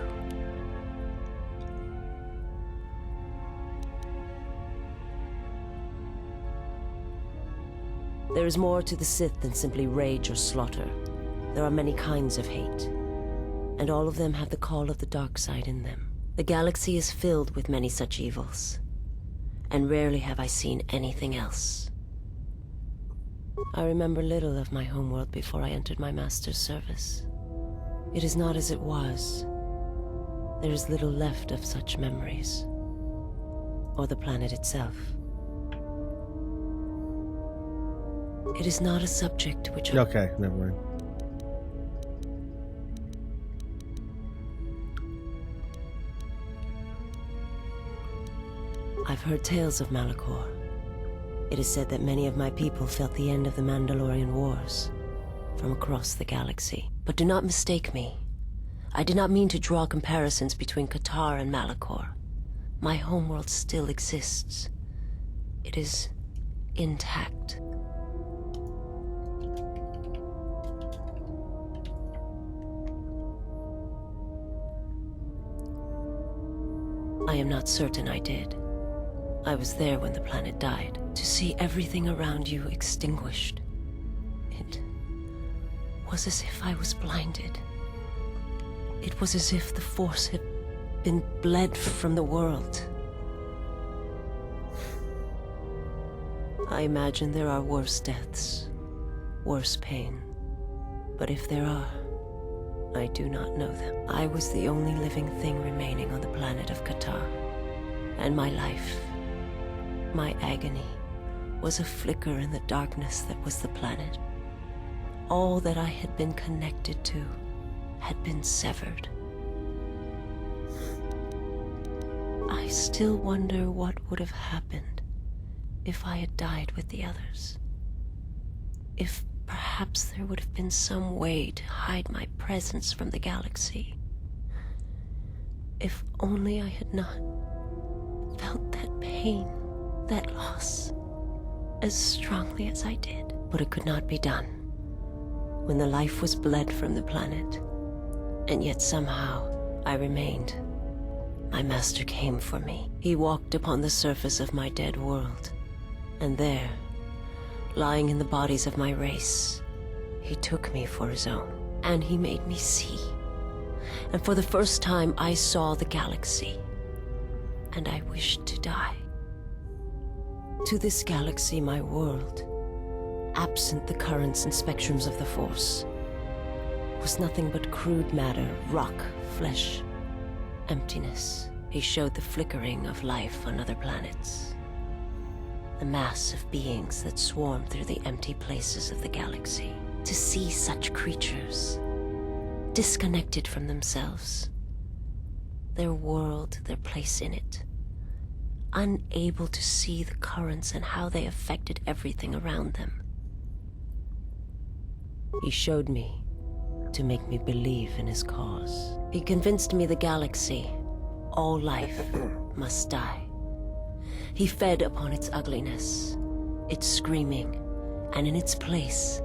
There is more to the Sith than simply rage or slaughter. There are many kinds of hate, and all of them have the call of the dark side in them. The galaxy is filled with many such evils, and rarely have I seen anything else. I remember little of my homeworld before I entered my master's service. It is not as it was. There is little left of such memories, or the planet itself. It is not a subject which... Okay, never mind. I've heard tales of Malachor. It is said that many of my people felt the end of the Mandalorian Wars from across the galaxy. But do not mistake me. I did not mean to draw comparisons between KotOR and Malachor. My homeworld still exists. It is intact. I am not certain I did. I was there when the planet died. To see everything around you extinguished. It was as if I was blinded. It was as if the Force had been bled from the world. I imagine there are worse deaths, worse pain. But if there are, I do not know them. I was the only living thing remaining on the planet of KotOR. And my life, my agony, was a flicker in the darkness that was the planet. All that I had been connected to had been severed. I still wonder what would have happened if I had died with the others. If perhaps there would have been some way to hide my presence from the galaxy. If only I had not felt that pain, that loss, as strongly as I did. But it could not be done. When the life was bled from the planet, and yet somehow I remained. My master came for me. He walked upon the surface of my dead world, and there, lying in the bodies of my race, he took me for his own, and he made me see. And for the first time, I saw the galaxy, and I wished to die. To this galaxy, my world, absent the currents and spectrums of the Force, was nothing but crude matter, rock, flesh, emptiness. He showed the flickering of life on other planets. The mass of beings that swarm through the empty places of the galaxy. To see such creatures, disconnected from themselves, their world, their place in it, unable to see the currents and how they affected everything around them. He showed me to make me believe in his cause. He convinced me the galaxy, all life, must die. He fed upon its ugliness, its screaming, and in its place,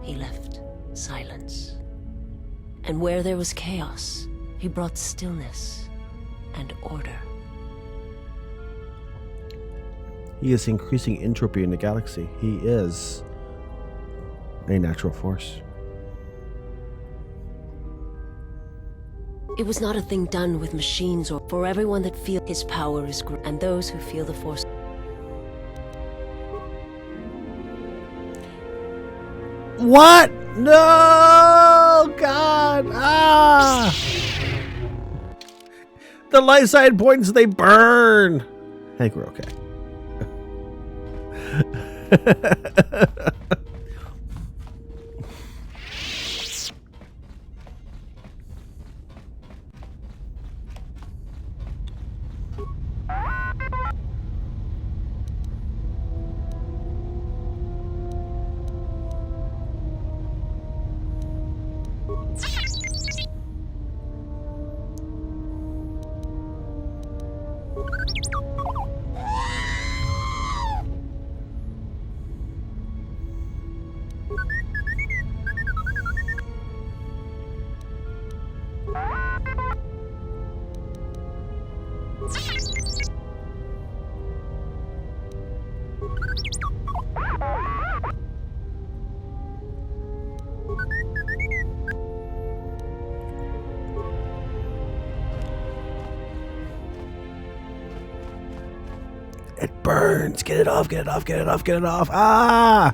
he left silence. And where there was chaos, he brought stillness and order. He is increasing entropy in the galaxy. He is a natural force. It was not a thing done with machines or for everyone that feel his power is great, and those who feel the Force. What? No! God! Ah! The light side points, they burn! I think we're okay. It burns. Get it off, get it off, get it off, get it off. Ah!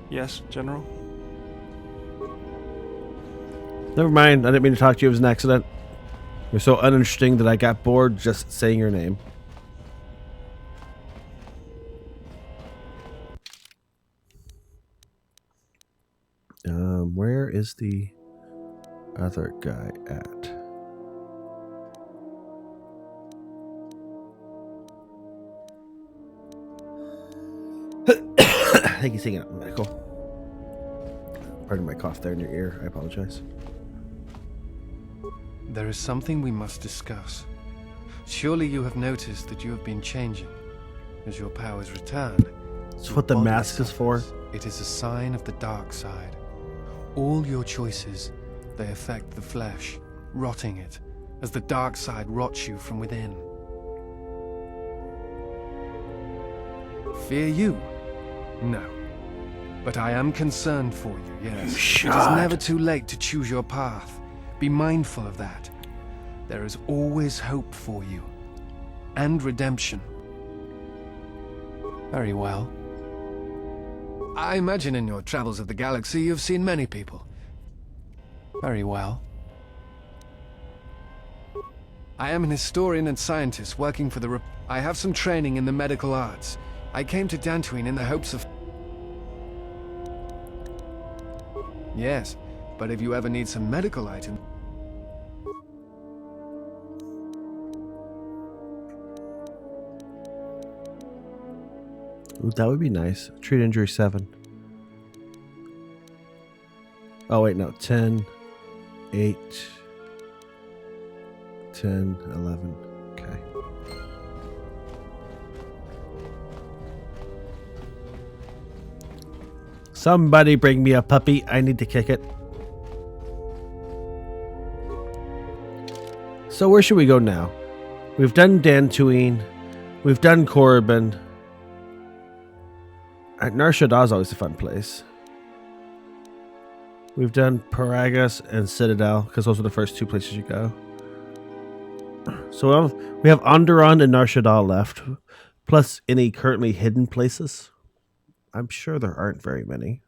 Yes, General? Never mind. I didn't mean to talk to you. It was an accident. You're so uninteresting that I got bored just saying your name. Where is the other guy at? I think he's taking up medical. Pardon my cough there in your ear. I apologize. There is something we must discuss. Surely you have noticed that you have been changing. As your powers return. That's what the mask is for. It is a sign of the dark side. All your choices, they affect the flesh, rotting it, as the dark side rots you from within. Fear you? No. But I am concerned for you, yes. It is never too late to choose your path. Be mindful of that. There is always hope for you. And redemption. Very well. I imagine in your travels of the galaxy you've seen many people. Very well. I am an historian and scientist working for the I have some training in the medical arts. I came to Dantooine in the hopes of... Yes, but if you ever need some medical items... Ooh, that would be nice. Treat injury 7. Oh, wait, no. 10, 8, 10, 11. Okay. Somebody bring me a puppy. I need to kick it. So where should we go now? We've done Dantooine. We've done Korriban. Nar Shaddaa is always a fun place. We've done Paragas and Citadel, because those are the first 2 places you go. So we have Onderon and Nar Shaddaa left, plus any currently hidden places. I'm sure there aren't very many.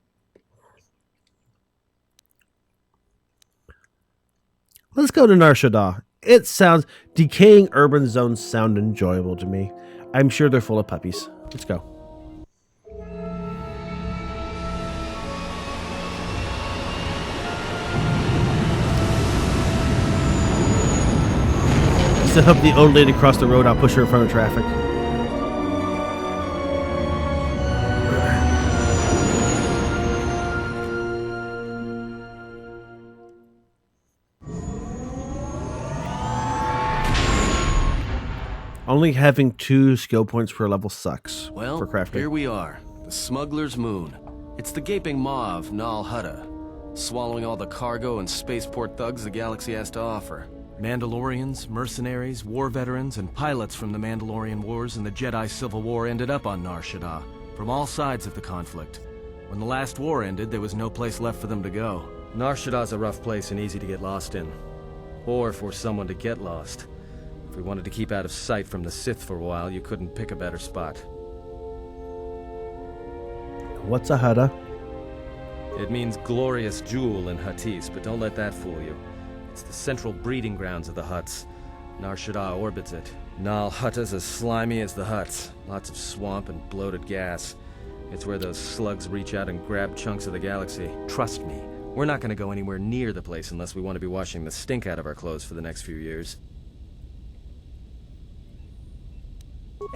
Let's go to Nar Shaddaa. It sounds... Decaying urban zones sound enjoyable to me. I'm sure they're full of puppies. Let's go. To help the old lady cross the road, I'll push her in front of traffic. Only having 2 skill points per level sucks. Well, for crafting. Here we are, the Smuggler's Moon. It's the gaping maw of Nal Hutta, swallowing all the cargo and spaceport thugs the galaxy has to offer. Mandalorians, mercenaries, war veterans, and pilots from the Mandalorian Wars and the Jedi Civil War ended up on Nar Shaddaa, from all sides of the conflict. When the last war ended, there was no place left for them to go. Nar Shaddaa's a rough place and easy to get lost in. Or for someone to get lost. If we wanted to keep out of sight from the Sith for a while, you couldn't pick a better spot. What's a Hutta? It means glorious jewel in Huttese, but don't let that fool you. It's the central breeding grounds of the Hutts. Nar Shaddaa orbits it. Nal Hutta's as slimy as the Hutts. Lots of swamp and bloated gas. It's where those slugs reach out and grab chunks of the galaxy. Trust me, we're not going to go anywhere near the place unless we want to be washing the stink out of our clothes for the next few years.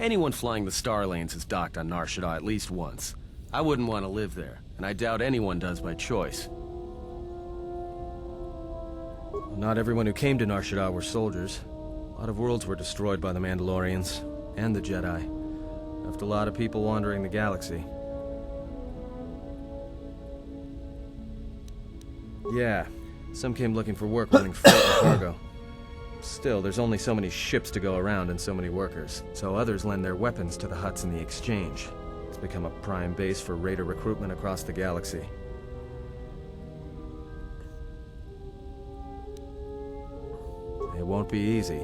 Anyone flying the Star Lanes has docked on Nar Shaddaa at least once. I wouldn't want to live there, and I doubt anyone does by choice. Not everyone who came to Nar Shaddaa were soldiers. A lot of worlds were destroyed by the Mandalorians, and the Jedi. Left a lot of people wandering the galaxy. Yeah, some came looking for work running freight and cargo. Still, there's only so many ships to go around and so many workers, so others lend their weapons to the Hutts in the exchange. It's become a prime base for raider recruitment across the galaxy. It won't be easy.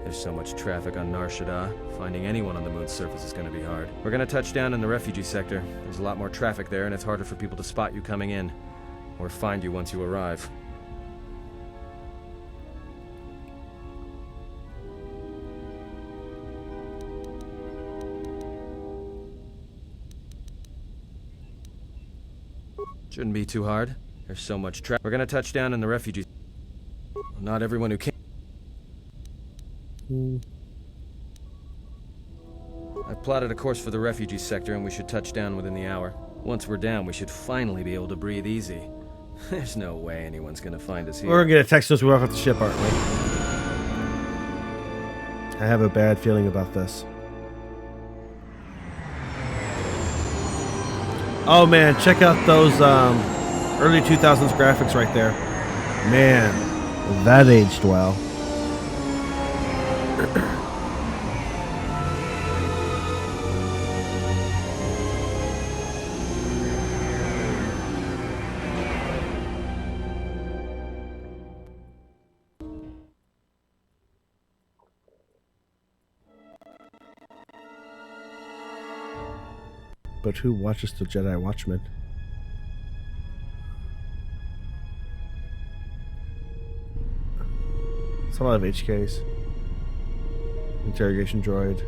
There's so much traffic on Nar Shaddaa, finding anyone on the moon's surface is going to be hard. We're going to touch down in the refugee sector. There's a lot more traffic there, and it's harder for people to spot you coming in, or find you once you arrive. Shouldn't be too hard. There's so much traffic. We're going to touch down in the refugee... Not everyone who came... I've plotted a course for the refugee sector, and we should touch down within the hour. Once we're down, we should finally be able to breathe easy. There's no way anyone's gonna find us here. We're gonna get a text us we're off the ship, aren't we? I have a bad feeling about this. Oh man, check out those early 2000s graphics right there. Man, that aged well. But who watches the Jedi Watchmen? It's a lot of HKs. Interrogation droid.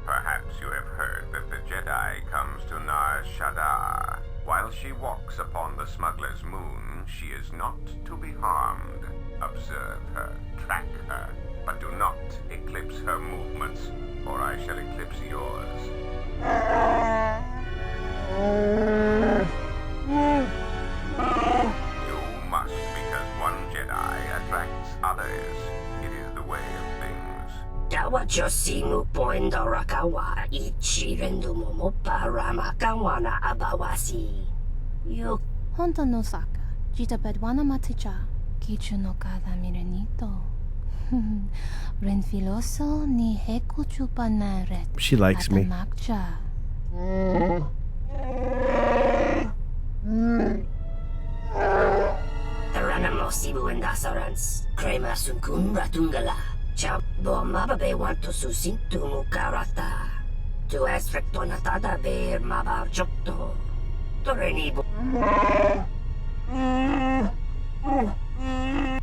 Perhaps you have heard that the Jedi comes to Nar Shaddaa. While she walks upon the smuggler's moon, she is not to be harmed. Observe her, track her, but do not eclipse her movements, or I shall eclipse yours. You must, because one Jedi attracts others. It is the way of things. Tawachosingu poindorakawa ichirendumomo paramakawana abawasi. You Honto no saka, jita bedwana maticha, kichu no kada mirenito. Renfiloso ni heku chupanare. She likes me. Atamakcha. Taranamo sibu endasarans, crema sunkun ratungala. Chabo mababe wanto susintu mukarata. Tu es rectonatada ber mabar jokto. Torenibo.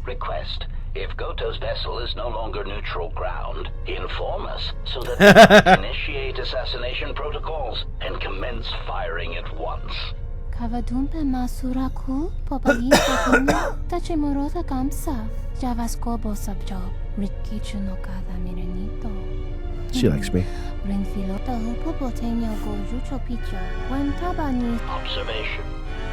Request. If KotOR's vessel is no longer neutral ground, inform us so that we can initiate assassination protocols and commence firing at once. Kavadumpe masuraku popagi takuni tachimurota kamsa. Javaskobo sabjo rikichu no kada mirenito. She likes me. Renfilota hupopotenya gojucho picha. Wentabani. Observation.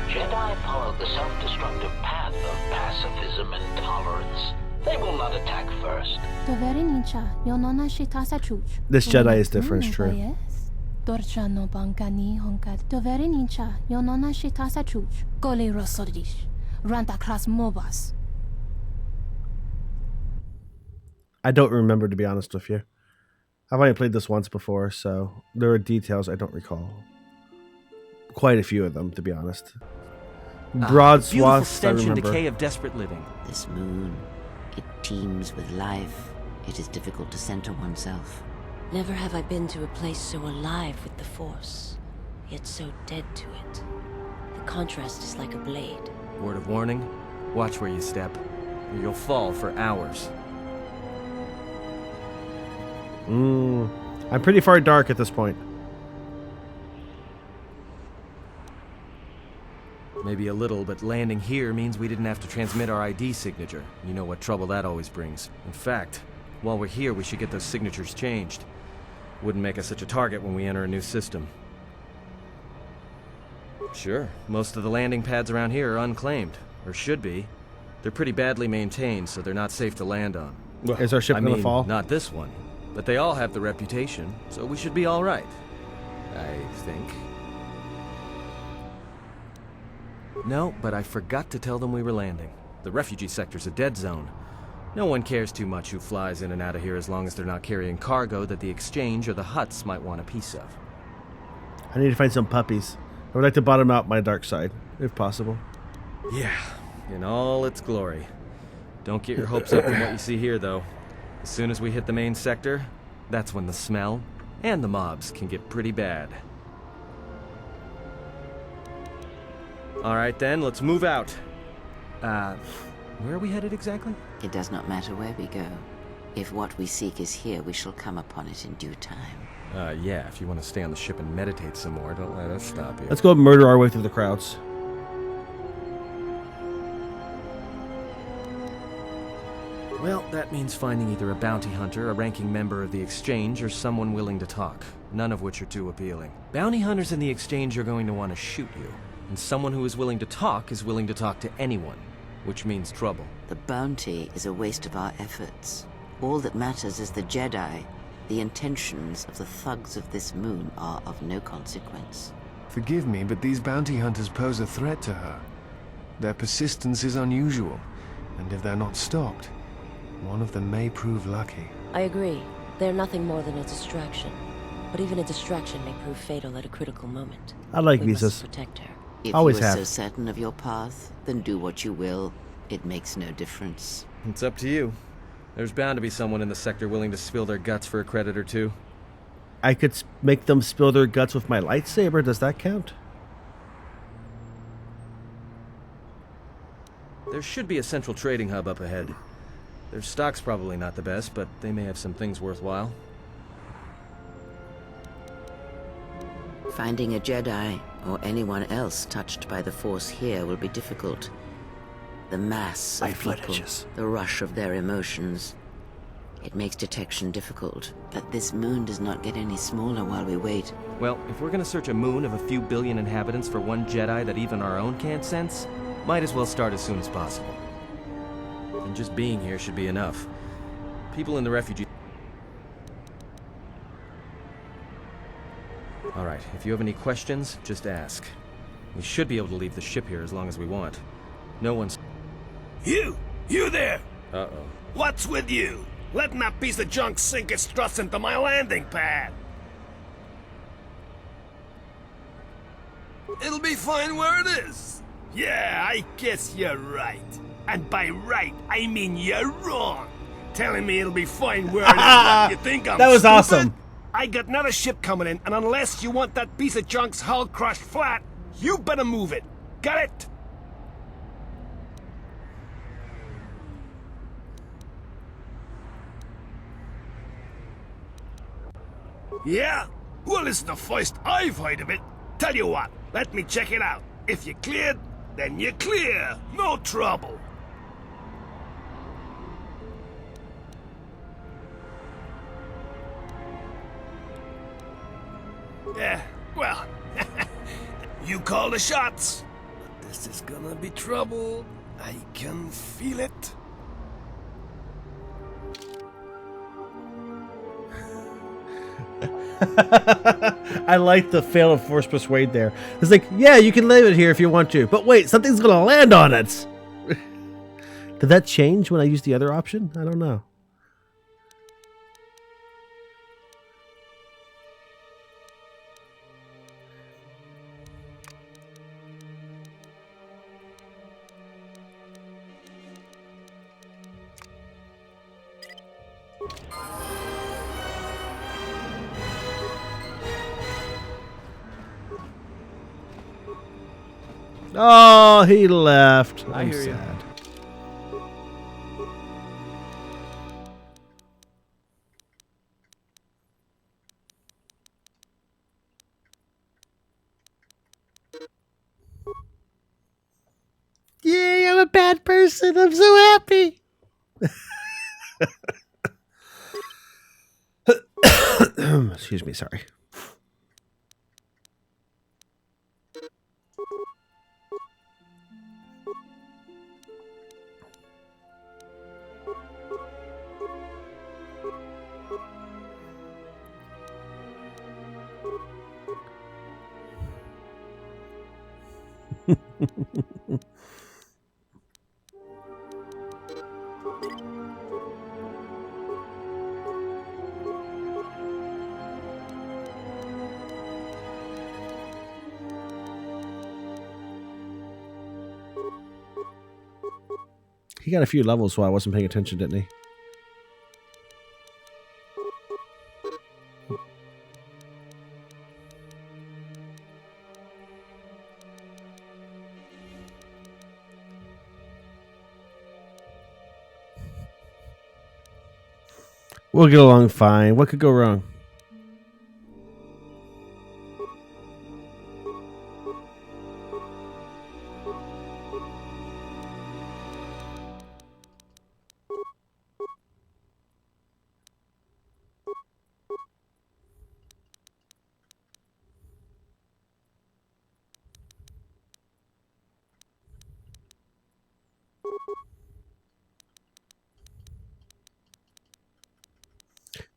Jedi follow the self-destructive path of pacifism and tolerance. They will not attack first. This Jedi is different, it's true. I don't remember, to be honest with you. I've only played this once before, so there are details I don't recall. Quite a few of them, to be honest. Broad swaths, stench I and remember. decay of desperate living. This moon, it teems with life. It is difficult to center oneself. Never have I been to a place so alive with the Force, yet so dead to it. The contrast is like a blade. Word of warning, watch where you step, or you'll fall for hours. I'm pretty far dark at this point. Maybe a little, but landing here means we didn't have to transmit our ID signature. You know what trouble that always brings. In fact, while we're here, we should get those signatures changed. Wouldn't make us such a target when we enter a new system. Sure, most of the landing pads around here are unclaimed, or should be. They're pretty badly maintained, so they're not safe to land on. Is our ship gonna fall? Not this one. But they all have the reputation, so we should be all right. I think. No, but I forgot to tell them we were landing. The refugee sector's a dead zone. No one cares too much who flies in and out of here as long as they're not carrying cargo that the exchange or the Hutts might want a piece of. I need to find some puppies. I would like to bottom out my dark side, if possible. Yeah, in all its glory. Don't get your hopes up from what you see here, though. As soon as we hit the main sector, that's when the smell and the mobs can get pretty bad. Alright then, let's move out. Where are we headed exactly? It does not matter where we go. If what we seek is here, we shall come upon it in due time. Yeah, if you want to stay on the ship and meditate some more, don't let us stop you. Let's go murder our way through the crowds. Well, that means finding either a bounty hunter, a ranking member of the Exchange, or someone willing to talk, none of which are too appealing. Bounty hunters in the Exchange are going to want to shoot you, and someone who is willing to talk to anyone, which means trouble. The bounty is a waste of our efforts. All that matters is the Jedi. The intentions of the thugs of this moon are of no consequence. Forgive me, but these bounty hunters pose a threat to her. Their persistence is unusual, and if they're not stopped, one of them may prove lucky. I agree. They're nothing more than a distraction. But even a distraction may prove fatal at a critical moment. I like we visas. must protect her. If Always you are have. so certain of your path, then do what you will. It makes no difference. It's up to you. There's bound to be someone in the sector willing to spill their guts for a credit or two. I could make them spill their guts with my lightsaber. Does that count? There should be a central trading hub up ahead. Their stock's probably not the best, but they may have some things worthwhile. Finding a Jedi, or anyone else touched by the Force here, will be difficult. The mass of people, the rush of their emotions. It makes detection difficult, but this moon does not get any smaller while we wait. Well, if we're gonna search a moon of a few billion inhabitants for one Jedi that even our own can't sense, might as well start as soon as possible. And just being here should be enough. People in the refugee... Alright, if you have any questions, just ask. We should be able to leave the ship here as long as we want. No one's... You there! Uh-oh. What's with you? Letting that piece of junk sink its struts into my landing pad! It'll be fine where it is. Yeah, I guess you're right. And by right, I mean you're wrong. Telling me it'll be fine where it is. You think I'm That was stupid? awesome. I got another ship coming in, and unless you want that piece of junk's hull crushed flat, you better move it. Got it? Yeah? Well, it's the first I've heard of it. Tell you what, let me check it out. If you're cleared, then you're clear. No trouble. Yeah, well, you call the shots. But this is gonna be trouble. I can feel it. I like the fail of force persuade there. It's like, yeah, you can leave it here if you want to, but wait, something's gonna land on it. Did that change when I used the other option? I don't know. Oh, he left. I I'm hear you. sad. Yay, I'm a bad person. I'm so happy. Excuse me, sorry. He got a few levels while I wasn't paying attention, didn't he? We'll get along fine. What could go wrong?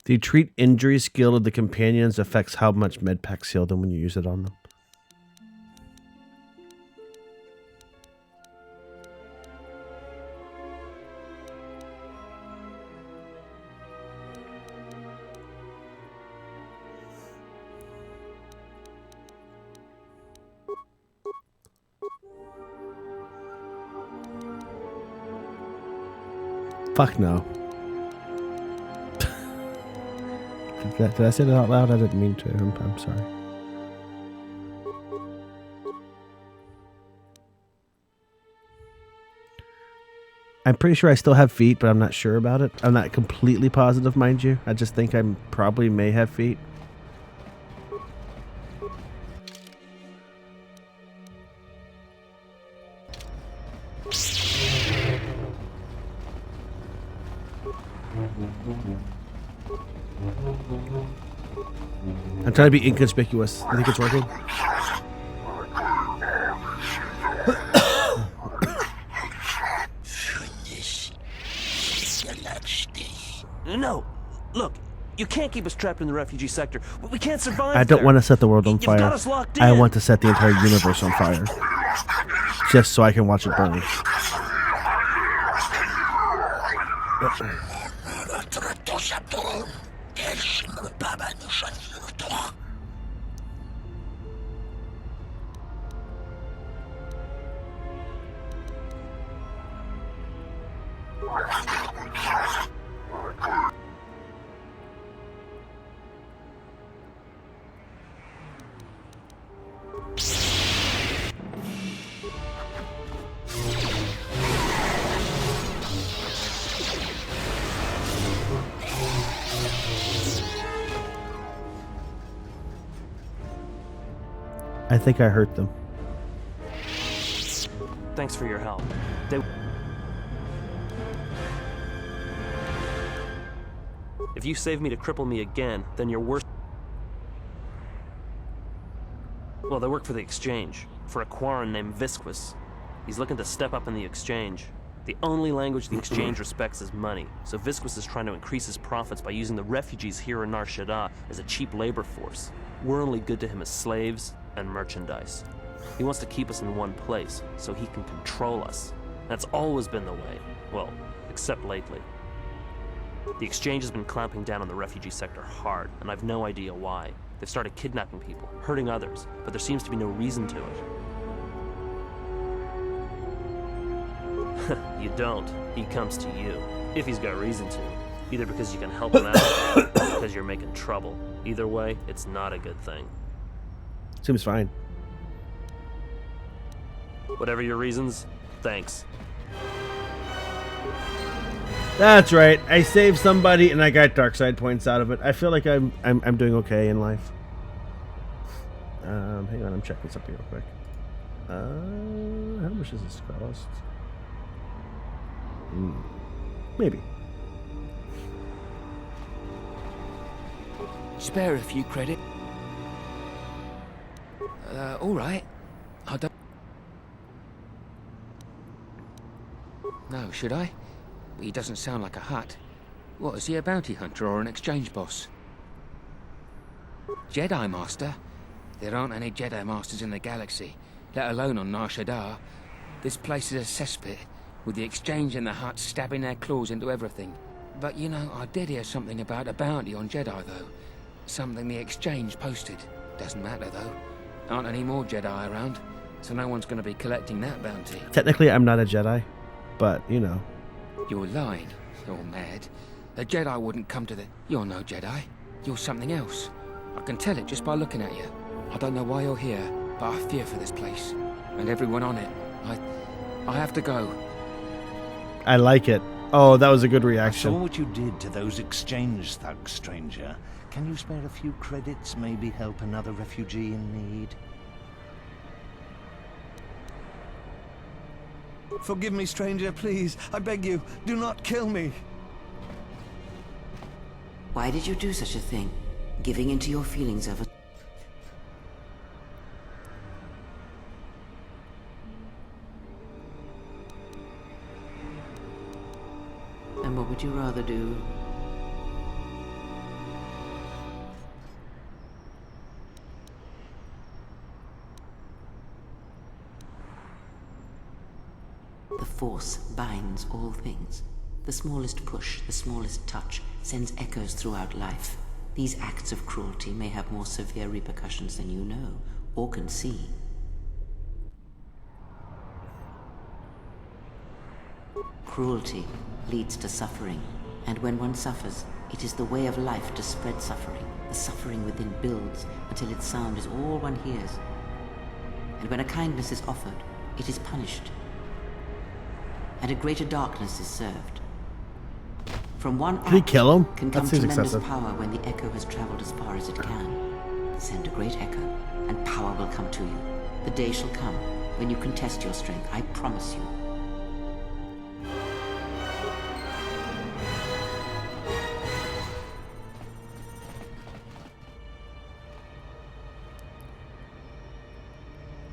The treat injury skill of the companions affects how much med packs heal them when you use it on them. Fuck no. Did I say that out loud? I didn't mean to. I'm sorry. I'm pretty sure I still have feet, but I'm not sure about it. I'm not completely positive, mind you. I just think I probably may have feet. I'm trying to be inconspicuous. I think it's working. No, look, you can't keep us trapped in the refugee sector. We can't survive. I don't want to set the world on You've got fire. us locked I in. want to set the entire universe on fire. Just so I can watch it burn. I think I hurt them. Thanks for your help. If you save me to cripple me again, then you're worse. Well, they work for the Exchange, for a Quarren named Visquis. He's looking to step up in the Exchange. The only language the Exchange respects is money, so Visquis is trying to increase his profits by using the refugees here in Nar Shaddaa as a cheap labor force. We're only good to him as slaves and merchandise. He wants to keep us in one place, so he can control us. That's always been the way. Well, except lately. The Exchange has been clamping down on the refugee sector hard, and I've no idea why. They've started kidnapping people, hurting others, but there seems to be no reason to it. You don't. He comes to you, if he's got reason to. Either because you can help him out, or because you're making trouble. Either way, it's not a good thing. Seems fine. Whatever your reasons, thanks. That's right. I saved somebody and I got dark side points out of it. I feel like I'm doing okay in life. Hang on, I'm checking something real quick. How much does this cost? Maybe. Spare a few credit. All right. I don't. No, should I? He doesn't sound like a Hutt. What, is he a bounty hunter or an exchange boss? Jedi Master? There aren't any Jedi Masters in the galaxy, let alone on Nar Shaddaa. This place is a cesspit, with the Exchange and the Hutts stabbing their claws into everything. But you know, I did hear something about a bounty on Jedi, though. Something the Exchange posted. Doesn't matter, though. Aren't any more Jedi around, so no one's going to be collecting that bounty. Technically, I'm not a Jedi, but, you know. You're lying. You're mad. A Jedi wouldn't come to the... You're no Jedi. You're something else. I can tell it just by looking at you. I don't know why you're here, but I fear for this place. And everyone on it. I have to go. I like it. Oh, that was a good reaction. I saw what you did to those exchange thugs, stranger. Can you spare a few credits, maybe help another refugee in need? Forgive me, stranger, please. I beg you, do not kill me. Why did you do such a thing? Giving into your feelings over... And what would you rather do? The Force binds all things. The smallest push, the smallest touch, sends echoes throughout life. These acts of cruelty may have more severe repercussions than you know, or can see. Cruelty leads to suffering, and when one suffers, it is the way of life to spread suffering. The suffering within builds until its sound is all one hears. And when a kindness is offered, it is punished. and a greater darkness is served. From one Can he kill him? can That come seems tremendous excessive. power when the echo has traveled as far as it can. Send a great echo, and power will come to you. The day shall come when you can test your strength, I promise you.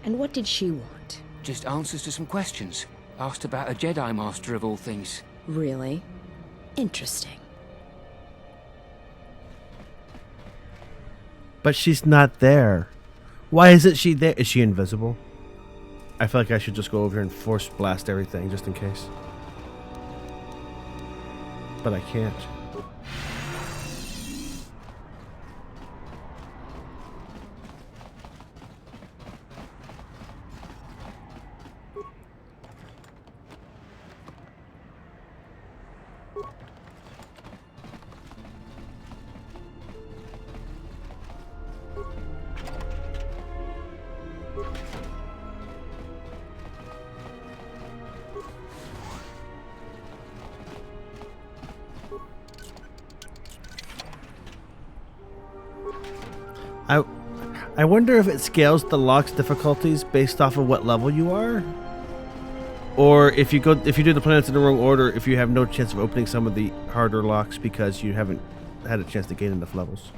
And what did she want? Just answers to some questions. Asked about a Jedi Master of all things. Really? Interesting. But she's not there. Why isn't she there? Is she invisible? I feel like I should just go over here and force blast everything just in case. But I can't. I wonder if it scales the lock's difficulties based off of what level you are, or if you do the planets in the wrong order, if you have no chance of opening some of the harder locks because you haven't had a chance to gain enough levels.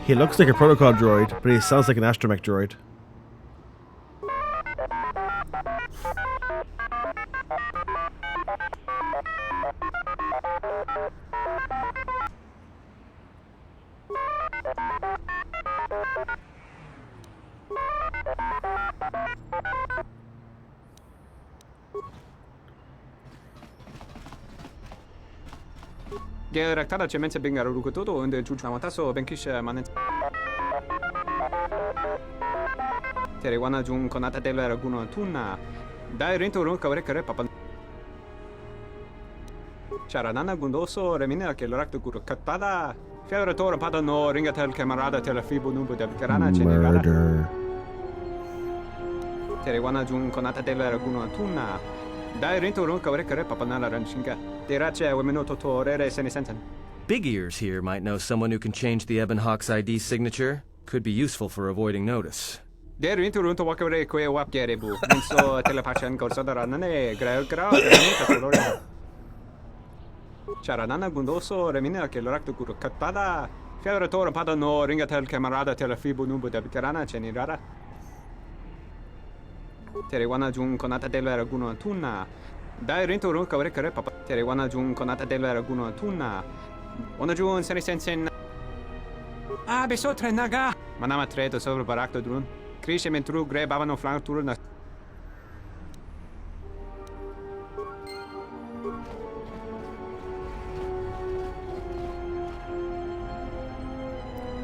He looks like a protocol droid, but he sounds like an astromech droid. Gerektada cemente bingar rukutoto und juchawataso benkisha manen. Terewana jun konata della raguno tuna. Dai rento ron kare papan. Charanana gundoso remina che l'orakto guru katada. Fiore pada no ringatel camarada telefibo numbo del garana cenegara. Murder. Terewana jun konata della raguno tuna. Dai rento ron kare papanala ranchinga. Derace wemenoto torere senesentan. Big Ears here might know someone who can change the Ebonhawk's ID signature. Could be useful for avoiding notice. Der rento ron to wakare kwe wap gerebu. So telepathian gorsodara nane grau Charanana gundoso remina che l'orakto guru katada. Fiore pada no ringatel camarada telefibo numbo del garana cenegara. Terewana jun konata della raguno tuna. Dai rento ron kare papa. Terewana jun konata della raguno tuna. Ona jun sene sensen. Ah, besotre naga. Manama tredo sobre barakto drun. Krishe mentru gre bavano flank turna.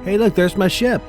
Hey, look, there's my ship.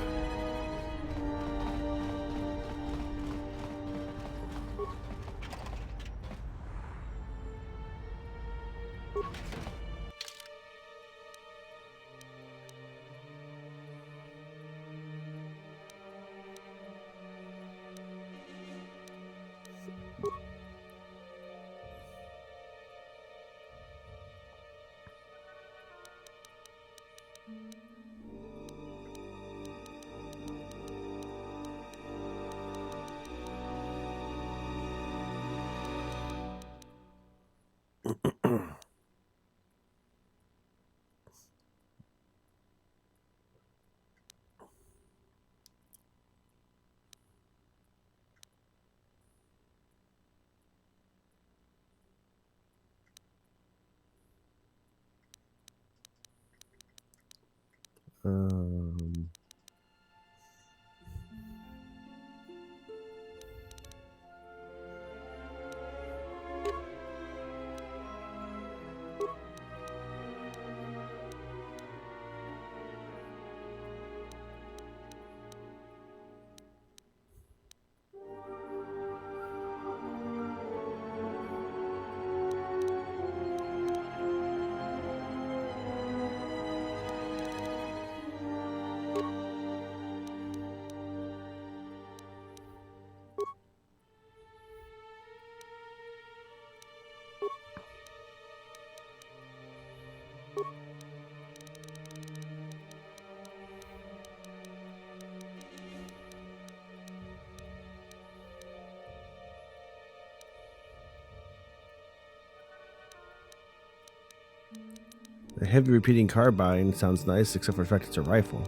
The heavy repeating carbine sounds nice, except for the fact it's a rifle.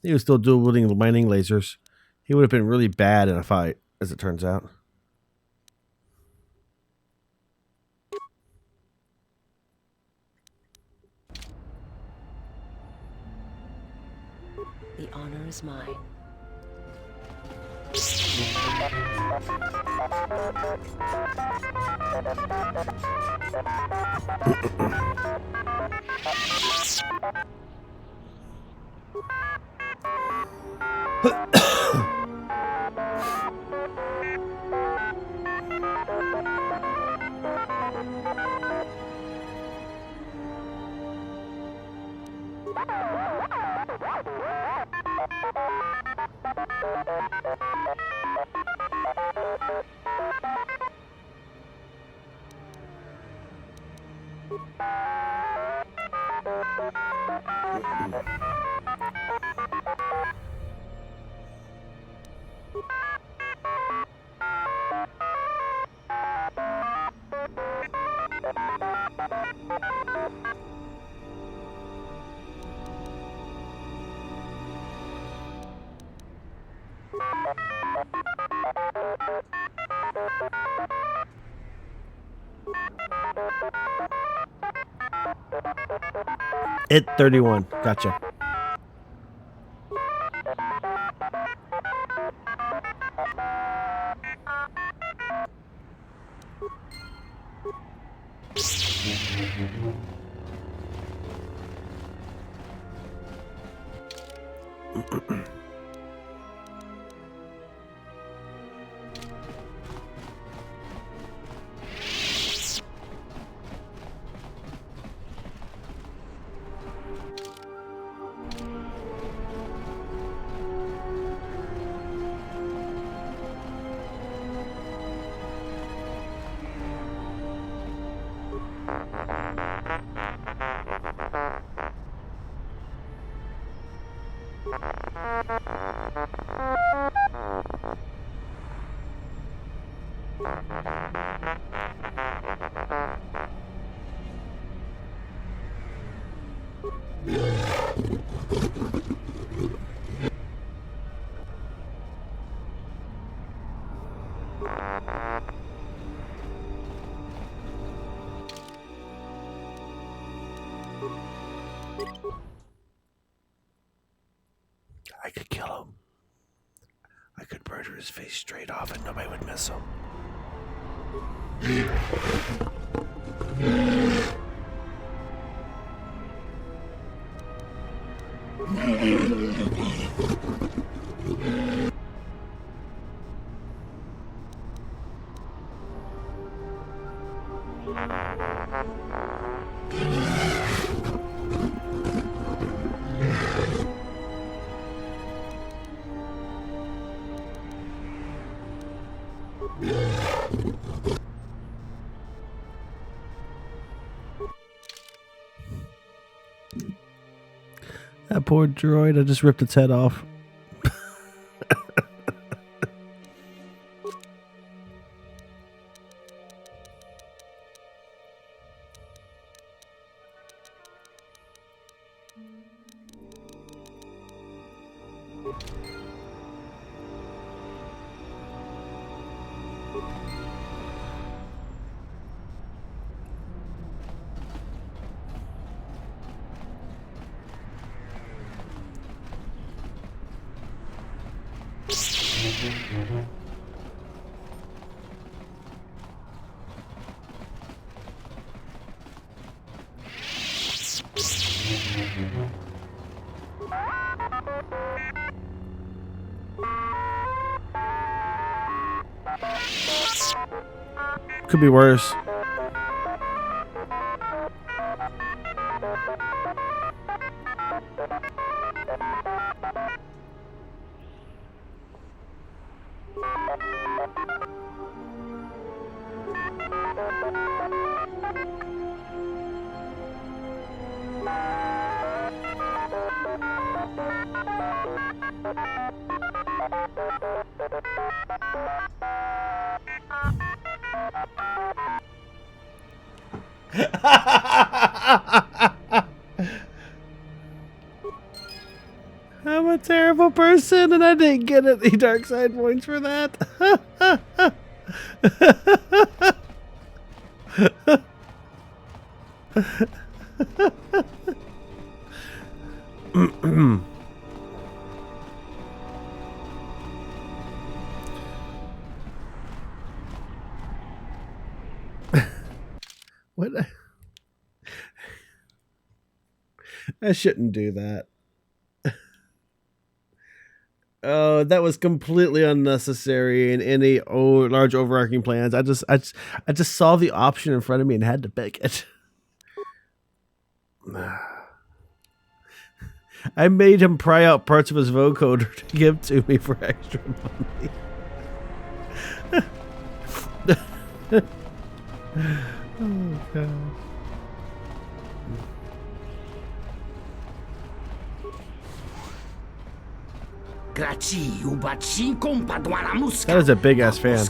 He was still dual wielding mining lasers. He would have been really bad in a fight, as it turns out. The honor is mine. It 31. Gotcha. I could kill him. I could murder his face straight off and nobody would miss him. That poor droid, I just ripped its head off. Could be worse. I'm a terrible person and I didn't get any dark side points for that. What? I shouldn't do that. Oh, that was completely unnecessary in any large overarching plans. I just saw the option in front of me and had to pick it. I made him pry out parts of his vocoder to give to me for extra money. Oh, God. That is a big ass fan.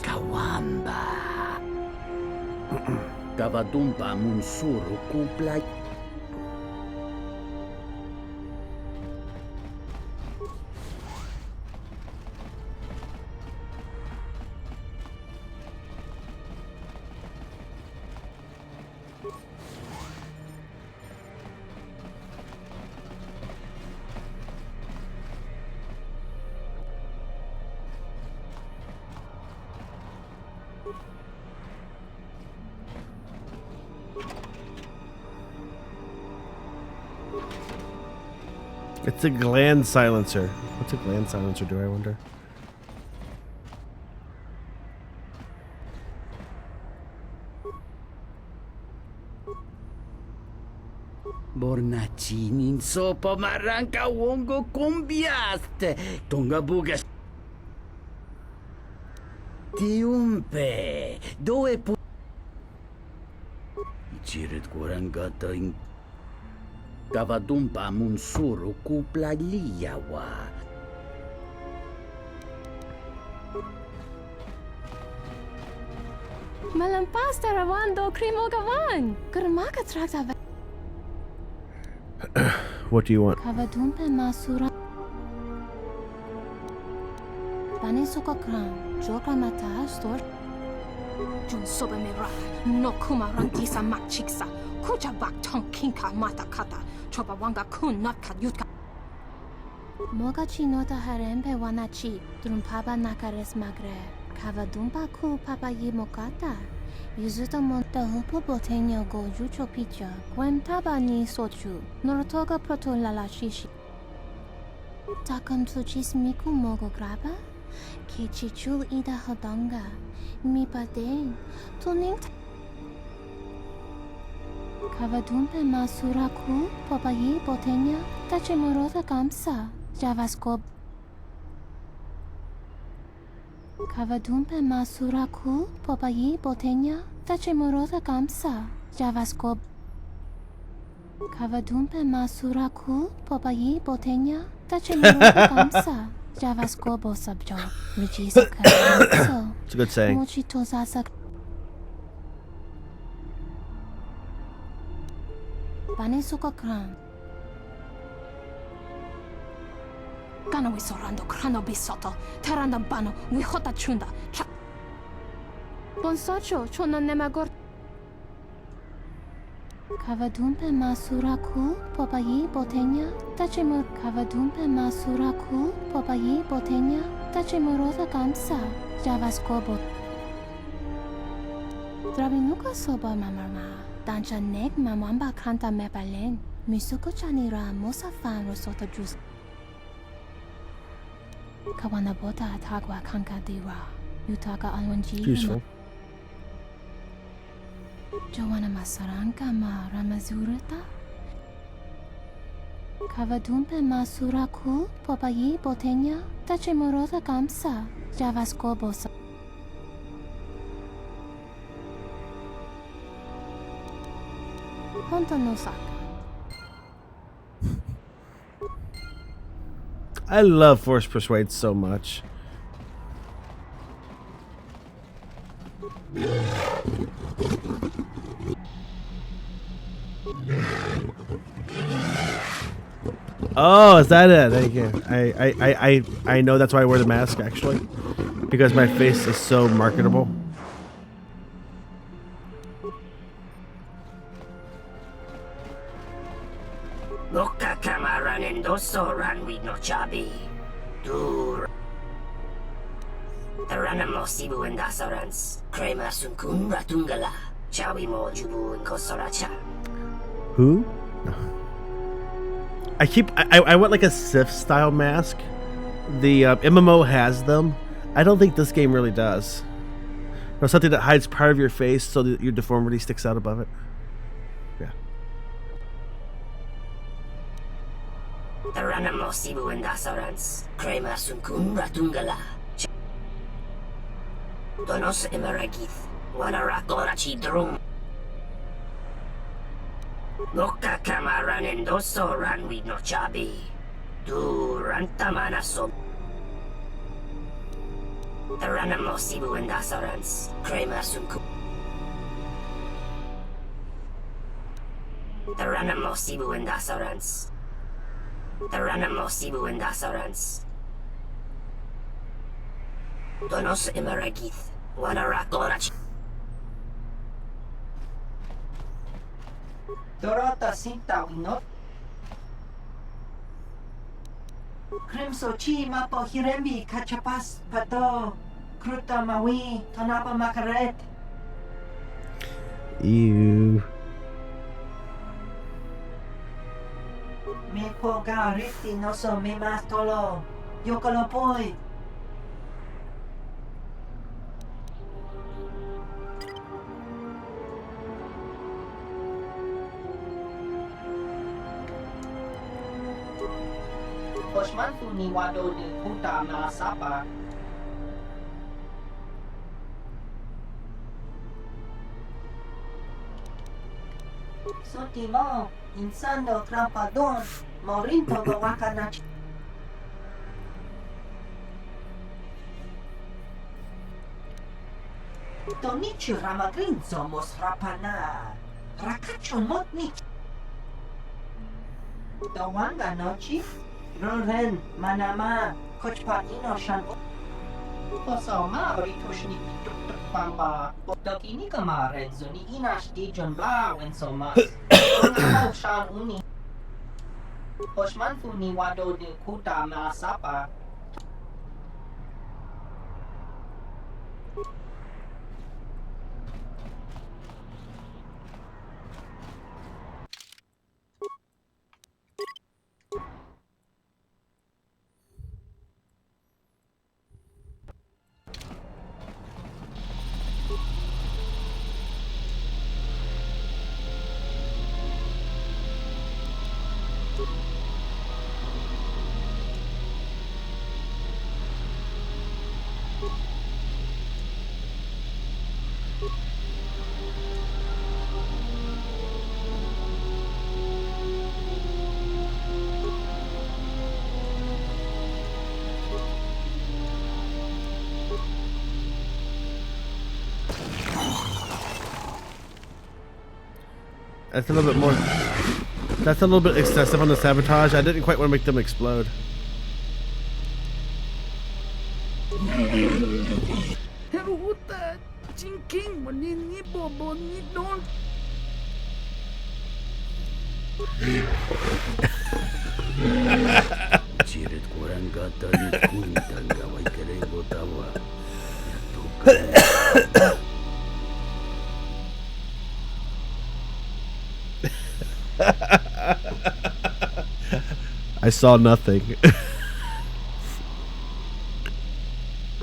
It's a gland silencer. What's a gland silencer, do I wonder? Bornacinin sopo maranca wongo combiaste. Tonga bugas. Tiumpe. Doe pu. Ichiret kurangata in. Kavadumpa munsuru kupla liyawa. Malampas tarawando krimo gawan. Kurmaka trakta. What do you want? Kavadumpe masura. Bani sukakram. Joka mata store. Jun sobe mira. No kuma rangisa machiksa. Kucha bak tong kinka mata kata. Chopa wanga kun not kadyutka. Mogachi nota harempe wanachi. Drumpaba nakares magre. Kavadumpa ku papa yi mokata. Yuzuta monta hupo botenyo go yucho picha. Gwem taba ni sochu. Norotoga proto lalashishi. Takam tuchis miku mogo graba. Kichichul ida hodonga. Mi padeng. Tuning. Kavadumpe masura ku popayi botenya. Tachimurota kamsa. Javaskob. Kavadumpe masura ku popayi botenya. Tachimurota kamsa. Javaskob. Kavadumpe masura ku popayi botenya. Tachimurota kamsa. Javaskobo subjo. Regisa kaso. It's a good saying. Mochito sasa. Bani sukakran. Gana we sorando krano bisoto. Teranda bano we hota chunda. Bonsocho chona nemagor. Kavadumpe masura ku popayi botenya. Tachimur kavadumpe masura ku popayi botenya. Tachimurota kamsa. Javaskobo. Drabinuka soba mamarma. Dancha neg mamamba kanta mepalen. Misuko chanira mosa fan rosota juice. Kawanabota atagwa kanka dira. Yutaka alwanji. Useful. Joanna masaranka ma ramazurata. Kavadumpe masura ku popayi botenya. Tachimurota kamsa. Javaskobosa. I love Force Persuade so much. Oh, is that it? Thank you. I know that's why I wear the mask actually, because my face is so marketable. Loka kamaran endoso ran with no chabi. Dur. Taranamo sibu and dasarans. Krema sunkun ratungala. Chawi mo jubu and kosoracha. Who? I want like a Sif style mask. The MMO has them. I don't think this game really does. Or something that hides part of your face so that your deformity sticks out above it. Yeah. Taranamo sibu and dasarans. Krema sunkun ratungala. Donos emeragith. Wanarakorachi drum. Loka kamaran endoso ran with no chabi. Du rantamana so. Taranamo sibu and dasarans. Krema sunku. Taranamo sibu and dasarans. Taranamo sibu and dasarans. Donos emeragith. Wanarakorachi. Dorota sinta winot. Crimso chi mapo hirembi kachapas pato. Kruta mawi tanapa makaret. Ew. Me po ga riti noso me mastolo. Yokolo poi. Osman tu ni wado ni puta na sapa. Sotimo, insando crampadon, morinto gawakana. Tonichi ramagrinzo mos rapana. Rakacho not ni. Dawanga nochi. Roren, manama, kochpatino shan. Posoma, oritoshni pamba. Dokini kamaren, zoni inash dijon bla when so much. Shan uni. Osman funi wado de kuta masapa. That's a little bit more. That's a little bit excessive on the sabotage. I didn't quite want to make them explode. I saw nothing.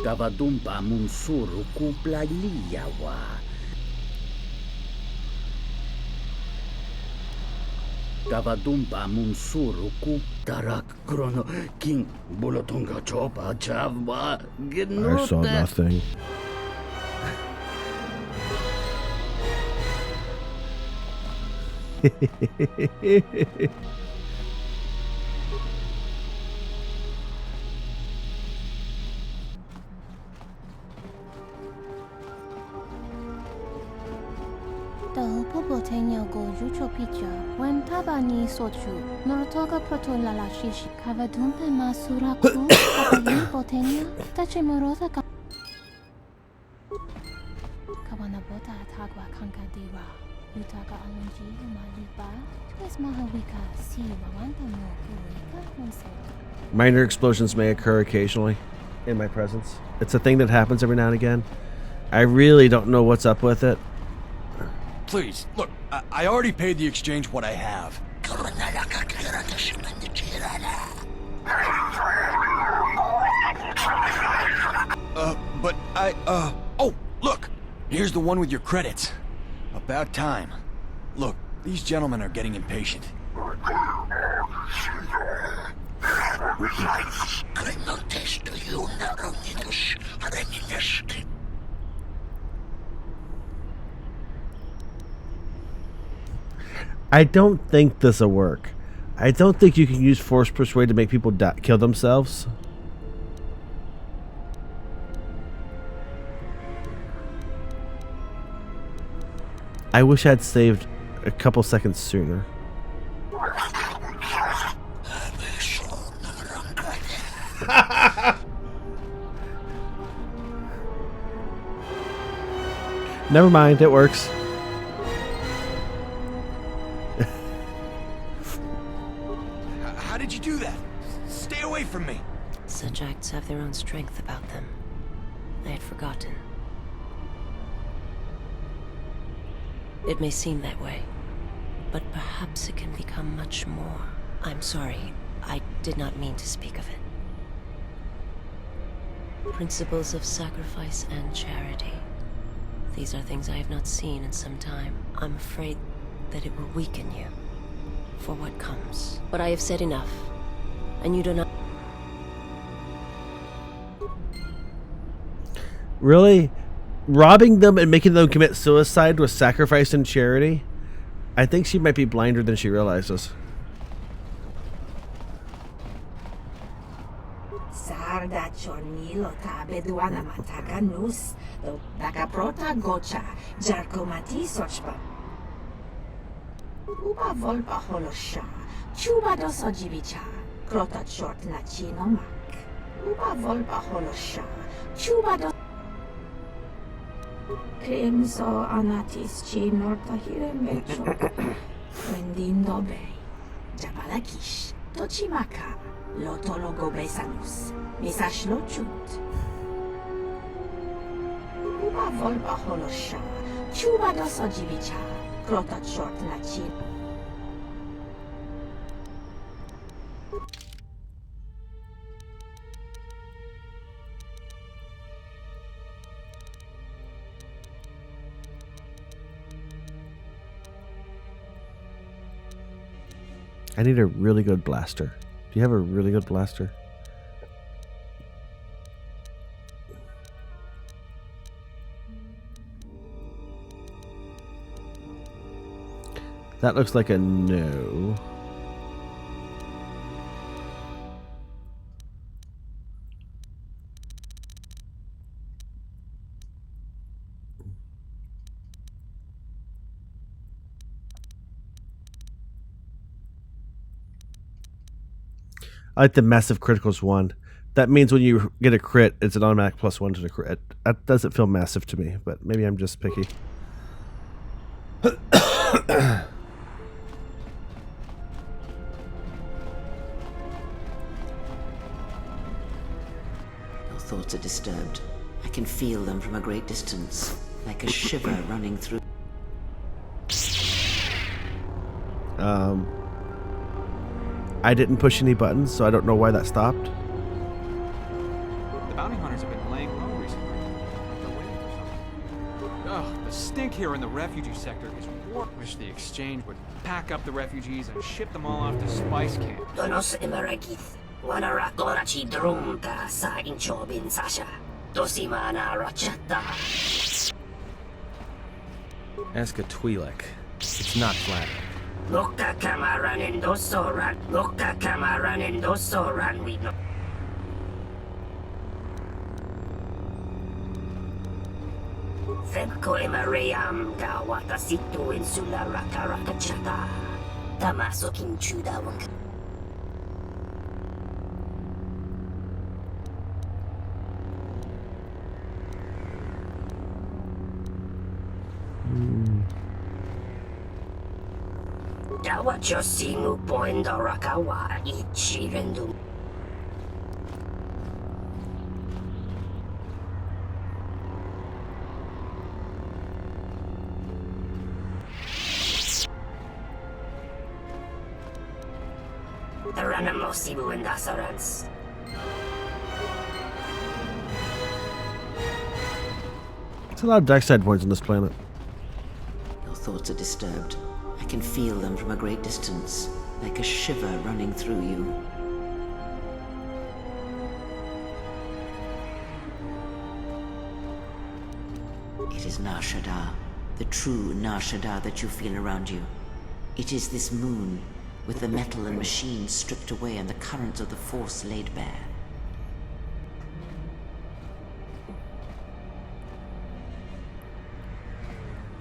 Kavadumpa munsuru kuplaliyawa. Kavadumpa munsuru kuptarak krono king bolotonga chopa chavwa gnota. I saw nothing. the upo botenyo go yucho picha, when tabani sochu, norotoga protolala shishi, kavadumpe masura ku, kapayi botenyo, tachimurota kawanabota atagwa kankadira, utaka alunji maliba, twes mahawika, si wawanta mo kuika monso. Minor explosions may occur occasionally in my presence. It's a thing that happens every now and again. I really don't know what's up with it. Please, look, I already paid the exchange what I have. But oh, look, here's the one with your credits. About time. Look, these gentlemen are getting impatient. I don't think this will work. I don't think you can use force persuade to make people kill themselves. I wish I'd saved a couple seconds sooner. Never mind, it works. How did you do that? Stay away from me. Such acts have their own strength about them. I had forgotten. It may seem that way, but perhaps it can become much more. I'm sorry, I did not mean to speak of it. Principles of sacrifice and charity. These are things I have not seen in some time. I'm afraid that it will weaken you for what comes. But I have said enough, and you do not... Really? Robbing them and making them commit suicide with sacrifice and charity? I think she might be blinder than she realizes. Sarda chornilo tabe duana mataka nus, do dakaprota gocha, jarkomati sochpa. Uba volpa holosha, chuba dosojivicha, krota short na chino mak. Uba volpa holosha, chuba dos. Crimso anatis chi norta hiremecho, wendindo bay, jabalakish, tochimaka, lotologo besanus, misash lochut. Uba volpa holosha, chuba dosojivicha, krota short na chin. I need a really good blaster. Do you have a really good blaster? That looks like a no. I like the massive criticals one. That means when you get a crit, it's an automatic +1 to the crit. That doesn't feel massive to me, but maybe I'm just picky. No thoughts are disturbed. I can feel them from a great distance, like a shiver running through. I didn't push any buttons, so I don't know why that stopped. The bounty hunters have been laying low recently. Like they're waiting for something. Ugh, the stink here in the refugee sector is war. Wish the exchange would pack up the refugees and ship them all off to spice camp. Donos emeragith, wanara gorachi drunta sa inchobin sasha. Dosimana rachata. Ask a Twi'lek. It's not flattering. Loka kamaran and dosoran. Loka kamaran and dosoran we know. Ko Emarayam da Watasitu Insula Raka Raka Chata. Damaso King Chuda Wanka. Dawa Josimu Poinda Rakawa Ichi Rendu. Ranamosibu and Asarans. There's a lot of dark side points on this planet. Your thoughts are disturbed. I can feel them from a great distance, like a shiver running through you. It is Nar Shaddaa, the true Nar Shaddaa that you feel around you. It is this moon, with the metal and machines stripped away and the currents of the Force laid bare.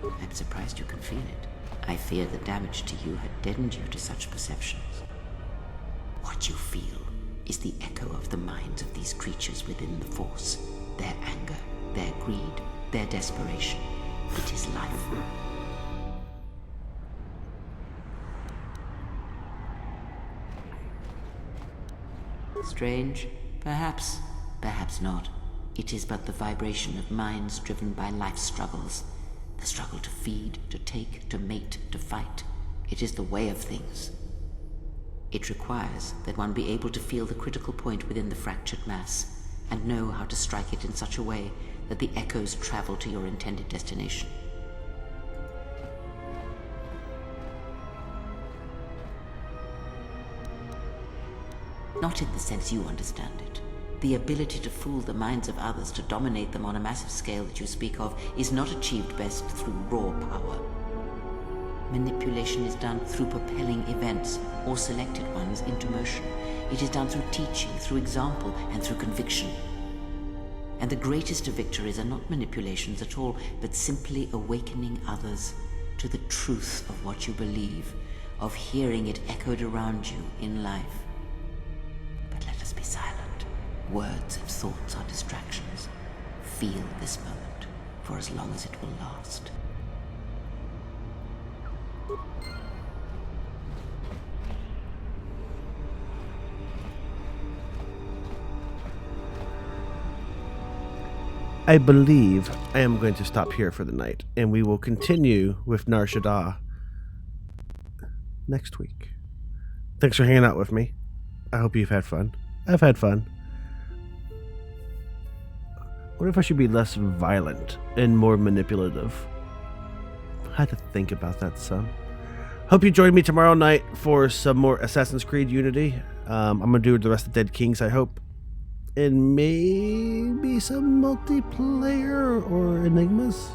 I'm surprised you can feel it. I fear the damage to you had deadened you to such perceptions. What you feel is the echo of the minds of these creatures within the Force. Their anger, their greed, their desperation. It is life. Strange? Perhaps. Perhaps not. It is but the vibration of minds driven by life's struggles. The struggle to feed, to take, to mate, to fight. It is the way of things. It requires that one be able to feel the critical point within the fractured mass, and know how to strike it in such a way that the echoes travel to your intended destination. Not in the sense you understand it. The ability to fool the minds of others, to dominate them on a massive scale that you speak of, is not achieved best through raw power. Manipulation is done through propelling events, or selected ones, into motion. It is done through teaching, through example, and through conviction. And the greatest of victories are not manipulations at all, but simply awakening others to the truth of what you believe, of hearing it echoed around you in life. But let us be silent. Words and thoughts are distractions. Feel this moment for as long as it will last. I believe I am going to stop here for the night, and we will continue with Nar Shaddaa next week. Thanks for hanging out with me. I hope you've had fun. I've had fun. What if I should be less violent and more manipulative? I had to think about that some. Hope you join me tomorrow night for some more Assassin's Creed Unity. I'm going to do the rest of Dead Kings, I hope. And maybe some multiplayer or Enigmas.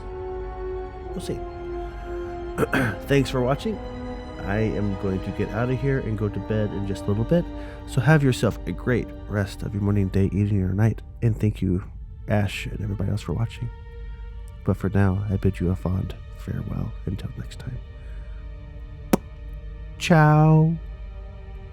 We'll see. Thanks for watching. I am going to get out of here and go to bed in just a little bit. So have yourself a great rest of your morning, day, evening, or night. And thank you, Ash, and everybody else for watching. But for now, I bid you a fond farewell until next time. Ciao.